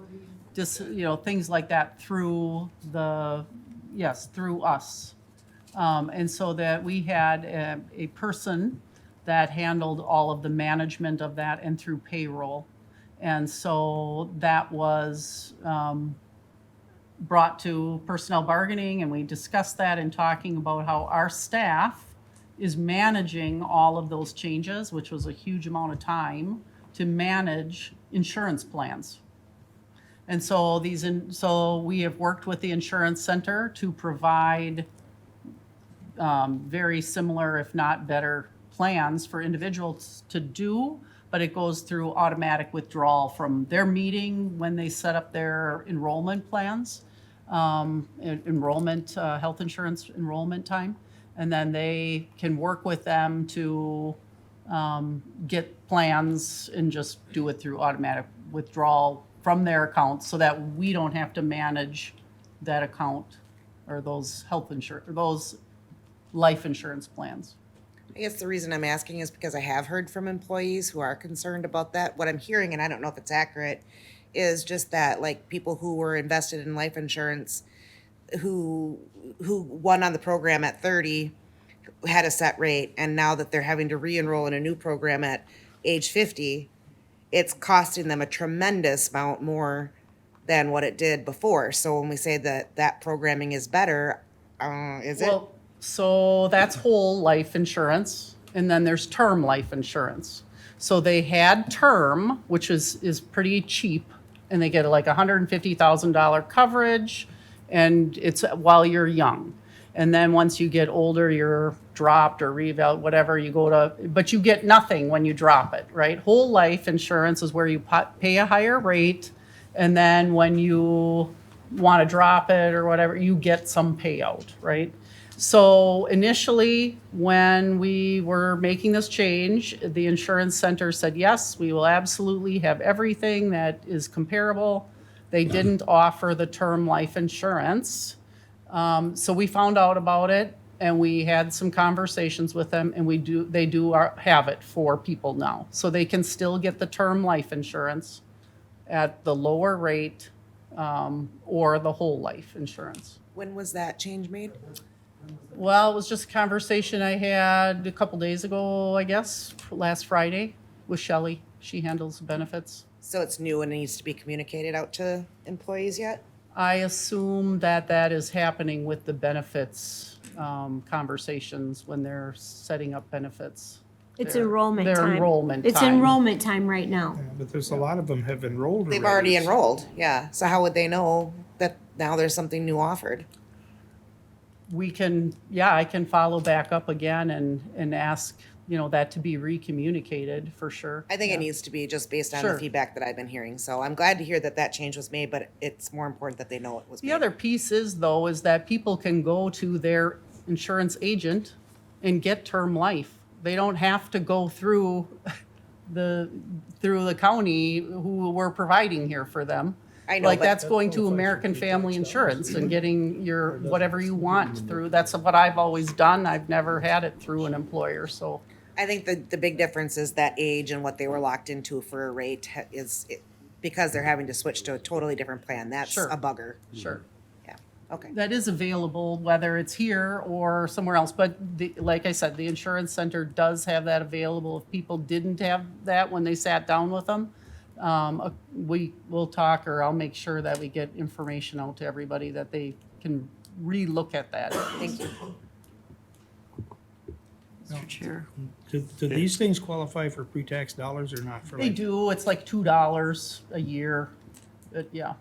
things like that through through us. And so that we had a person that handled all of the management of that and through payroll. And so that was brought to personnel bargaining, and we discussed that and talking about how our staff is managing all of those changes, which was a huge amount of time to manage insurance plans. And so so we have worked with the insurance center to provide very similar, if not better, plans for individuals to do, but it goes through automatic withdrawal from their meeting when they set up their enrollment plans, health insurance enrollment time. And then they can work with them to get plans and just do it through automatic withdrawal from their account so that we don't have to manage that account or those those life insurance plans. I guess the reason I'm asking is because I have heard from employees who are concerned about that. What I'm hearing, and I don't know if it's accurate, is just that like people who were invested in life insurance who won on the program at 30 had a set rate, and now that they're having to re-enroll in a new program at age 50, it's costing them a tremendous amount more than what it did before. So when we say that programming is better, is it? Well, so that's whole life insurance, and then there's term life insurance. So they had term, which is pretty cheap, and they get like $150,000 coverage, and it's while you're young. And then once you get older, you're dropped or reval, whatever, you go to, but you get nothing when you drop it, right? Whole life insurance is where you pay a higher rate, and then when you want to drop it or whatever, you get some payout, right? So initially, when we were making this change, the insurance center said, yes, we will absolutely have everything that is comparable. They didn't offer the term life insurance. So we found out about it, and we had some conversations with them, and they do have it for people now. So they can still get the term life insurance at the lower rate, or the whole life insurance. When was that change made? Well, it was just a conversation I had a couple days ago, I guess, last Friday with Shelley. She handles benefits. So it's new and needs to be communicated out to employees yet? I assume that is happening with the benefits conversations when they're setting up benefits. It's Their- enrollment time. Their enrollment It's time. enrollment time right now. But there's a lot of them have enrolled They've already. already enrolled, yeah. So how would they know that now there's something new offered? We can, I can follow back up again and ask, that to be recommunicated for sure. I think it needs to be just based on Sure. the feedback that I've been hearing. So I'm glad to hear that change was made, but it's more important that they know it was made. The other piece is, though, is that people can go to their insurance agent and get term life. They don't have to go through the county who we're providing here for them. I know, Like, but- that's going to American Family Insurance and getting your, whatever you want through. That's what I've always done. I've never had it through an employer, so. I think the big difference is that age and what they were locked into for a rate because they're having to switch to a totally different plan. That's Sure. a bugger. Sure. Yeah, okay. That is available, whether it's here or somewhere else. But like I said, the insurance center does have that available. If people didn't have that when they sat down with them, we will talk, or I'll make sure that we get information out to everybody that they can re-look at that. Thank you. Mr. Chair. Do these things qualify for pre-tax dollars or not? For They like- do. It's like $2 a year. Yeah.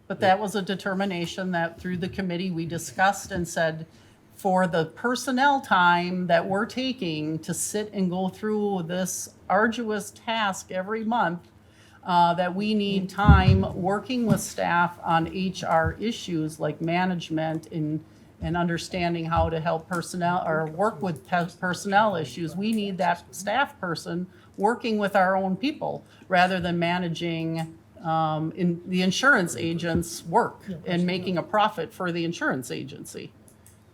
But that was a determination that through the committee, we discussed and said, for the personnel time that we're taking to sit and go through this arduous task every month, that we need time working with staff on HR issues like management and understanding how to help personnel or work with personnel issues. We need that staff person working with our own people rather than managing in the insurance agent's work and making a profit for the insurance agency.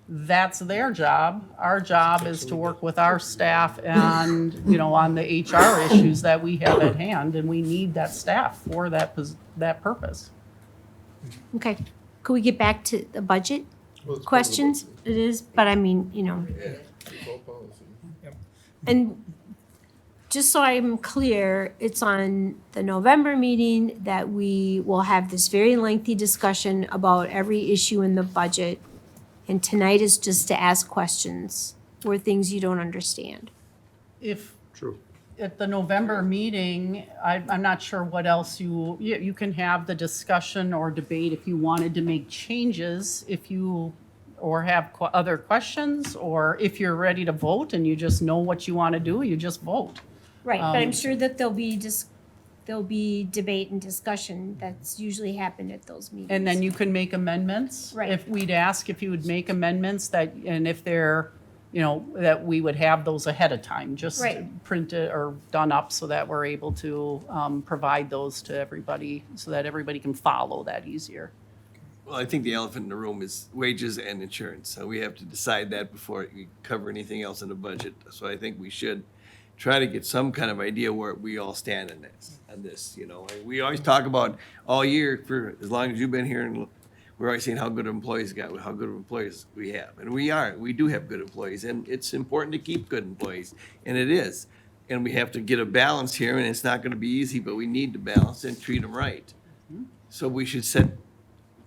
That's their job. Our job is to work with our staff and, on the HR issues that we have at hand, and we need that staff for that purpose. Okay, could we get back to the budget questions? It is, but I mean, and just so I'm clear, it's on the November meeting that we will have this very lengthy discussion about every issue in the budget. And tonight is just to ask questions or things you don't understand. True. At the November meeting, I'm not sure what else you can have the discussion or debate if you wanted to make changes, or have other questions, or if you're ready to vote and you just know what you want to do, you just vote. Right, but I'm sure that there'll be debate and discussion. That's usually happened at those meetings. And then you can make amendments. Right. If we'd ask if you would make amendments and if they're, that we would have those ahead of time, just Right. printed or done up so that we're able to provide those to everybody so that everybody can follow that easier. Well, I think the elephant in the room is wages and insurance. So we have to decide that before we cover anything else in the budget. So I think we should try to get some kind of idea where we all stand in this. And we always talk about all year for as long as you've been here, and we're always saying how good employees how good employees we have. And we do have good employees, and it's important to keep good employees, and it is. And we have to get a balance here, and it's not gonna be easy, but we need to balance and treat them right. So we should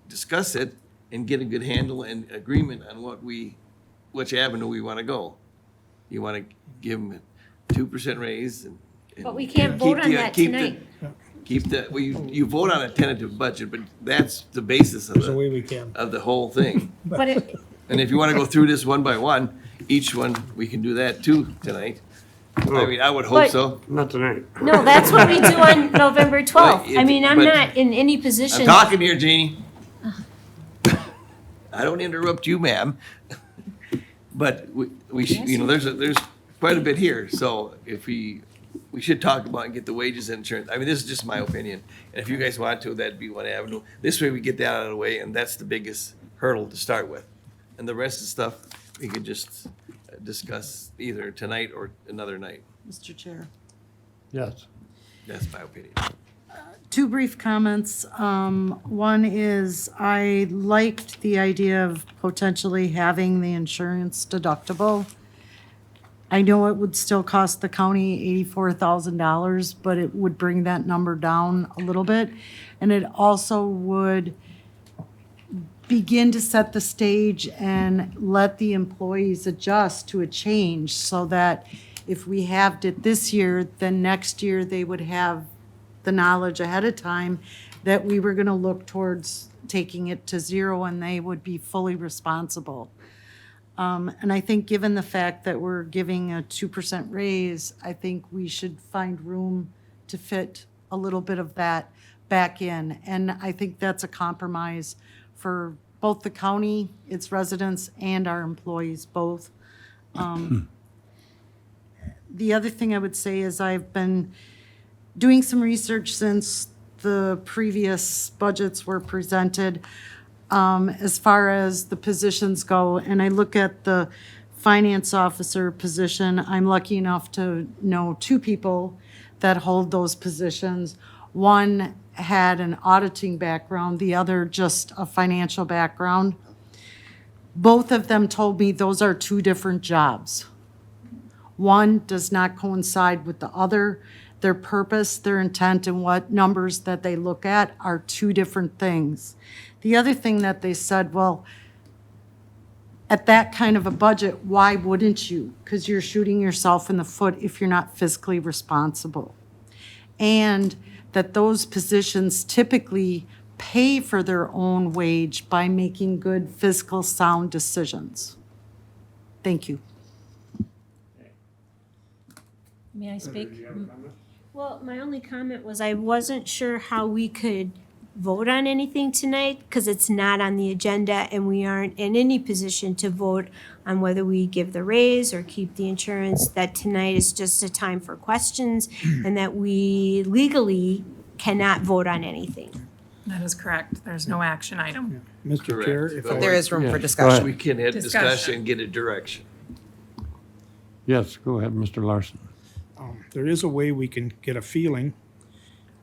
discuss it and get a good handle and agreement on which avenue we wanna go. You wanna give them a 2% raise and. But we can't vote on that tonight. Well, you vote on a tentative budget, but that's the basis of There's a way we can. of the whole thing. But And if you wanna go through this one by one, each one, we can do that too tonight. I mean, I would hope But- so. Not tonight. no, that's what we do on November 12th. I mean, I'm But- not in any position. I'm talking here, Jeannie. I don't interrupt you, ma'am. But we should, there's quite a bit here, so if we should talk about and get the wages and insurance. I mean, this is just my opinion. And if you guys want to, that'd be one avenue. This way we get that out of the way, and that's the biggest hurdle to start with. And the rest of the stuff, we could just discuss either tonight or another night. Mr. Chair. Yes. That's my opinion. Two brief comments. One is I liked the idea of potentially having the insurance deductible. I know it would still cost the county $84,000, but it would bring that number down a little bit. And it also would begin to set the stage and let the employees adjust to a change so that if we halved it this year, then next year they would have the knowledge ahead of time that we were gonna look towards taking it to zero and they would be fully responsible. And I think given the fact that we're giving a 2% raise, I think we should find room to fit a little bit of that back in. And I think that's a compromise for both the county, its residents, and our employees both. The other thing I would say is I've been doing some research since the previous budgets were presented, as far as the positions go, and I look at the finance officer position, I'm lucky enough to know two people that hold those positions. One had an auditing background, the other just a financial background. Both of them told me those are two different jobs. One does not coincide with the other. Their purpose, their intent, and what numbers that they look at are two different things. The other thing that they said, well, at that kind of a budget, why wouldn't you? Because you're shooting yourself in the foot if you're not fiscally responsible. And that those positions typically pay for their own wage by making good fiscal sound decisions. Thank you. May I speak? Well, my only comment was I wasn't sure how we could vote on anything tonight because it's not on the agenda and we aren't in any position to vote on whether we give the raise or keep the insurance, that tonight is just a time for questions and that we legally cannot vote on anything. That is correct. There's no action item. Mr. Chair, if I. There is room Yeah, for go discussion. ahead. We can have Discussion. discussion and get a direction. Yes, go ahead, Mr. Larson. There is a way we can get a feeling.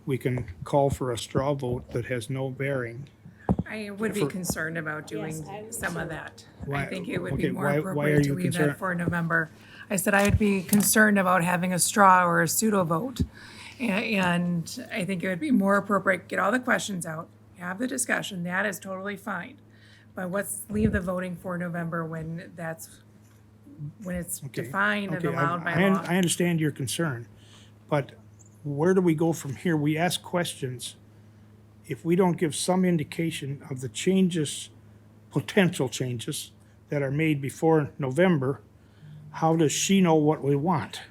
We can call for a straw vote that has no bearing. I would be For- concerned about doing Yes, I would some of too. that. I Why- think it would okay, be more why are appropriate to you leave concerned? that for November. I said I would be concerned about having a straw or a pseudo vote. And I think it would be more appropriate, get all the questions out, have the discussion, that is totally fine. But let's leave the voting for November when it's Okay, defined and okay, allowed by I law. understand your concern, but where do we go from here? We ask questions. If we don't give some indication of the changes, potential changes that are made before November, how does she know what we want?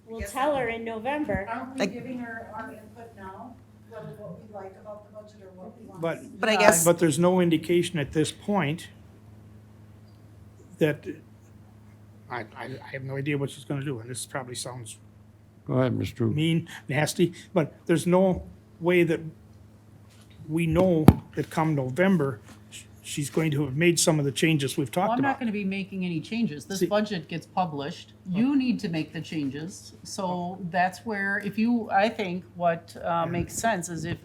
We'll tell her in November. Aren't we giving her our input now, whether what we like about the budget or what we want? But I guess- But there's no indication at this point that, I have no idea what she's gonna do, and this probably sounds Go ahead, Mr. Wu. mean, nasty, but there's no way that we know that come November, she's going to have made some of the changes we've Well, talked I'm not about. gonna be making any changes. This See- budget gets published. You need to make the changes. So that's where, I think what makes sense is if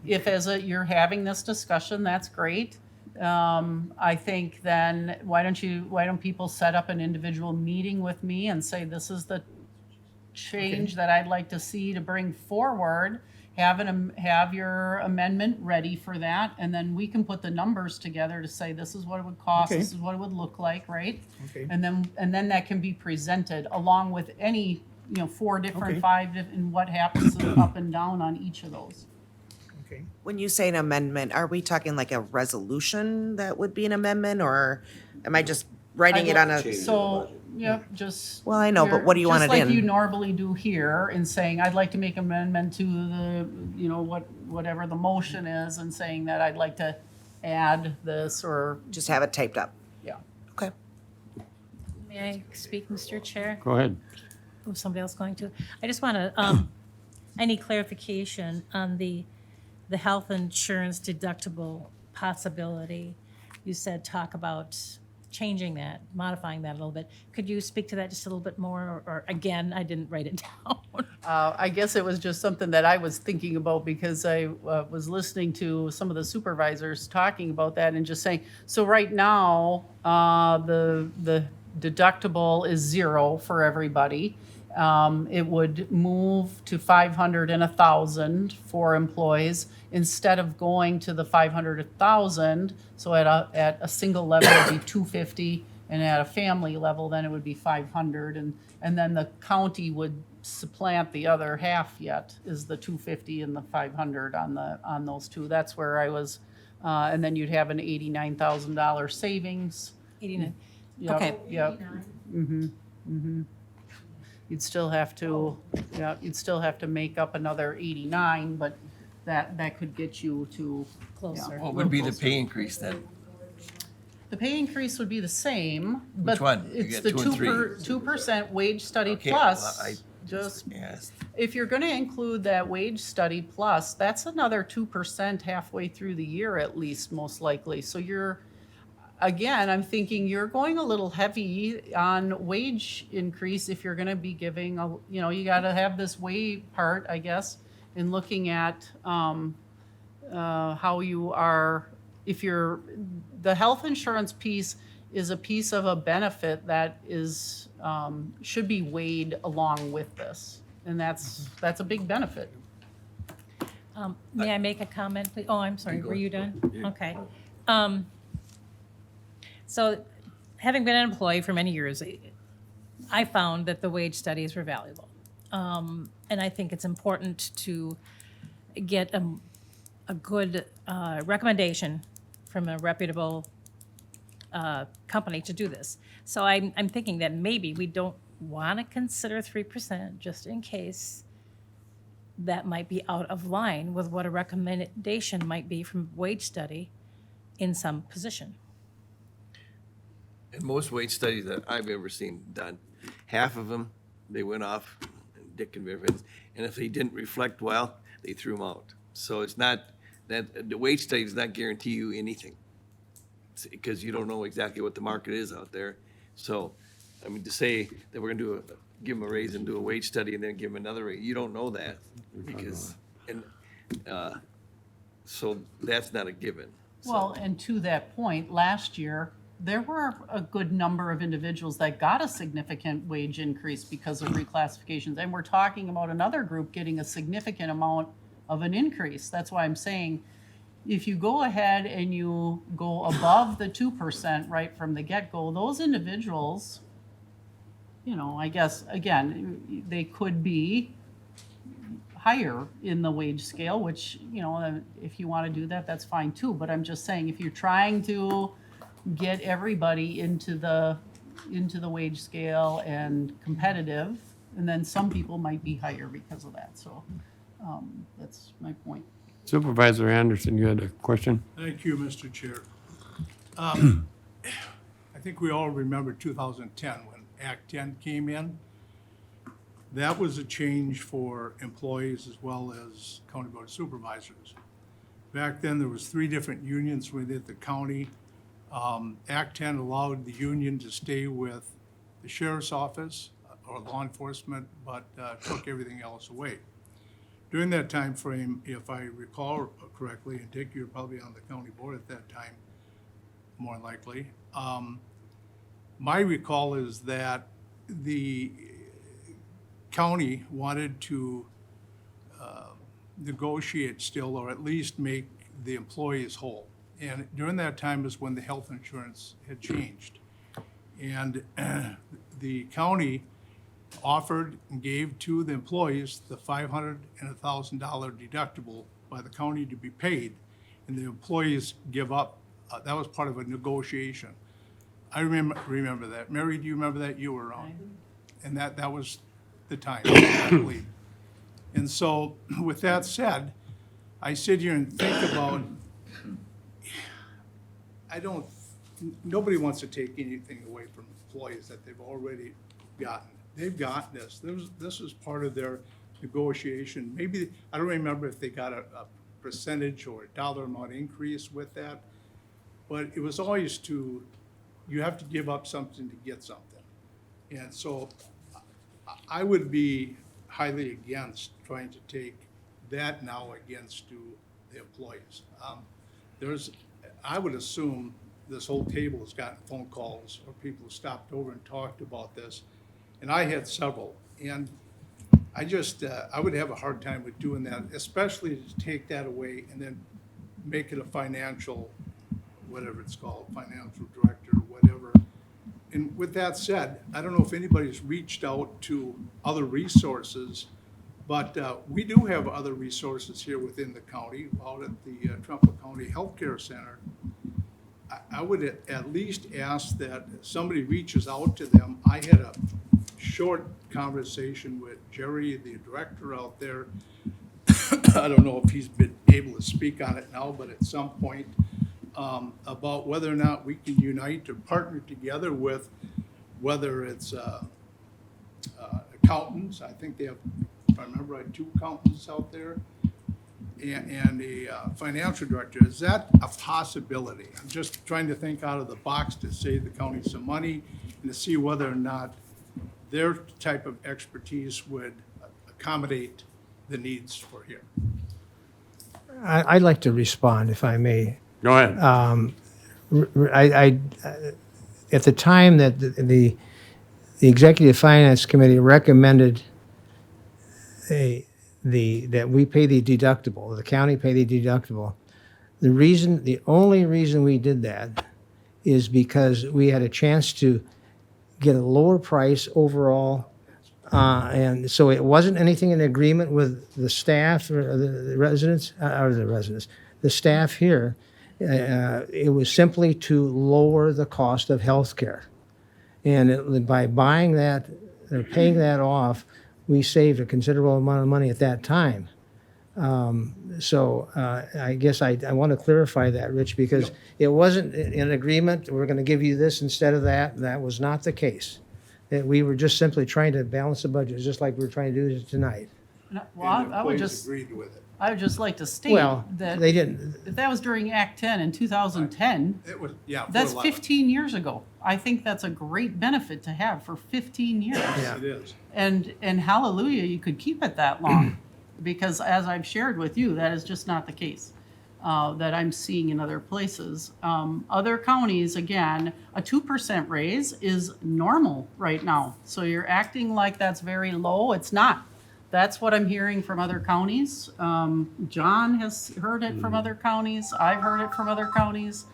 you're having this discussion, that's great. I think then, why don't people set up an individual meeting with me and say, this is the change that I'd like to see to bring forward, have your amendment ready for that, and then we can put the numbers together to say, this is what it would cost, Okay. this is what it would look like, right? Okay. And then that can be presented along with any, 4 different, Okay. 5 and what happens up and down on each of those. Okay. When you say an amendment, are we talking like a resolution that would be an amendment, or am I just writing it on a? So, yep, just. Well, I know, but what do you want it Just like in? you normally do here in saying, I'd like to make amendment to the, whatever the motion is, and saying that I'd like to add this or, Just have it typed up. yeah. Okay. May I speak, Mr. Chair? Go ahead. Oh, somebody else going to? I just want to, I need clarification on the health insurance deductible possibility. You said talk about changing that, modifying that a little bit. Could you speak to that just a little bit more? Or again, I didn't write it down. I guess it was just something that I was thinking about because I was listening to some of the supervisors talking about that and just saying, so right now, the deductible is 0 for everybody. It would move to 500 and 1,000 for employees instead of going to the 500, 1,000. So at a single level, it'd be 250, and at a family level, then it would be 500. And then the county would supplant the other half yet, is the 250 and the 500 on those two. That's where I was, and then you'd have an $89,000 savings. 89. Yep, Okay. Yep. You'd still have to, make up another 89, but that could get you to. Closer. What would be the pay increase then? The pay increase would be the same, but one? You it's get the 2 and 3. 2% wage study Okay, plus. well, I Just, asked. if you're gonna include that wage study plus, that's another 2% halfway through the year at least, most likely. So you're, again, I'm thinking you're going a little heavy on wage increase if you're gonna be giving, you gotta have this way part, I guess, in looking at, how you are, the health insurance piece is a piece of a benefit that is, should be weighed along with this. And that's a big benefit. May I make a comment, please? Oh, I'm sorry, were you done? Okay. So, having been an employee for many years, I found that the wage studies were valuable. And I think it's important to get a good recommendation from a reputable company to do this. So I'm thinking that maybe we don't want to consider 3% just in case that might be out of line with what a recommendation might be from wage study in some position. And most wage studies that I've ever seen done, half of them, they went off, Dick and Rivers, and if they didn't reflect well, they threw them out. So it's not, that the wage study does not guarantee you anything, because you don't know exactly what the market is out there. So, I mean, to say that we're gonna give them a raise and do a wage study and then give them another raise, you don't know that, because, so that's not a given. Well, and to that point, last year, there were a good number of individuals that got a significant wage increase because of reclassifications. And we're talking about another group getting a significant amount of an increase. That's why I'm saying, if you go ahead and you go above the 2% right from the get-go, those individuals, I guess, again, they could be higher in the wage scale, which, if you want to do that, that's fine too. But I'm just saying, if you're trying to get everybody into the wage scale and competitive, and then some people might be higher because of that. So that's my point. Supervisor Anderson, you had a question? Thank you, Mr. Chair. I think we all remember 2010 when Act 10 came in. That was a change for employees as well as county board of supervisors. Back then, there was 3 different unions within the county. Act 10 allowed the union to stay with the sheriff's office or law enforcement, but took everything else away. During that time frame, if I recall correctly, and Dick, you're probably on the county board at that time, more likely. My recall is that the county wanted to negotiate still, or at least make the employees whole. And during that time is when the health insurance had changed. And the county offered and gave to the employees the $500 and $1,000 deductible by the county to be paid, and the employees give up. That was part of a negotiation. I remember that. Mary, do you remember that? You were on. And that was the time, I believe. And so, with that said, I sit here and think about, nobody wants to take anything away from employees that they've already gotten. They've gotten this. This is part of their negotiation. Maybe, I don't remember if they got a percentage or a dollar amount increase with that, but it was always you have to give up something to get something. And so I would be highly against trying to take that now against to the employees. I would assume this whole table has gotten phone calls or people who stopped over and talked about this. And I had several, and I would have a hard time with doing that, especially to take that away and then make it a financial, whatever it's called, financial director, whatever. And with that said, I don't know if anybody's reached out to other resources, but we do have other resources here within the county, out at the Trempealeau County Healthcare Center. I would at least ask that somebody reaches out to them. I had a short conversation with Jerry, the director out there. I don't know if he's been able to speak on it now, but at some point, about whether or not we can unite or partner together with, whether it's accountants. I think they have, if I remember right, 2 accountants out there, and a financial director. Is that a possibility? I'm just trying to think out of the box to save the county some money and to see whether or not their type of expertise would accommodate the needs for here. I'd like to respond, if I may. Go ahead. At the time that the Executive Finance Committee recommended that we pay the deductible, the county pay the deductible, the only reason we did that is because we had a chance to get a lower price overall. And so it wasn't anything in agreement with the staff or the staff here. It was simply to lower the cost of health care. And by buying that, or paying that off, we saved a considerable amount of money at that time. So I guess I want to clarify that, Rich, because it wasn't in agreement, we're going to give you this instead of that. That was not the case. We were just simply trying to balance the budget, just like we're trying to do tonight. Well, I would just, Agreed with it. I would just like to state Well, that they didn't. if that was during Act 10 in 2010, It was, yeah. that's 411. 15 years ago. I think that's a great benefit to have for 15 years. Yeah. It is. And hallelujah, you could keep it that long, because as I've shared with you, that is just not the case that I'm seeing in other places. Other counties, again, a 2% raise is normal right now. So you're acting like that's very low. It's not. That's what I'm hearing from other counties. John has heard it from other counties. I've heard it from other counties.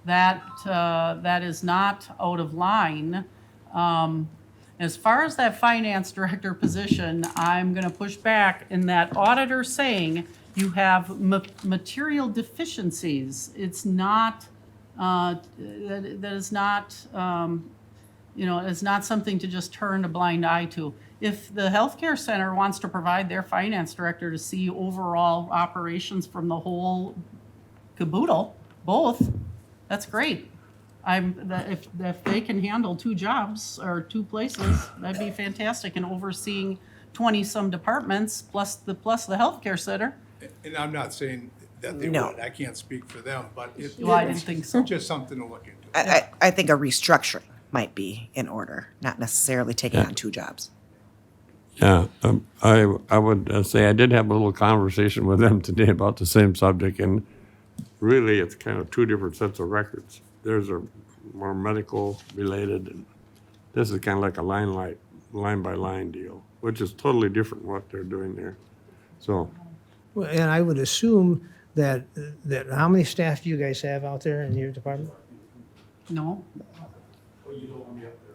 That is not out of line. As far as that finance director position, I'm going to push back in that auditor saying you have material deficiencies. It's not, that is not, it's not something to just turn a blind eye to. If the healthcare center wants to provide their finance director to see overall operations from the whole caboodle, both, that's great. If they can handle 2 jobs or 2 places, that'd be fantastic. And overseeing 20-some departments plus the healthcare center. And I'm not saying that they No. would. I can't speak for them, but Well, I didn't think so. just something to look into. I think a restructuring might be in order, not necessarily taking on 2 jobs. Yeah, I would say I did have a little conversation with them today about the same subject, and really it's kind of 2 different sets of records. Theirs are more medical related, and this is kind of like a line by line deal, which is totally different what they're doing there. So, Well, and I would assume that how many staff do you guys have out there in your department? No,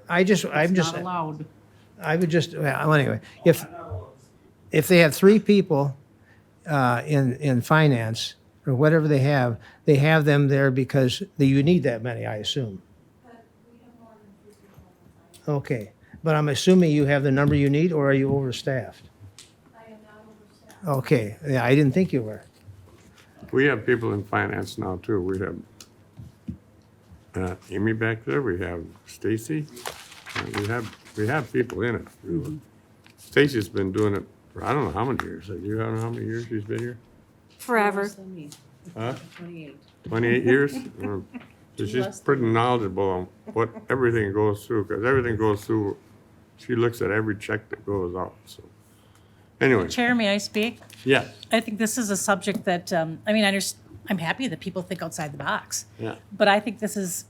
I'm just. not allowed. I would just, well, anyway, if they have 3 people in finance or whatever they have them there because you need that many, I assume. Okay, but I'm assuming you have the number you need, or are you overstaffed? I am not overstaffed. Okay, yeah, I didn't think you were. we have people in finance now too. We have Amy back there, we have Stacy, we have people in it. Stacy's been doing it for I don't know how many years. Do you know how many years she's been here? Forever. Huh? 28. 28 years? So she's pretty knowledgeable on what everything goes through, because everything goes through, she looks at every check that goes out, so. Anyway, Chair, may I speak? yeah, I think this is a subject that, I'm happy that people think outside the box. yeah. But I think this is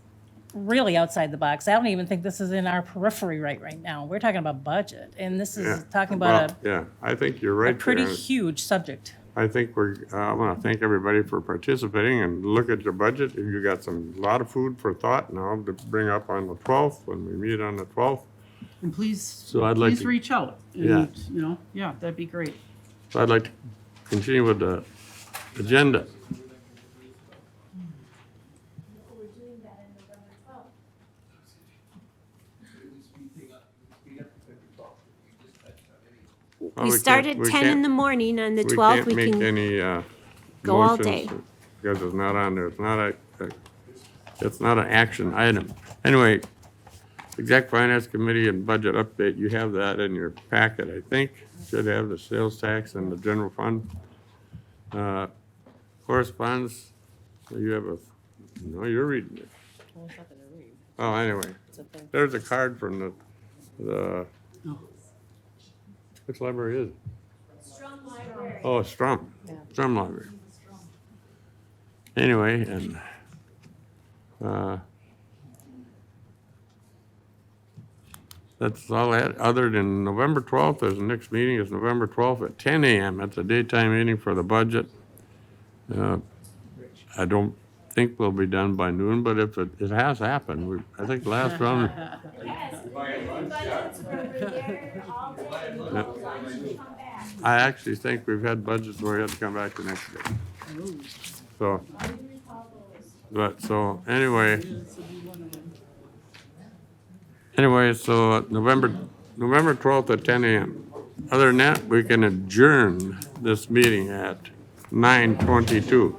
really outside the box. I don't even think this is in our periphery right now. We're talking about budget, and this Yeah. is talking about Yeah, I think you're a right pretty there. huge subject. I think I want to thank everybody for participating and look at your budget. You got a lot of food for thought now to bring up on the 12th, when we meet on the 12th. And please, So I'd like please to- reach out. Yeah. And, that'd be great. So I'd like to continue with the agenda. We're doing that on November 12th. Well, We start at 10 in the morning on the 12th. We can't make any go all motions day. because it's not on there. It's not it's not an action item. Anyway, Exec Finance Committee and Budget Update, you have that in your packet, I think. Should have the sales tax and the general fund. Correspondence, you have a, no, you're reading it. Oh, anyway, there's a card from the, which library is it? Strum Library. Oh, Strum Library. Anyway, and, that's all I had, other than November 12th, the next meeting is November 12th at 10 a.m. It's a daytime meeting for the budget. I don't think we'll be done by noon, but if it has happened, I think last round. Yes, the budgets were there all day, we Yeah. closed lunch and come back. I actually think we've had budgets where we had to come back the next day. So, I do recall those. but, so, anyway, so November 12th at 10 a.m. Other than that, we can adjourn this meeting at 9:22.